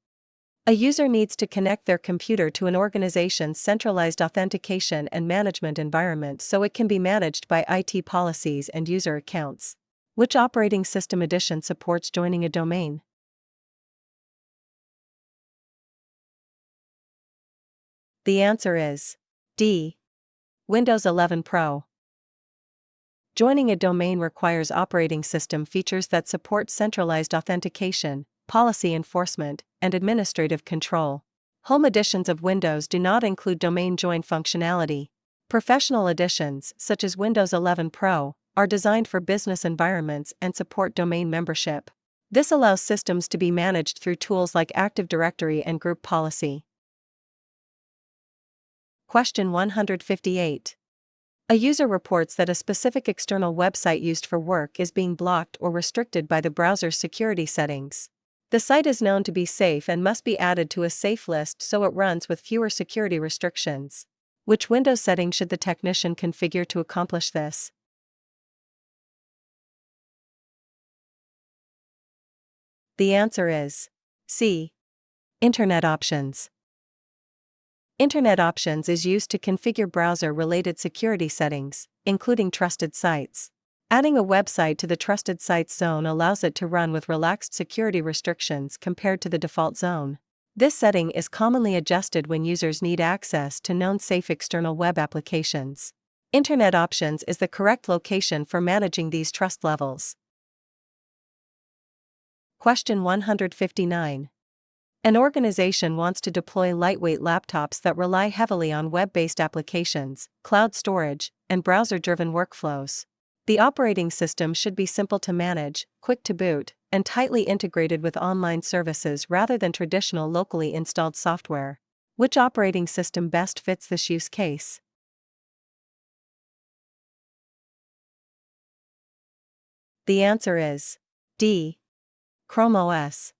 A user needs to connect their computer to an organization's centralized authentication and management environment so it can be managed by IT policies and user accounts. Which operating system edition supports joining a domain? The answer is D. Windows 11 Pro. Joining a domain requires operating system features that support centralized authentication, policy enforcement, and administrative control. Home editions of Windows do not include domain join functionality. Professional editions, such as Windows 11 Pro, are designed for business environments and support domain membership. This allows systems to be managed through tools like Active Directory and group policy. Question 158. A user reports that a specific external website used for work is being blocked or restricted by the browser's security settings. The site is known to be safe and must be added to a safe list so it runs with fewer security restrictions. Which Windows setting should the technician configure to accomplish this? The answer is C. Internet Options. Internet Options is used to configure browser-related security settings, including trusted sites. Adding a website to the trusted sites zone allows it to run with relaxed security restrictions compared to the default zone. This setting is commonly adjusted when users need access to known safe external web applications. Internet Options is the correct location for managing these trust levels. Question 159. An organization wants to deploy lightweight laptops that rely heavily on web-based applications, cloud storage, and browser-driven workflows. The operating system should be simple to manage, quick to boot, and tightly integrated with online services rather than traditional locally installed software. Which operating system best fits this use case? The answer is D. Chrome OS.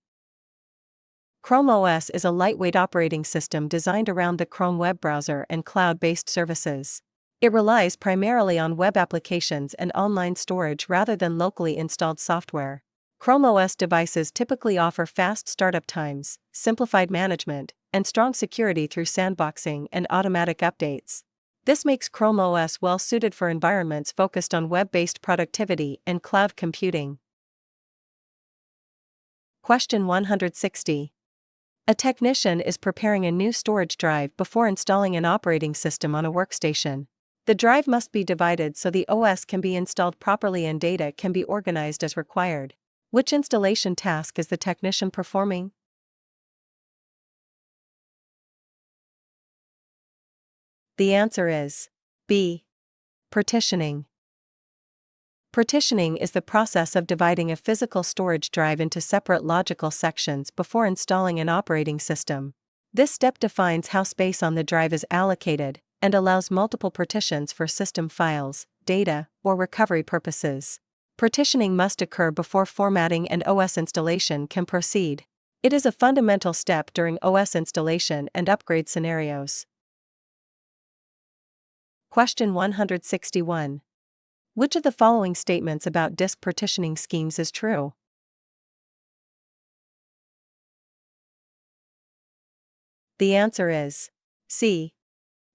Chrome OS is a lightweight operating system designed around the Chrome web browser and cloud-based services. It relies primarily on web applications and online storage rather than locally installed software. Chrome OS devices typically offer fast startup times, simplified management, and strong security through sandboxing and automatic updates. This makes Chrome OS well suited for environments focused on web-based productivity and cloud computing. Question 160. A technician is preparing a new storage drive before installing an operating system on a workstation. The drive must be divided so the OS can be installed properly and data can be organized as required. Which installation task is the technician performing? The answer is B. Partitioning. Partitioning is the process of dividing a physical storage drive into separate logical sections before installing an operating system. This step defines how space on the drive is allocated and allows multiple partitions for system files, data, or recovery purposes. Partitioning must occur before formatting and OS installation can proceed. It is a fundamental step during OS installation and upgrade scenarios. Question 161. Which of the following statements about disk partitioning schemes is true? The answer is C.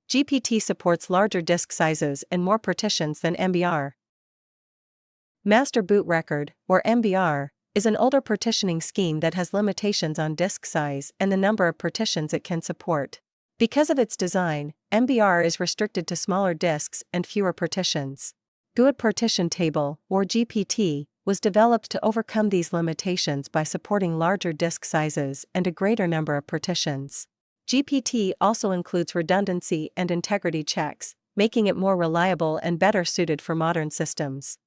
GPT supports larger disk sizes and more partitions than MBR. Master Boot Record, or MBR, is an older partitioning scheme that has limitations on disk size and the number of partitions it can support. Because of its design, MBR is restricted to smaller disks and fewer partitions. GUID Partition Table, or GPT, was developed to overcome these limitations by supporting larger disk sizes and a greater number of partitions. GPT also includes redundancy and integrity checks, making it more reliable and better suited for modern systems.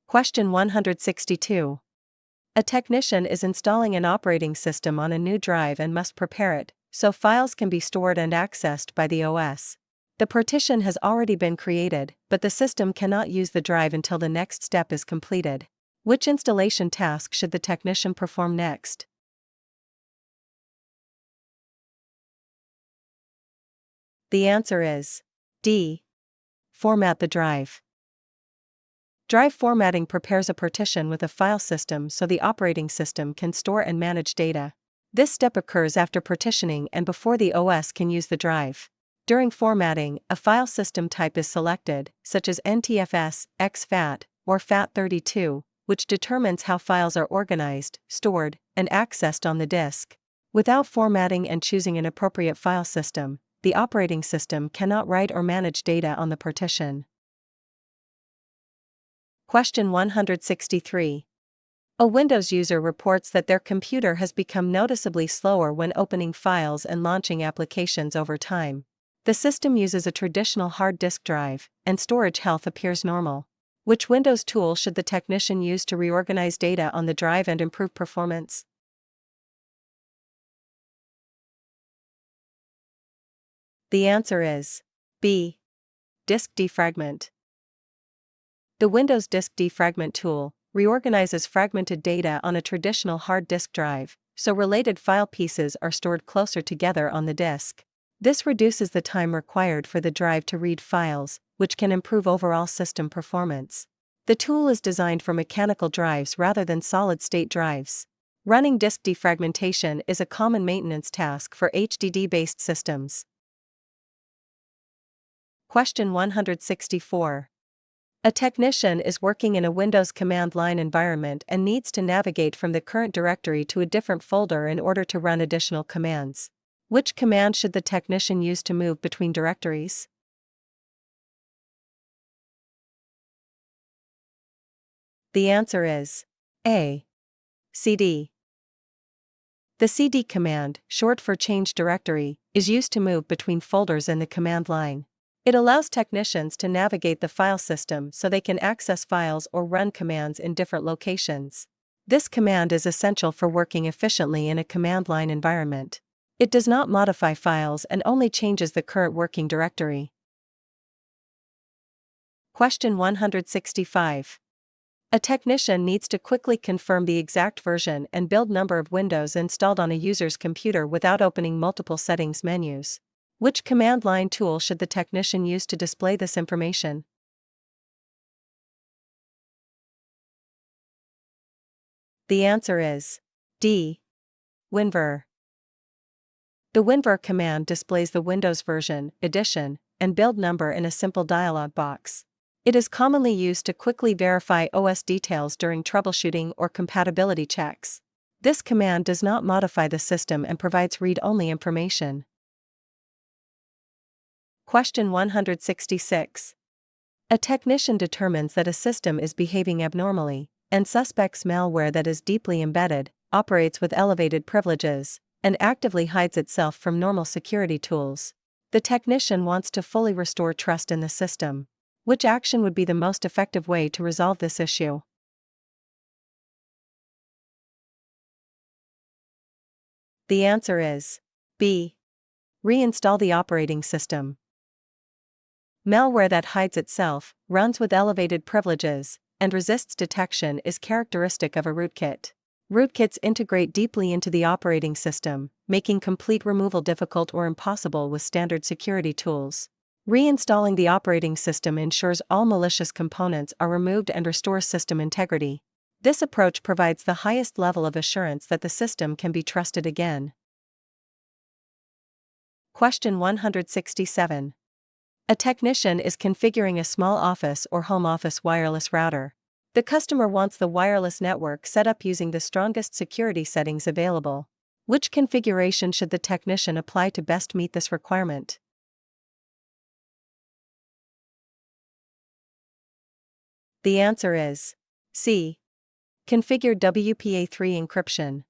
Question 162. A technician is installing an operating system on a new drive and must prepare it so files can be stored and accessed by the OS. The partition has already been created, but the system cannot use the drive until the next step is completed. Which installation task should the technician perform next? The answer is D. Format the drive. Drive formatting prepares a partition with a file system so the operating system can store and manage data. This step occurs after partitioning and before the OS can use the drive. During formatting, a file system type is selected, such as NTFS, exFAT, or FAT32, which determines how files are organized, stored, and accessed on the disk. Without formatting and choosing an appropriate file system, the operating system cannot write or manage data on the partition. Question 163. A Windows user reports that their computer has become noticeably slower when opening files and launching applications over time. The system uses a traditional hard disk drive, and storage health appears normal. Which Windows tool should the technician use to reorganize data on the drive and improve performance? The answer is B. Disk defragment. The Windows Disk Defragment tool reorganizes fragmented data on a traditional hard disk drive, so related file pieces are stored closer together on the disk. This reduces the time required for the drive to read files, which can improve overall system performance. The tool is designed for mechanical drives rather than solid-state drives. Running disk defragmentation is a common maintenance task for HDD-based systems. Question 164. A technician is working in a Windows command line environment and needs to navigate from the current directory to a different folder in order to run additional commands. Which command should the technician use to move between directories? The answer is A. CD. The CD command, short for change directory, is used to move between folders in the command line. It allows technicians to navigate the file system so they can access files or run commands in different locations. This command is essential for working efficiently in a command line environment. It does not modify files and only changes the current working directory. Question 165. A technician needs to quickly confirm the exact version and build number of Windows installed on a user's computer without opening multiple settings menus. Which command line tool should the technician use to display this information? The answer is D. WinVer. The WinVer command displays the Windows version, edition, and build number in a simple dialog box. It is commonly used to quickly verify OS details during troubleshooting or compatibility checks. This command does not modify the system and provides read-only information. Question 166. A technician determines that a system is behaving abnormally, and suspects malware that is deeply embedded, operates with elevated privileges, and actively hides itself from normal security tools. The technician wants to fully restore trust in the system. Which action would be the most effective way to resolve this issue? The answer is B. Reinstall the operating system. Malware that hides itself, runs with elevated privileges, and resists detection is characteristic of a rootkit. Rootkits integrate deeply into the operating system, making complete removal difficult or impossible with standard security tools. Reinstalling the operating system ensures all malicious components are removed and restores system integrity. This approach provides the highest level of assurance that the system can be trusted again. Question 167. A technician is configuring a small office or home office wireless router. The customer wants the wireless network set up using the strongest security settings available. Which configuration should the technician apply to best meet this requirement? The answer is C. Configure WPA3 encryption.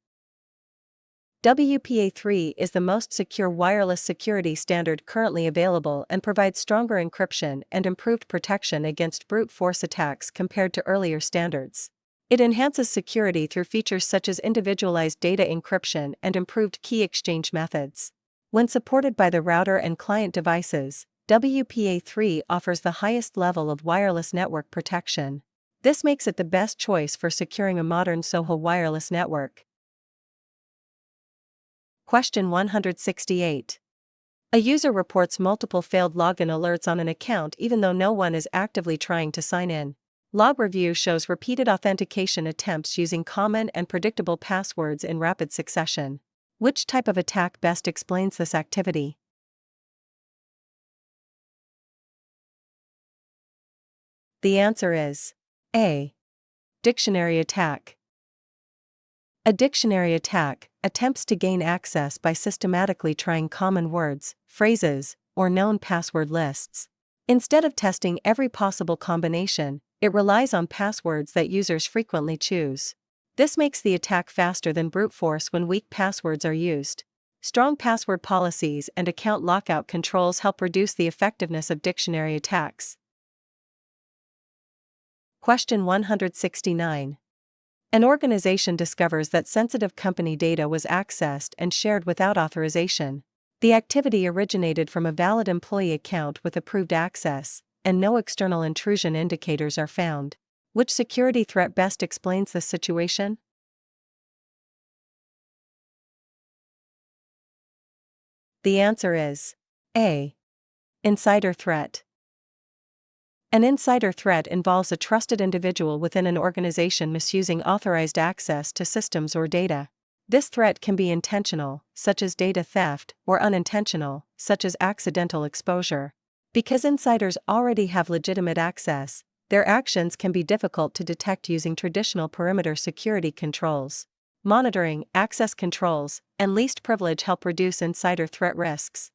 WPA3 is the most secure wireless security standard currently available and provides stronger encryption and improved protection against brute force attacks compared to earlier standards. It enhances security through features such as individualized data encryption and improved key exchange methods. When supported by the router and client devices, WPA3 offers the highest level of wireless network protection. This makes it the best choice for securing a modern SOHO wireless network. Question 168. A user reports multiple failed login alerts on an account even though no one is actively trying to sign in. Log review shows repeated authentication attempts using common and predictable passwords in rapid succession. Which type of attack best explains this activity? The answer is A. Dictionary attack. A dictionary attack attempts to gain access by systematically trying common words, phrases, or known password lists. Instead of testing every possible combination, it relies on passwords that users frequently choose. This makes the attack faster than brute force when weak passwords are used. Strong password policies and account lockout controls help reduce the effectiveness of dictionary attacks. Question 169. An organization discovers that sensitive company data was accessed and shared without authorization. The activity originated from a valid employee account with approved access, and no external intrusion indicators are found. Which security threat best explains this situation? The answer is A. Insider threat. An insider threat involves a trusted individual within an organization misusing authorized access to systems or data. This threat can be intentional, such as data theft, or unintentional, such as accidental exposure. Because insiders already have legitimate access, their actions can be difficult to detect using traditional perimeter security controls. Monitoring, access controls, and least privilege help reduce insider threat risks.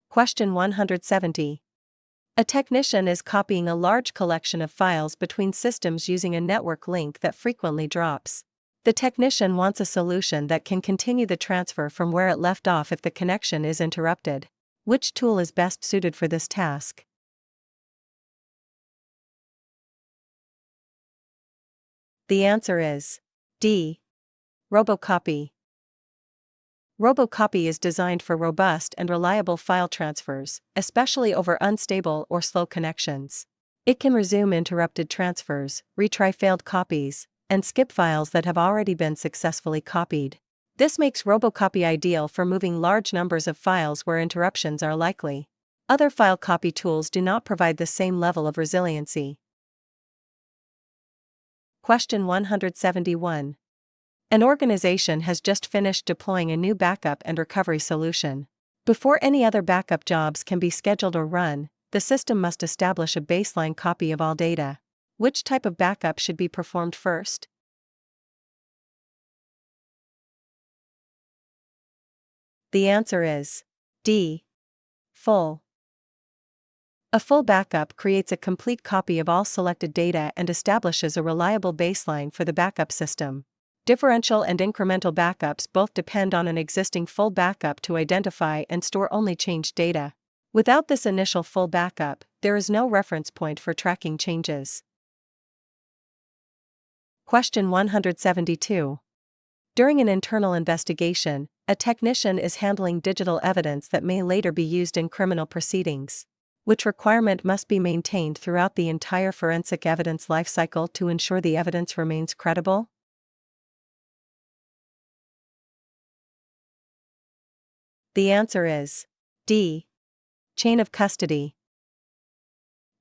Question 170. A technician is copying a large collection of files between systems using a network link that frequently drops. The technician wants a solution that can continue the transfer from where it left off if the connection is interrupted. Which tool is best suited for this task? The answer is D. Robocopy. Robocopy is designed for robust and reliable file transfers, especially over unstable or slow connections. It can resume interrupted transfers, retry failed copies, and skip files that have already been successfully copied. This makes Robocopy ideal for moving large numbers of files where interruptions are likely. Other file copy tools do not provide the same level of resiliency. Question 171. An organization has just finished deploying a new backup and recovery solution. Before any other backup jobs can be scheduled or run, the system must establish a baseline copy of all data. Which type of backup should be performed first? The answer is D. Full. A full backup creates a complete copy of all selected data and establishes a reliable baseline for the backup system. Differential and incremental backups both depend on an existing full backup to identify and store only changed data. Without this initial full backup, there is no reference point for tracking changes. Question 172. During an internal investigation, a technician is handling digital evidence that may later be used in criminal proceedings. Which requirement must be maintained throughout the entire forensic evidence lifecycle to ensure the evidence remains credible? The answer is D. Chain of custody.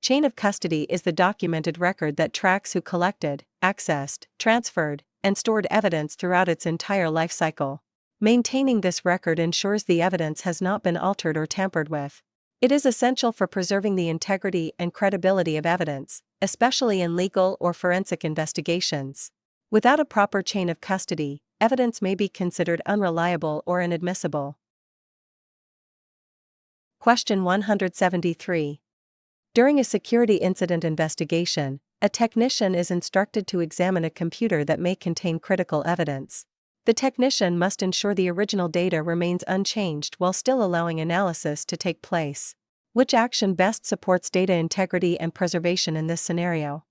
Chain of custody is the documented record that tracks who collected, accessed, transferred, and stored evidence throughout its entire lifecycle. Maintaining this record ensures the evidence has not been altered or tampered with. It is essential for preserving the integrity and credibility of evidence, especially in legal or forensic investigations. Without a proper chain of custody, evidence may be considered unreliable or inadmissible. Question 173. During a security incident investigation, a technician is instructed to examine a computer that may contain critical evidence. The technician must ensure the original data remains unchanged while still allowing analysis to take place. Which action best supports data integrity and preservation in this scenario?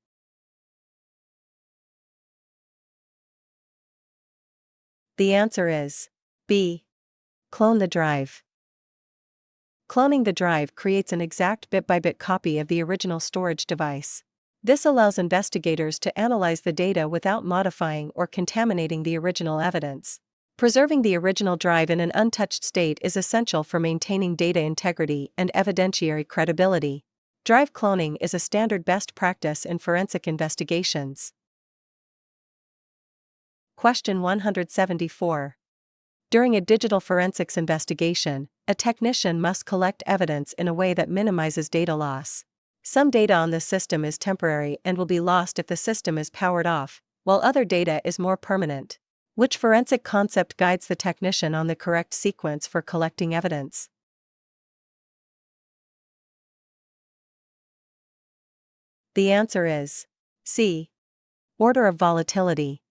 The answer is B. Clone the drive. Cloning the drive creates an exact bit-by-bit copy of the original storage device. This allows investigators to analyze the data without modifying or contaminating the original evidence. Preserving the original drive in an untouched state is essential for maintaining data integrity and evidentiary credibility. Drive cloning is a standard best practice in forensic investigations. Question 174. During a digital forensics investigation, a technician must collect evidence in a way that minimizes data loss. Some data on the system is temporary and will be lost if the system is powered off, while other data is more permanent. Which forensic concept guides the technician on the correct sequence for collecting evidence? The answer is C. Order of volatility.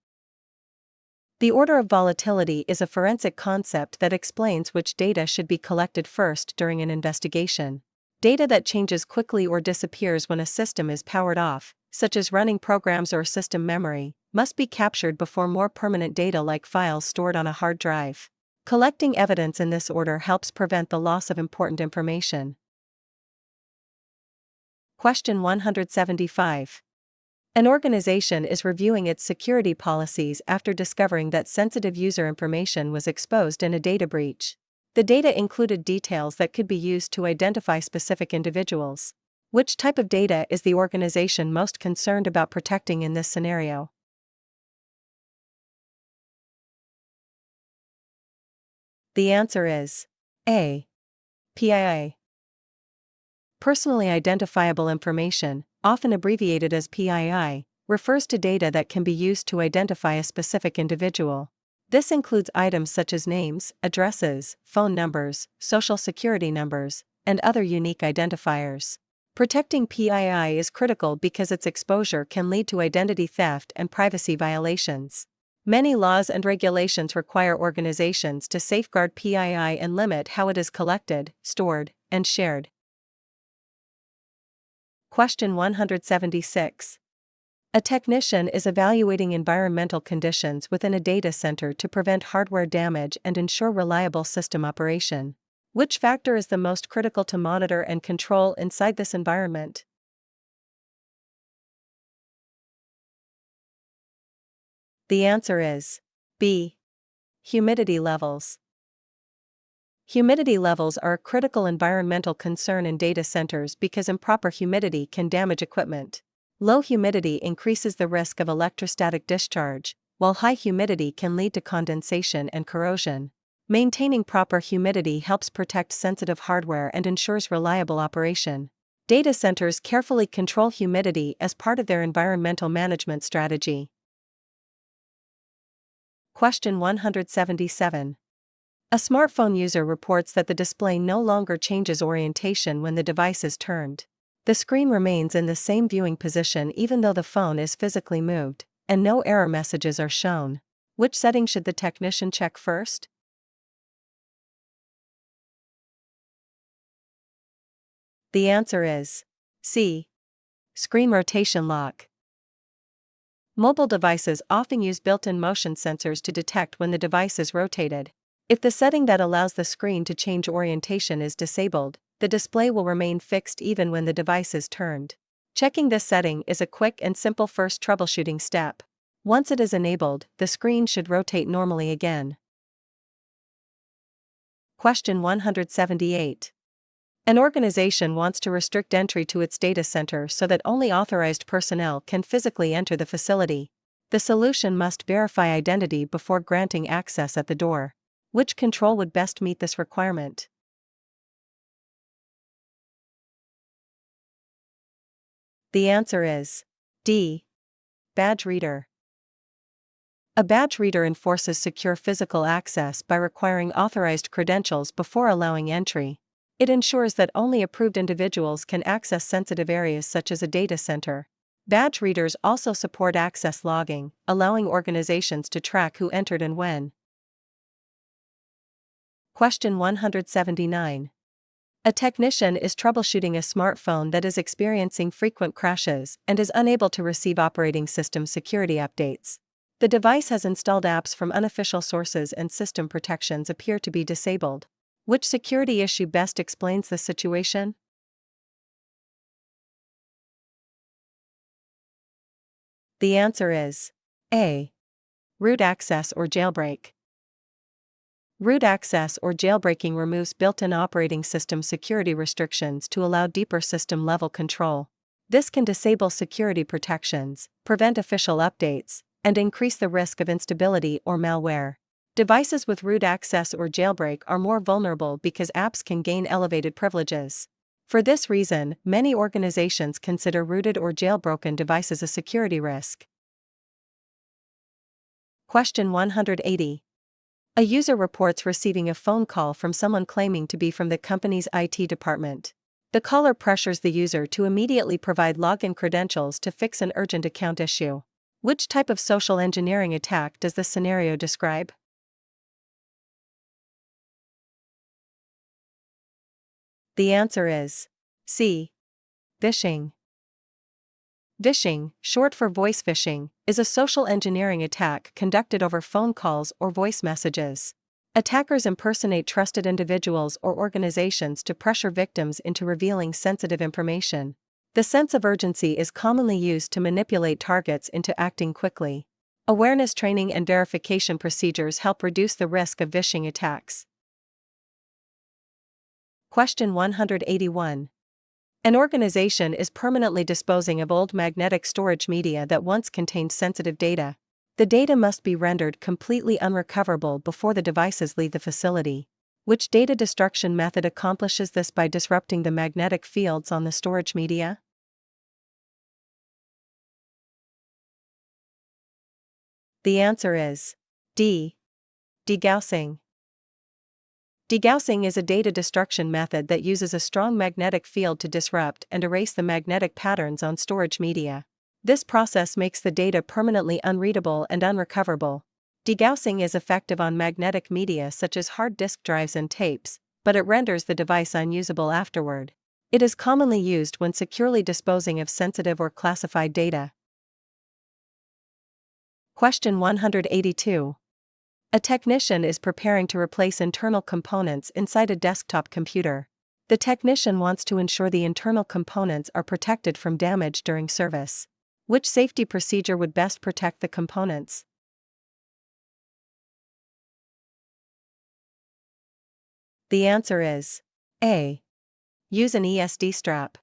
The order of volatility is a forensic concept that explains which data should be collected first during an investigation. Data that changes quickly or disappears when a system is powered off, such as running programs or system memory, must be captured before more permanent data like files stored on a hard drive. Collecting evidence in this order helps prevent the loss of important information. Question 175. An organization is reviewing its security policies after discovering that sensitive user information was exposed in a data breach. The data included details that could be used to identify specific individuals. Which type of data is the organization most concerned about protecting in this scenario? The answer is A. PII. Personally identifiable information, often abbreviated as PII, refers to data that can be used to identify a specific individual. This includes items such as names, addresses, phone numbers, social security numbers, and other unique identifiers. Protecting PII is critical because its exposure can lead to identity theft and privacy violations. Many laws and regulations require organizations to safeguard PII and limit how it is collected, stored, and shared. Question 176. A technician is evaluating environmental conditions within a data center to prevent hardware damage and ensure reliable system operation. Which factor is the most critical to monitor and control inside this environment? The answer is B. Humidity levels. Humidity levels are a critical environmental concern in data centers because improper humidity can damage equipment. Low humidity increases the risk of electrostatic discharge, while high humidity can lead to condensation and corrosion. Maintaining proper humidity helps protect sensitive hardware and ensures reliable operation. Data centers carefully control humidity as part of their environmental management strategy. Question 177. A smartphone user reports that the display no longer changes orientation when the device is turned. The screen remains in the same viewing position even though the phone is physically moved, and no error messages are shown. Which setting should the technician check first? The answer is C. Screen rotation lock. Mobile devices often use built-in motion sensors to detect when the device is rotated. If the setting that allows the screen to change orientation is disabled, the display will remain fixed even when the device is turned. Checking this setting is a quick and simple first troubleshooting step. Once it is enabled, the screen should rotate normally again. Question 178. An organization wants to restrict entry to its data center so that only authorized personnel can physically enter the facility. The solution must verify identity before granting access at the door. Which control would best meet this requirement? The answer is D. Badge reader. A badge reader enforces secure physical access by requiring authorized credentials before allowing entry. It ensures that only approved individuals can access sensitive areas such as a data center. Badge readers also support access logging, allowing organizations to track who entered and when. Question 179. A technician is troubleshooting a smartphone that is experiencing frequent crashes and is unable to receive operating system security updates. The device has installed apps from unofficial sources and system protections appear to be disabled. Which security issue best explains the situation? The answer is A. Root access or jailbreak. Root access or jailbreaking removes built-in operating system security restrictions to allow deeper system-level control. This can disable security protections, prevent official updates, and increase the risk of instability or malware. Devices with root access or jailbreak are more vulnerable because apps can gain elevated privileges. For this reason, many organizations consider rooted or jailbroken devices a security risk. Question 180. A user reports receiving a phone call from someone claiming to be from the company's IT department. The caller pressures the user to immediately provide login credentials to fix an urgent account issue. Which type of social engineering attack does this scenario describe? The answer is C. Phishing. Phishing, short for voice phishing, is a social engineering attack conducted over phone calls or voice messages. Attackers impersonate trusted individuals or organizations to pressure victims into revealing sensitive information. The sense of urgency is commonly used to manipulate targets into acting quickly. Awareness training and verification procedures help reduce the risk of phishing attacks. Question 181. An organization is permanently disposing of old magnetic storage media that once contained sensitive data. The data must be rendered completely unrecoverable before the devices leave the facility. Which data destruction method accomplishes this by disrupting the magnetic fields on the storage media? The answer is D. Degaussing. Degaussing is a data destruction method that uses a strong magnetic field to disrupt and erase the magnetic patterns on storage media. This process makes the data permanently unreadable and unrecoverable. Degaussing is effective on magnetic media such as hard disk drives and tapes, but it renders the device unusable afterward. It is commonly used when securely disposing of sensitive or classified data. Question 182. A technician is preparing to replace internal components inside a desktop computer. The technician wants to ensure the internal components are protected from damage during service. Which safety procedure would best protect the components? The answer is A. Use an ESD strap.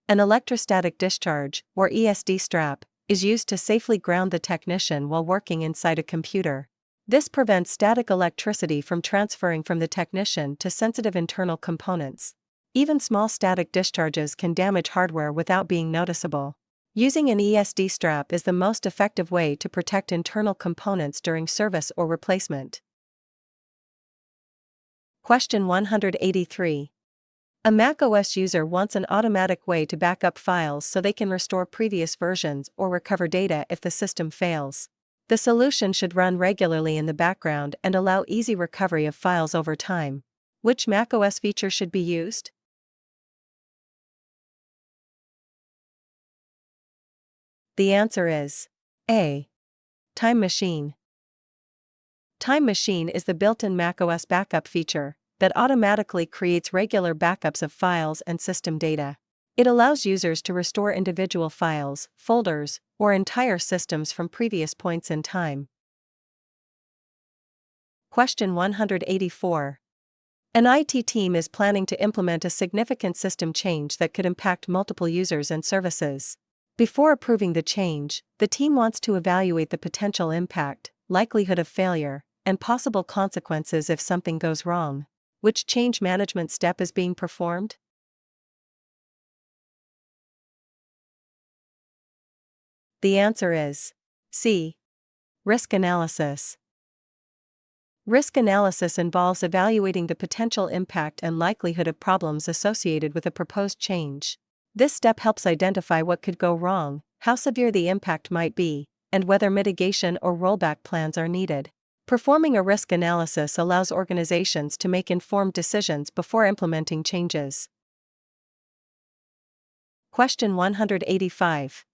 An electrostatic discharge, or ESD strap, is used to safely ground the technician while working inside a computer. This prevents static electricity from transferring from the technician to sensitive internal components. Even small static discharges can damage hardware without being noticeable. Using an ESD strap is the most effective way to protect internal components during service or replacement. Question 183. A macOS user wants an automatic way to back up files so they can restore previous versions or recover data if the system fails. The solution should run regularly in the background and allow easy recovery of files over time. Which macOS feature should be used? The answer is A. Time Machine. Time Machine is the built-in macOS backup feature that automatically creates regular backups of files and system data. It allows users to restore individual files, folders, or entire systems from previous points in time. Question 184. An IT team is planning to implement a significant system change that could impact multiple users and services. Before approving the change, the team wants to evaluate the potential impact, likelihood of failure, and possible consequences if something goes wrong. Which change management step is being performed? The answer is C. Risk analysis. Risk analysis involves evaluating the potential impact and likelihood of problems associated with a proposed change. This step helps identify what could go wrong, how severe the impact might be, and whether mitigation or rollback plans are needed. Performing a risk analysis allows organizations to make informed decisions before implementing changes. Question 185.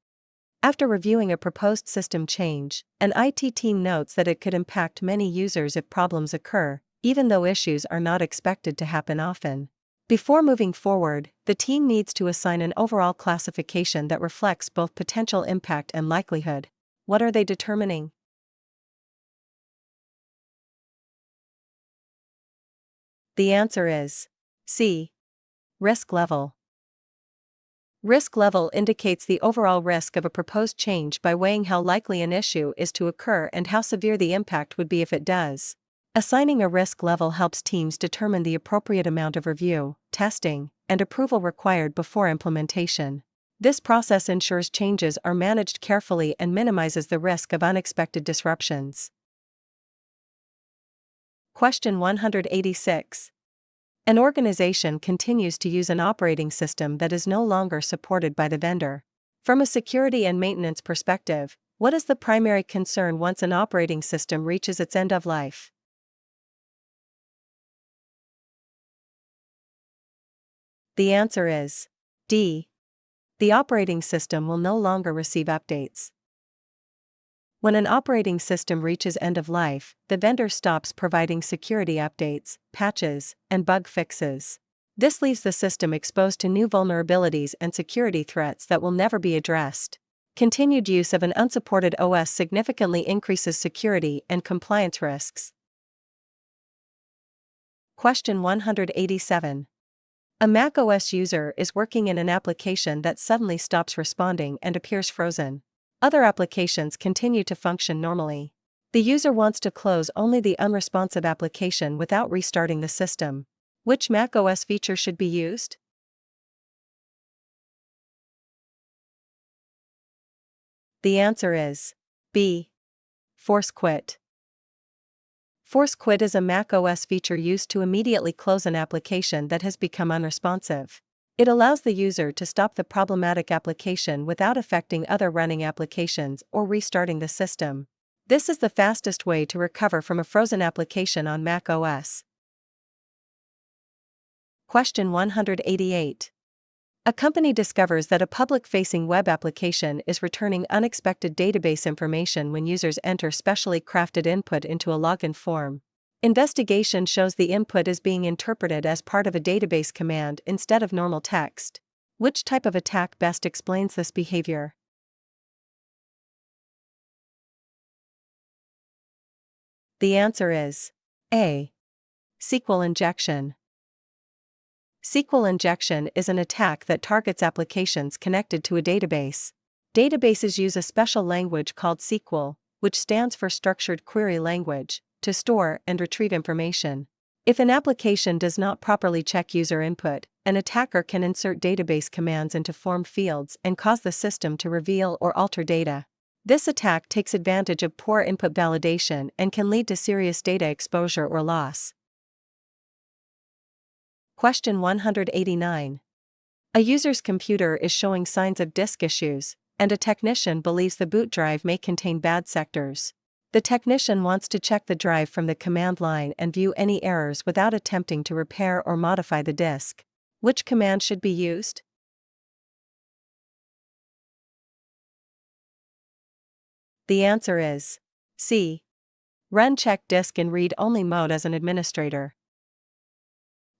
After reviewing a proposed system change, an IT team notes that it could impact many users if problems occur, even though issues are not expected to happen often. Before moving forward, the team needs to assign an overall classification that reflects both potential impact and likelihood. What are they determining? The answer is C. Risk level. Risk level indicates the overall risk of a proposed change by weighing how likely an issue is to occur and how severe the impact would be if it does. Assigning a risk level helps teams determine the appropriate amount of review, testing, and approval required before implementation. This process ensures changes are managed carefully and minimizes the risk of unexpected disruptions. Question 186. An organization continues to use an operating system that is no longer supported by the vendor. From a security and maintenance perspective, what is the primary concern once an operating system reaches its end of life? The answer is D. The operating system will no longer receive updates. When an operating system reaches end of life, the vendor stops providing security updates, patches, and bug fixes. This leaves the system exposed to new vulnerabilities and security threats that will never be addressed. Continued use of an unsupported OS significantly increases security and compliance risks. Question 187. A macOS user is working in an application that suddenly stops responding and appears frozen. Other applications continue to function normally. The user wants to close only the unresponsive application without restarting the system. Which macOS feature should be used? The answer is B. Force quit. Force quit is a macOS feature used to immediately close an application that has become unresponsive. It allows the user to stop the problematic application without affecting other running applications or restarting the system. This is the fastest way to recover from a frozen application on macOS. Question 188. A company discovers that a public-facing web application is returning unexpected database information when users enter specially crafted input into a login form. Investigation shows the input is being interpreted as part of a database command instead of normal text. Which type of attack best explains this behavior? The answer is A. SQL injection. SQL injection is an attack that targets applications connected to a database. Databases use a special language called SQL, which stands for Structured Query Language, to store and retrieve information. If an application does not properly check user input, an attacker can insert database commands into form fields and cause the system to reveal or alter data. This attack takes advantage of poor input validation and can lead to serious data exposure or loss. Question 189. A user's computer is showing signs of disk issues, and a technician believes the boot drive may contain bad sectors. The technician wants to check the drive from the command line and view any errors without attempting to repair or modify the disk. Which command should be used? The answer is C. Run check disk in read-only mode as an administrator.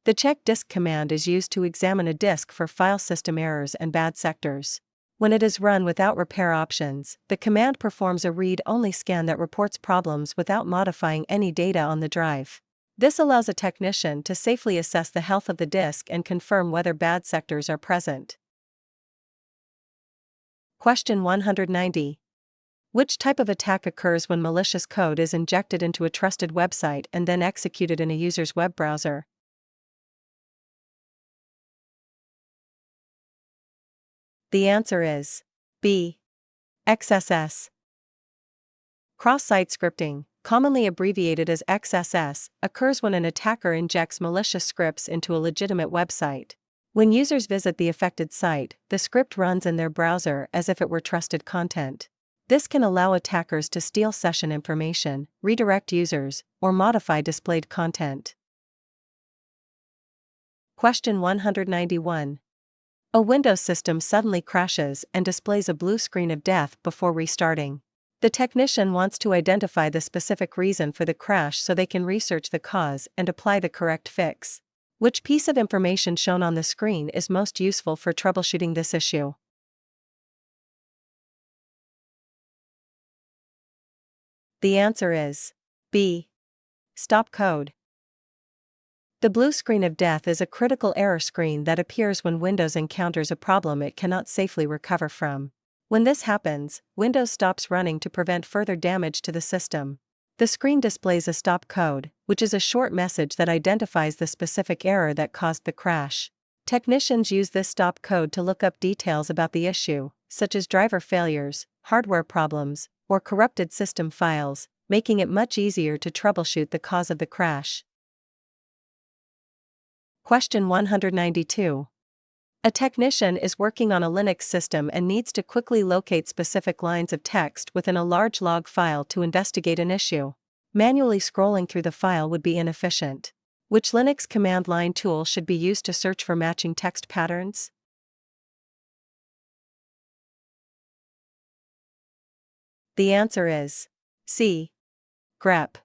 The check disk command is used to examine a disk for file system errors and bad sectors. When it is run without repair options, the command performs a read-only scan that reports problems without modifying any data on the drive. This allows a technician to safely assess the health of the disk and confirm whether bad sectors are present. Question 190. Which type of attack occurs when malicious code is injected into a trusted website and then executed in a user's web browser? The answer is B. XSS. Cross-site scripting, commonly abbreviated as XSS, occurs when an attacker injects malicious scripts into a legitimate website. When users visit the affected site, the script runs in their browser as if it were trusted content. This can allow attackers to steal session information, redirect users, or modify displayed content. Question 191. A Windows system suddenly crashes and displays a blue screen of death before restarting. The technician wants to identify the specific reason for the crash so they can research the cause and apply the correct fix. Which piece of information shown on the screen is most useful for troubleshooting this issue? The answer is B. Stop code. The blue screen of death is a critical error screen that appears when Windows encounters a problem it cannot safely recover from. When this happens, Windows stops running to prevent further damage to the system. The screen displays a stop code, which is a short message that identifies the specific error that caused the crash. Technicians use this stop code to look up details about the issue, such as driver failures, hardware problems, or corrupted system files, making it much easier to troubleshoot the cause of the crash. Question 192. A technician is working on a Linux system and needs to quickly locate specific lines of text within a large log file to investigate an issue. Manually scrolling through the file would be inefficient. Which Linux command line tool should be used to search for matching text patterns? The answer is C. grep.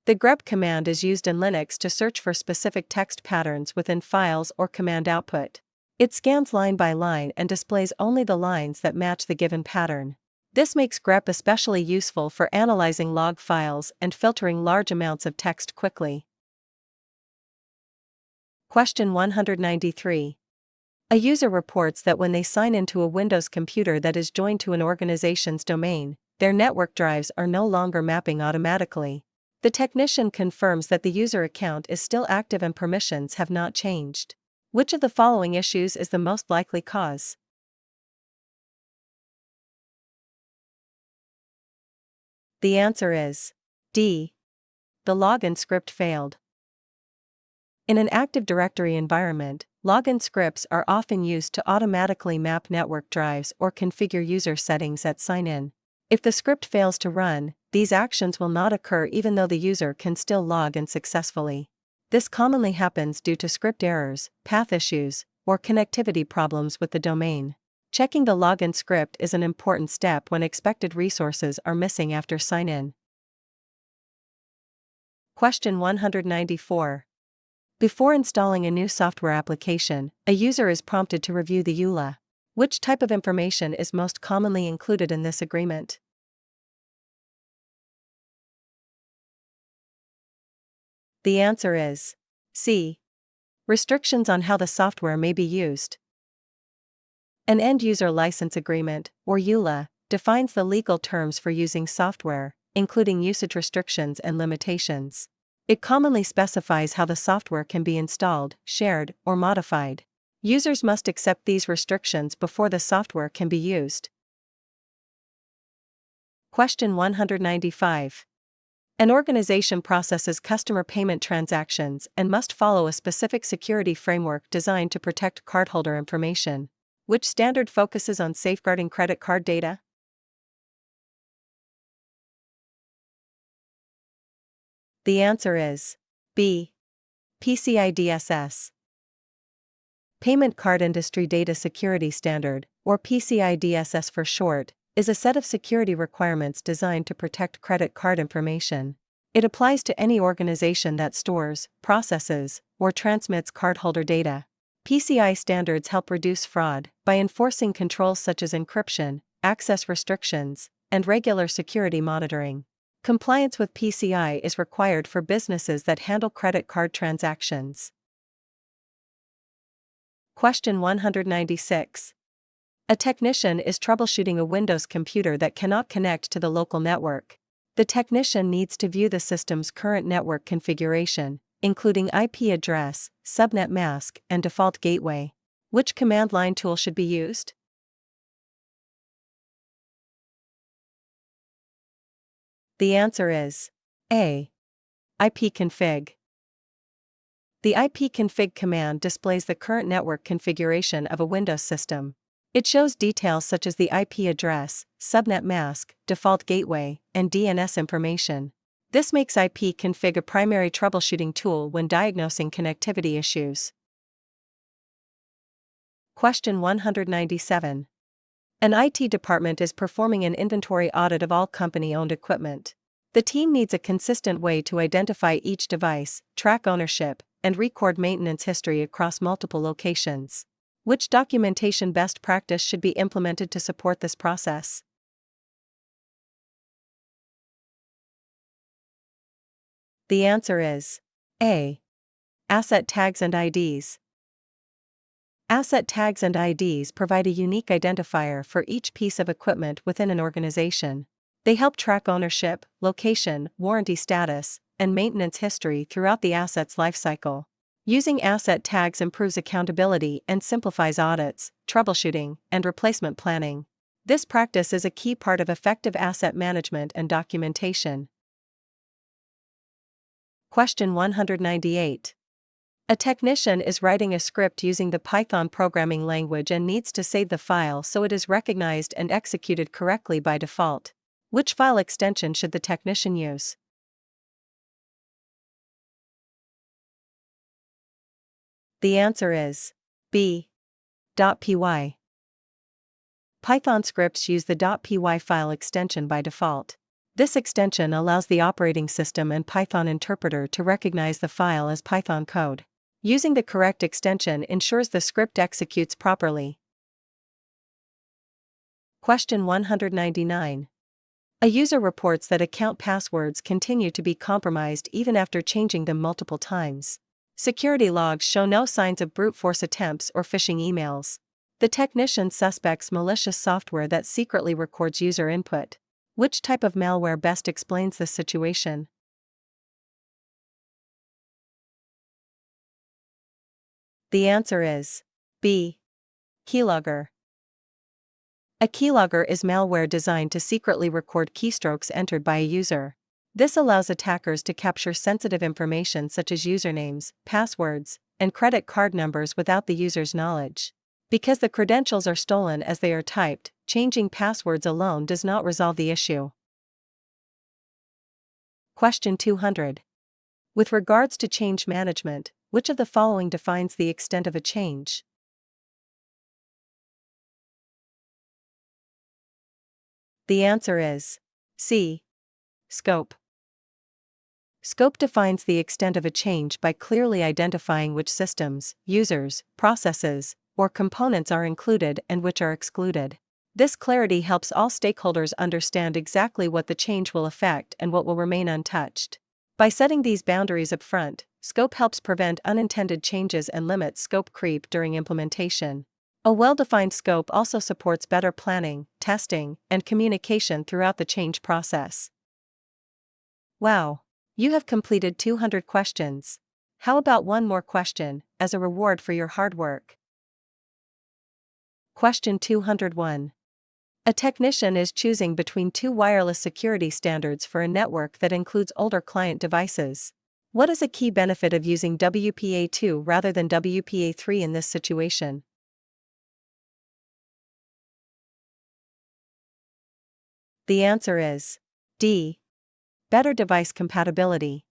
The grep command is used in Linux to search for specific text patterns within files or command output. It scans line by line and displays only the lines that match the given pattern. This makes grep especially useful for analyzing log files and filtering large amounts of text quickly. Question 193. A user reports that when they sign into a Windows computer that is joined to an organization's domain, their network drives are no longer mapping automatically. The technician confirms that the user account is still active and permissions have not changed. Which of the following issues is the most likely cause? The answer is D. The login script failed. In an Active Directory environment, login scripts are often used to automatically map network drives or configure user settings at sign-in. If the script fails to run, these actions will not occur even though the user can still log in successfully. This commonly happens due to script errors, path issues, or connectivity problems with the domain. Checking the login script is an important step when expected resources are missing after sign-in. Question 194. Before installing a new software application, a user is prompted to review the EULA. Which type of information is most commonly included in this agreement? The answer is C. Restrictions on how the software may be used. An end-user license agreement, or EULA, defines the legal terms for using software, including usage restrictions and limitations. It commonly specifies how the software can be installed, shared, or modified. Users must accept these restrictions before the software can be used. Question 195. An organization processes customer payment transactions and must follow a specific security framework designed to protect cardholder information. Which standard focuses on safeguarding credit card data? The answer is B. PCI DSS. Payment Card Industry Data Security Standard, or PCI DSS for short, is a set of security requirements designed to protect credit card information. It applies to any organization that stores, processes, or transmits cardholder data. PCI standards help reduce fraud by enforcing controls such as encryption, access restrictions, and regular security monitoring. Compliance with PCI is required for businesses that handle credit card transactions. Question 196. A technician is troubleshooting a Windows computer that cannot connect to the local network. The technician needs to view the system's current network configuration, including IP address, subnet mask, and default gateway. Which command line tool should be used? The answer is A. ipconfig. The ipconfig command displays the current network configuration of a Windows system. It shows details such as the IP address, subnet mask, default gateway, and DNS information. This makes ipconfig a primary troubleshooting tool when diagnosing connectivity issues. Question 197. An IT department is performing an inventory audit of all company-owned equipment. The team needs a consistent way to identify each device, track ownership, and record maintenance history across multiple locations. Which documentation best practice should be implemented to support this process? The answer is A. Asset tags and IDs. Asset tags and IDs provide a unique identifier for each piece of equipment within an organization. They help track ownership, location, warranty status, and maintenance history throughout the asset's lifecycle. Using asset tags improves accountability and simplifies audits, troubleshooting, and replacement planning. This practice is a key part of effective asset management and documentation. Question 198. A technician is writing a script using the Python programming language and needs to save the file so it is recognized and executed correctly by default. Which file extension should the technician use? The answer is B. .py. Python scripts use the .py file extension by default. This extension allows the operating system and Python interpreter to recognize the file as Python code. Using the correct extension ensures the script executes properly. Question 199. A user reports that account passwords continue to be compromised even after changing them multiple times. Security logs show no signs of brute force attempts or phishing emails. The technician suspects malicious software that secretly records user input. Which type of malware best explains this situation? The answer is B. Keylogger. A keylogger is malware designed to secretly record keystrokes entered by a user. This allows attackers to capture sensitive information such as usernames, passwords, and credit card numbers without the user's knowledge. Because the credentials are stolen as they are typed, changing passwords alone does not resolve the issue. Question 200. With regards to change management, which of the following defines the extent of a change? The answer is C. Scope. Scope defines the extent of a change by clearly identifying which systems, users, processes, or components are included and which are excluded. This clarity helps all stakeholders understand exactly what the change will affect and what will remain untouched. By setting these boundaries up front, scope helps prevent unintended changes and limits scope creep during implementation. A well-defined scope also supports better planning, testing, and communication throughout the change process. Wow! You have completed 200 questions. How about one more question, as a reward for your hard work? Question 201. A technician is choosing between two wireless security standards for a network that includes older client devices. What is a key benefit of using WPA2 rather than WPA3 in this situation? The answer is D. Better device compatibility.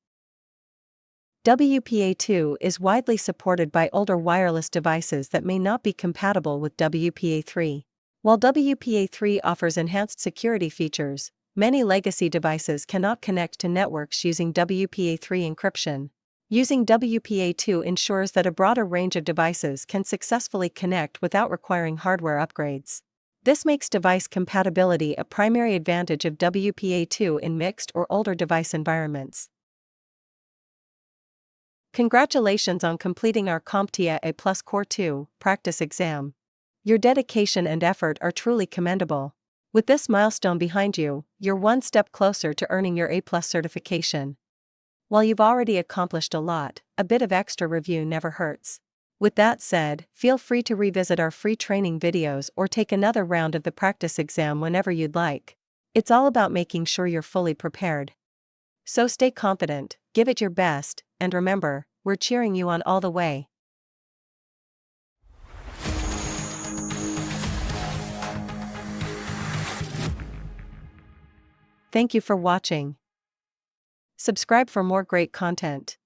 WPA2 is widely supported by older wireless devices that may not be compatible with WPA3. While WPA3 offers enhanced security features, many legacy devices cannot connect to networks using WPA3 encryption. Using WPA2 ensures that a broader range of devices can successfully connect without requiring hardware upgrades. This makes device compatibility a primary advantage of WPA2 in mixed or older device environments. Congratulations on completing our CompTIA A Plus Core 2 practice exam. Your dedication and effort are truly commendable. With this milestone behind you, you're one step closer to earning your A Plus certification. While you've already accomplished a lot, a bit of extra review never hurts. With that said, feel free to revisit our free training videos or take another round of the practice exam whenever you'd like. It's all about making sure you're fully prepared. So stay confident, give it your best, and remember, we're cheering you on all the way. Thank you for watching. Subscribe for more great content.